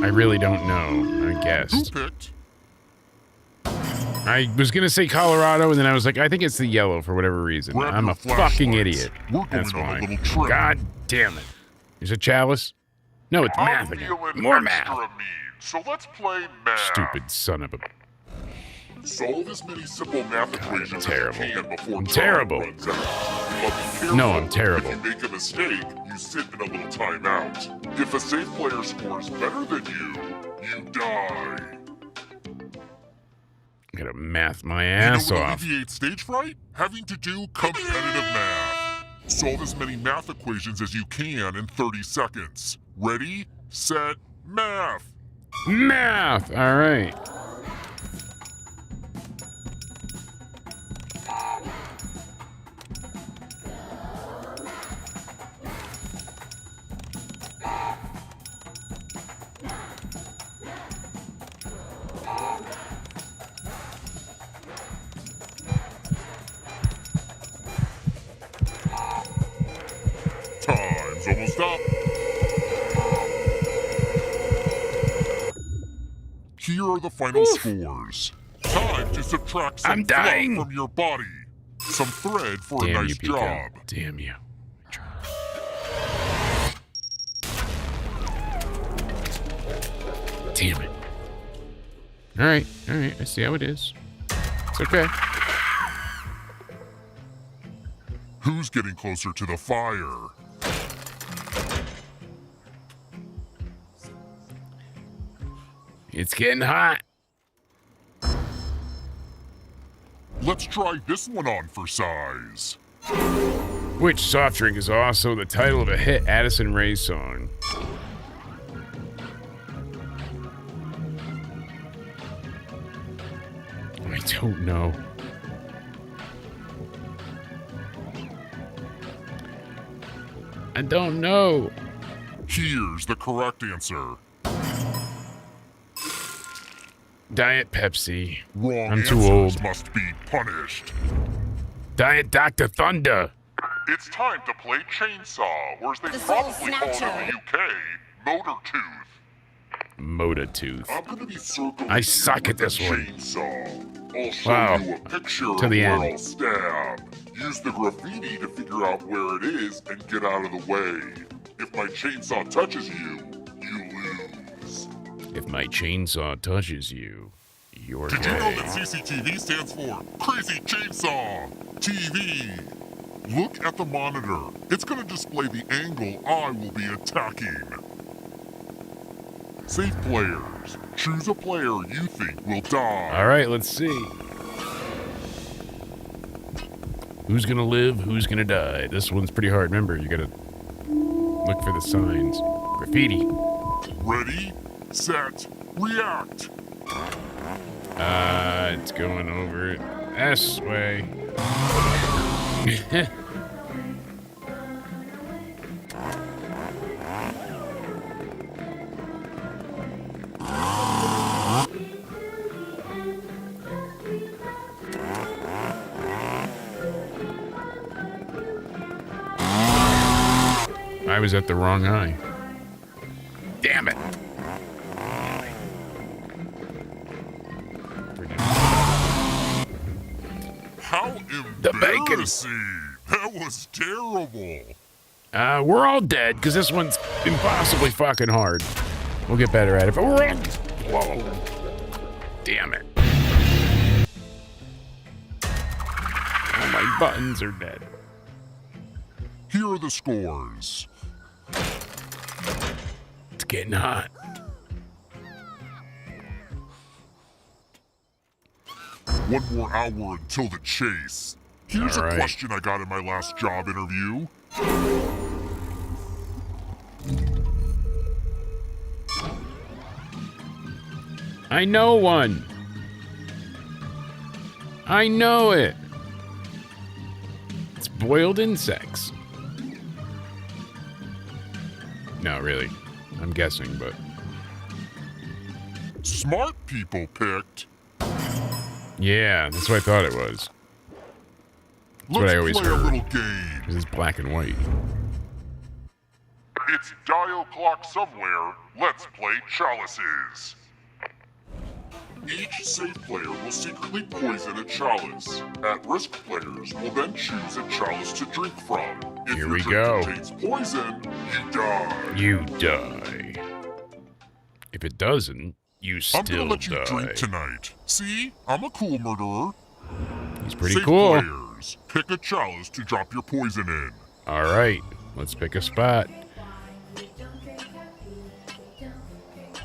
B: I really don't know, I
F: Who
B: guessed.
F: picked?
B: I was going to say Colorado, and then I was like, I think it's the yellow for whatever reason.
F: Grab
B: I'm
F: your
B: a fucking
F: flashlights.
B: idiot.
F: We're going
B: That's
F: on a
B: why.
F: little trip.
B: God damn it. There's a chalice? No, it's math again.
F: feeling
B: More
F: extra
B: math.
F: mean, so let's play math.
B: Stupid son of a...
F: Solve as many simple math equations
B: terrible.
F: as you can before
B: I'm
F: time
B: terrible.
F: runs out. But be careful.
B: No, I'm terrible.
F: If you make a mistake, you sit in a little timeout. If a safe player scores better than you die.
B: I'm going to math my ass
F: You know what
B: off.
F: alleviates stage fright? Having to do competitive math. Solve as many math equations as you can in 30 seconds. Ready, set, math.
B: Math! All right.
F: Time's almost up. Here are the final scores. Time to subtract some
B: I'm
F: fluff
B: dying.
F: from your body. Some thread for a
B: Damn
F: nice
B: you, Pico.
F: job.
B: Damn you. Damn it. All right. I see how it is. It's okay.
F: Who's getting closer to the fire?
B: It's getting hot.
F: Let's try this one on for size.
B: Which soft drink is also the title of a hit Addison Rae song? I don't know. I don't know.
F: Here's the correct answer.
B: Diet Pepsi.
F: Wrong
B: I'm too
F: answers
B: old.
F: must be punished.
B: Diet Dr. Thunder.
F: It's time to play Chainsaw, or as they
H: The Soul
F: probably call it in
H: Snatcher.
F: the UK, Motor Tooth.
B: Motor Tooth.
F: I'm gonna be circling
B: I suck
F: you
B: at
F: with a
B: this one.
F: Chainsaw. I'll show
B: Wow.
F: you a picture
B: To
F: of
B: the
F: where
B: end.
F: I'll stab. Use the graffiti to figure out where it is and get out of the way. If my chainsaw touches you, you lose.
B: If my chainsaw touches you, you're
F: Did you know
B: dead.
F: that CCTV stands for Crazy Chainsaw TV? Look at the monitor. It's going to display the angle I will be attacking. Safe players. Choose a player you think will die.
B: All right, let's see. Who's gonna live? Who's gonna die? This one's pretty hard. Remember, you gotta look for the signs. Graffiti.
F: Ready, set, react.
B: It's going over this way. I was at the wrong eye. Damn it.
F: How
B: The bacon.
F: embarrassing. That was terrible.
B: We're all dead because this one's impossibly fucking hard. We'll get better at it, but we're all... Whoa. Damn it. All my buttons are dead.
F: Here are the scores.
B: It's getting hot.
F: One more hour until the chase. Here's
B: All
F: a
B: right.
F: question I got in my last job interview.
B: I know one. I know it. It's boiled insects. No, really. I'm guessing, but...
F: Smart people picked.
B: Yeah, that's what I thought it was. That's what
F: Let's
B: I always
F: play a
B: heard.
F: little game.
B: Because it's black and white.
F: It's dial clock somewhere. Let's play chalices. Each safe player will secretly poison a chalice. At-risk players will then choose a chalice to drink from. If
B: Here
F: your
B: we
F: drink
B: go.
F: contains poison, you die.
B: You die. If it doesn't, you
F: I'm
B: still
F: gonna let you
B: die.
F: drink tonight. See? I'm a cool murderer.
B: He's pretty
F: Safe
B: cool.
F: players, pick a chalice to drop your poison in.
B: All right, let's pick a spot.
G: We don't drink caffeine. We don't drink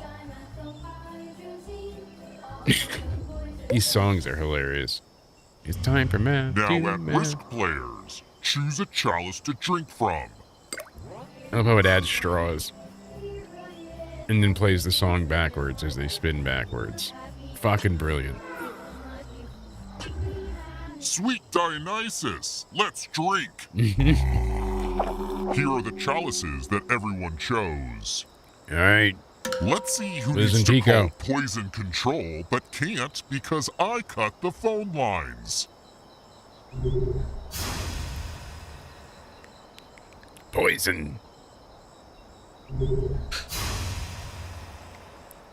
G: dimethylhydrazine.
B: These songs are hilarious. It's time for math.
F: Now,
B: do
F: at-risk
B: math.
F: players, choose a chalice to drink from.
B: I love how it adds straws. And then plays the song backwards as they spin backwards. Fucking brilliant.
F: Sweet Dionysus, let's drink. Here are the chalices that everyone chose.
B: All right.
F: Let's see who
B: Liz
F: needs
B: and
F: to
B: Pico.
F: call poison control, but can't because I cut the phone lines.
B: Poison.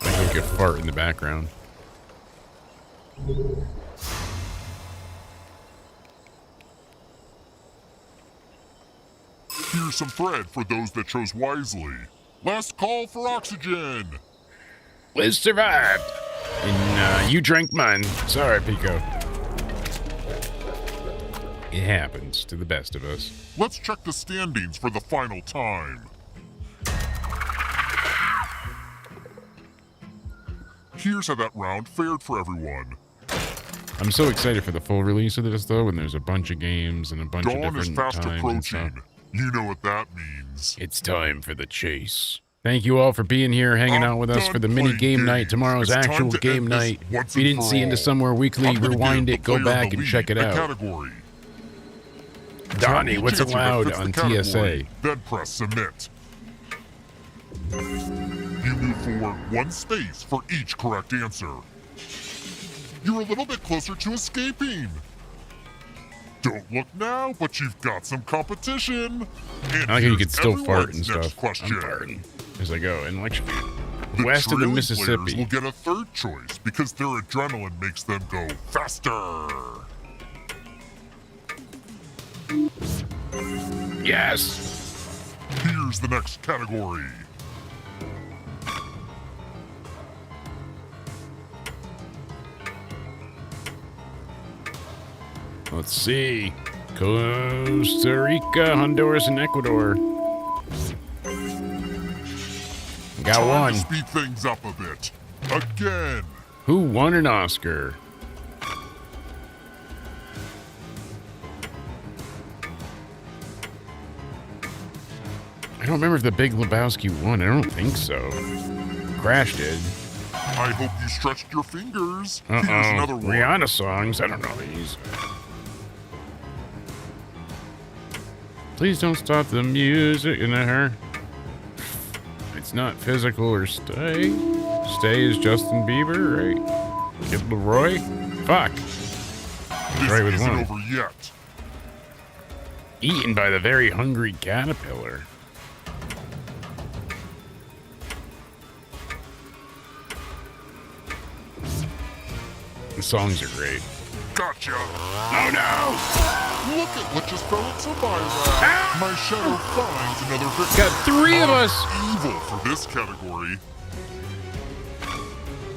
B: I think a fart in the background.
F: Here's some thread for those that chose wisely. Last call for oxygen.
B: Liz survived. And you drank mine. Sorry, Pico. It happens to the best of us.
F: Let's check the standings for the final time. Here's how that round fared for everyone.
B: I'm so excited for the full release of this, though, when there's a bunch of games and a bunch of
F: Dawn is
B: different
F: fast
B: times and stuff.
F: approaching. You know what that means.
B: It's time for the chase. Thank you all for being here, hanging out with us for the mini
F: playing
B: game night.
F: games.
B: Tomorrow's
F: It's time
B: actual
F: to
B: game
F: end this
B: night.
F: once
B: If you
F: and
B: didn't
F: for
B: see
F: all.
B: IntoSomewhere Weekly,
F: I'm gonna
B: rewind
F: give
B: it,
F: the
B: go
F: player
B: back
F: the
B: and
F: lead,
B: check it
F: the
B: out.
F: Category.
B: Donnie,
F: Tell
B: what's
F: each answer that
B: allowed
F: fits the
B: on
F: category,
B: TSA?
F: Then press submit. You move forward one space for each correct answer. You're a little bit closer to escaping. Don't look now, but you've got some competition. And
B: I like how you
F: here's
B: can still fart
F: everyone's
B: and
F: next
B: stuff.
F: Question.
B: I'm farting as I go. And like
F: The
B: west of the
F: trailing
B: Mississippi.
F: players will get a third choice because their adrenaline makes them go faster.
B: Yes.
F: Here's the next category.
B: Let's see. Costa Rica, Honduras, and Ecuador. Got
F: Time
B: one.
F: to speed things up a bit. Again.
B: Who won an Oscar? I don't remember if The Big Lebowski won. I don't think so. Crash did.
F: I hope you stretched your fingers. Here's another one.
B: Rihanna songs. I don't know these. Please don't stop the music. Isn't that her? It's not physical or stay. Stay is Justin Bieber, right? Kid Leroy? Fuck.
F: This
B: Right with
F: isn't
B: one.
F: over yet.
B: Eaten by the very hungry caterpillar. The songs are great.
F: Gotcha.
B: Oh no!
F: Look at what just fell into my lap. My shadow finds another victim.
B: Got three of us!
F: Evil for this category.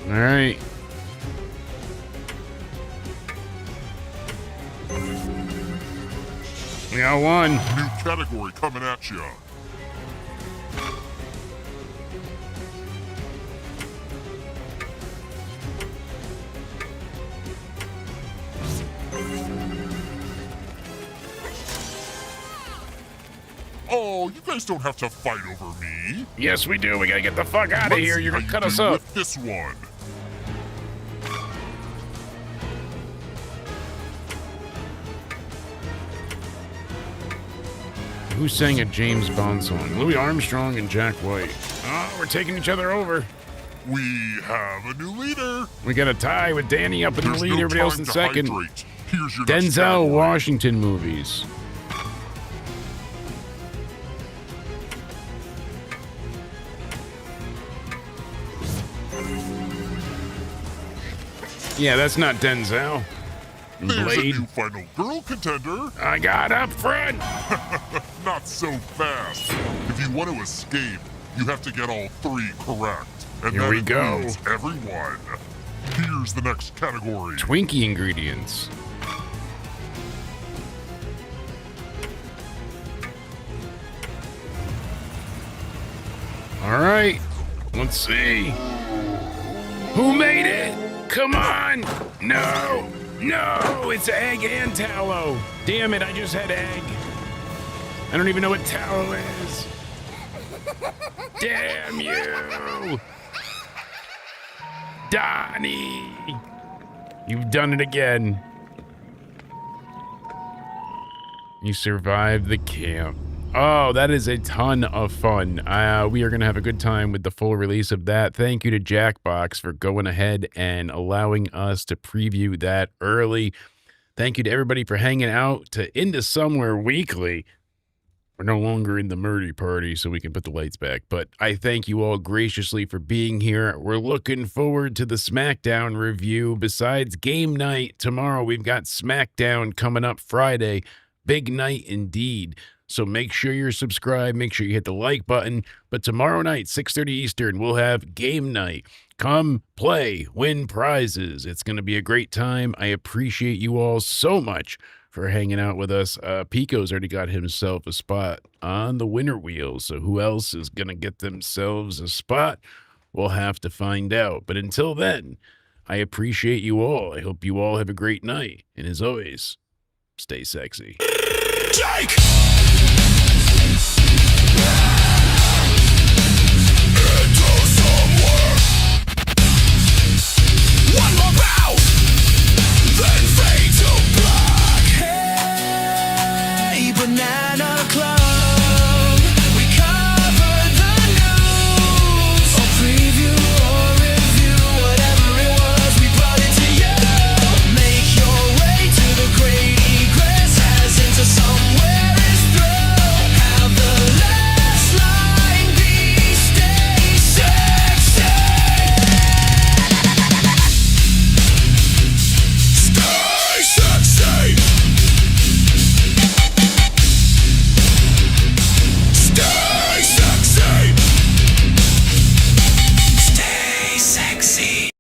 B: Alright. We got one.
F: New category coming at you. Oh, you guys don't have to fight over me.
B: Yes, we do. We gotta get the fuck out of
F: Let's
B: here.
F: see
B: You're
F: how
B: gonna
F: you
B: cut us
F: do
B: up.
F: with this one.
B: Who sang a James Bond song? Louis Armstrong and Jack White. Oh, we're taking each other over.
F: We have a new leader.
B: We got a tie with Danny up in the
F: There's
B: lead,
F: no
B: everybody else
F: time
B: in
F: to
B: second.
F: hydrate. Here's your next
B: Denzel
F: category.
B: Washington movies. Yeah, that's not Denzel.
F: There's a
B: Blade.
F: new final girl contender.
B: I got up front.
F: Not so fast. If you want to escape, you have to get all 3 correct. And
B: Here
F: that
B: we go.
F: includes everyone. Here's the next category.
B: Twinkie ingredients. All right, let's see. Who made it? Come on! No! No! It's egg and tallow! Damn it, I just had egg. I don't even know what tallow is. Damn you! Donnie! You've done it again. You survived the camp. Oh, that is a ton of fun. We are going to have a good time with the full release of that. Thank you to Jackbox for going ahead and allowing us to preview that early. Thank you to everybody for hanging out to IntoSomewhere Weekly. We're no longer in the murder party, so we can put the lights back. But I thank you all graciously for being here. We're looking forward to the SmackDown review. Besides game night tomorrow, we've got SmackDown coming up Friday. Big night indeed. So make sure you're subscribed. Make sure you hit the like button. But tomorrow night, 6:30 Eastern, we'll have game night. Come play, win prizes. It's going to be a great time. I appreciate you all so much for hanging out with us. Pico's already got himself a spot on the winner wheel. So who else is going to get themselves a spot? We'll have to find out. But until then, I appreciate you all. I hope you all have a great night. And as always, stay sexy.
A: Jake! IntoSomewhere. One more bow, then fade to black. Hey, banana club, we covered the news. Or preview or review, whatever it was, we brought it to you. Make your way to the great egress as IntoSomewhere is through. Have the last line be stay sexy. Stay sexy. Stay sexy. Stay sexy.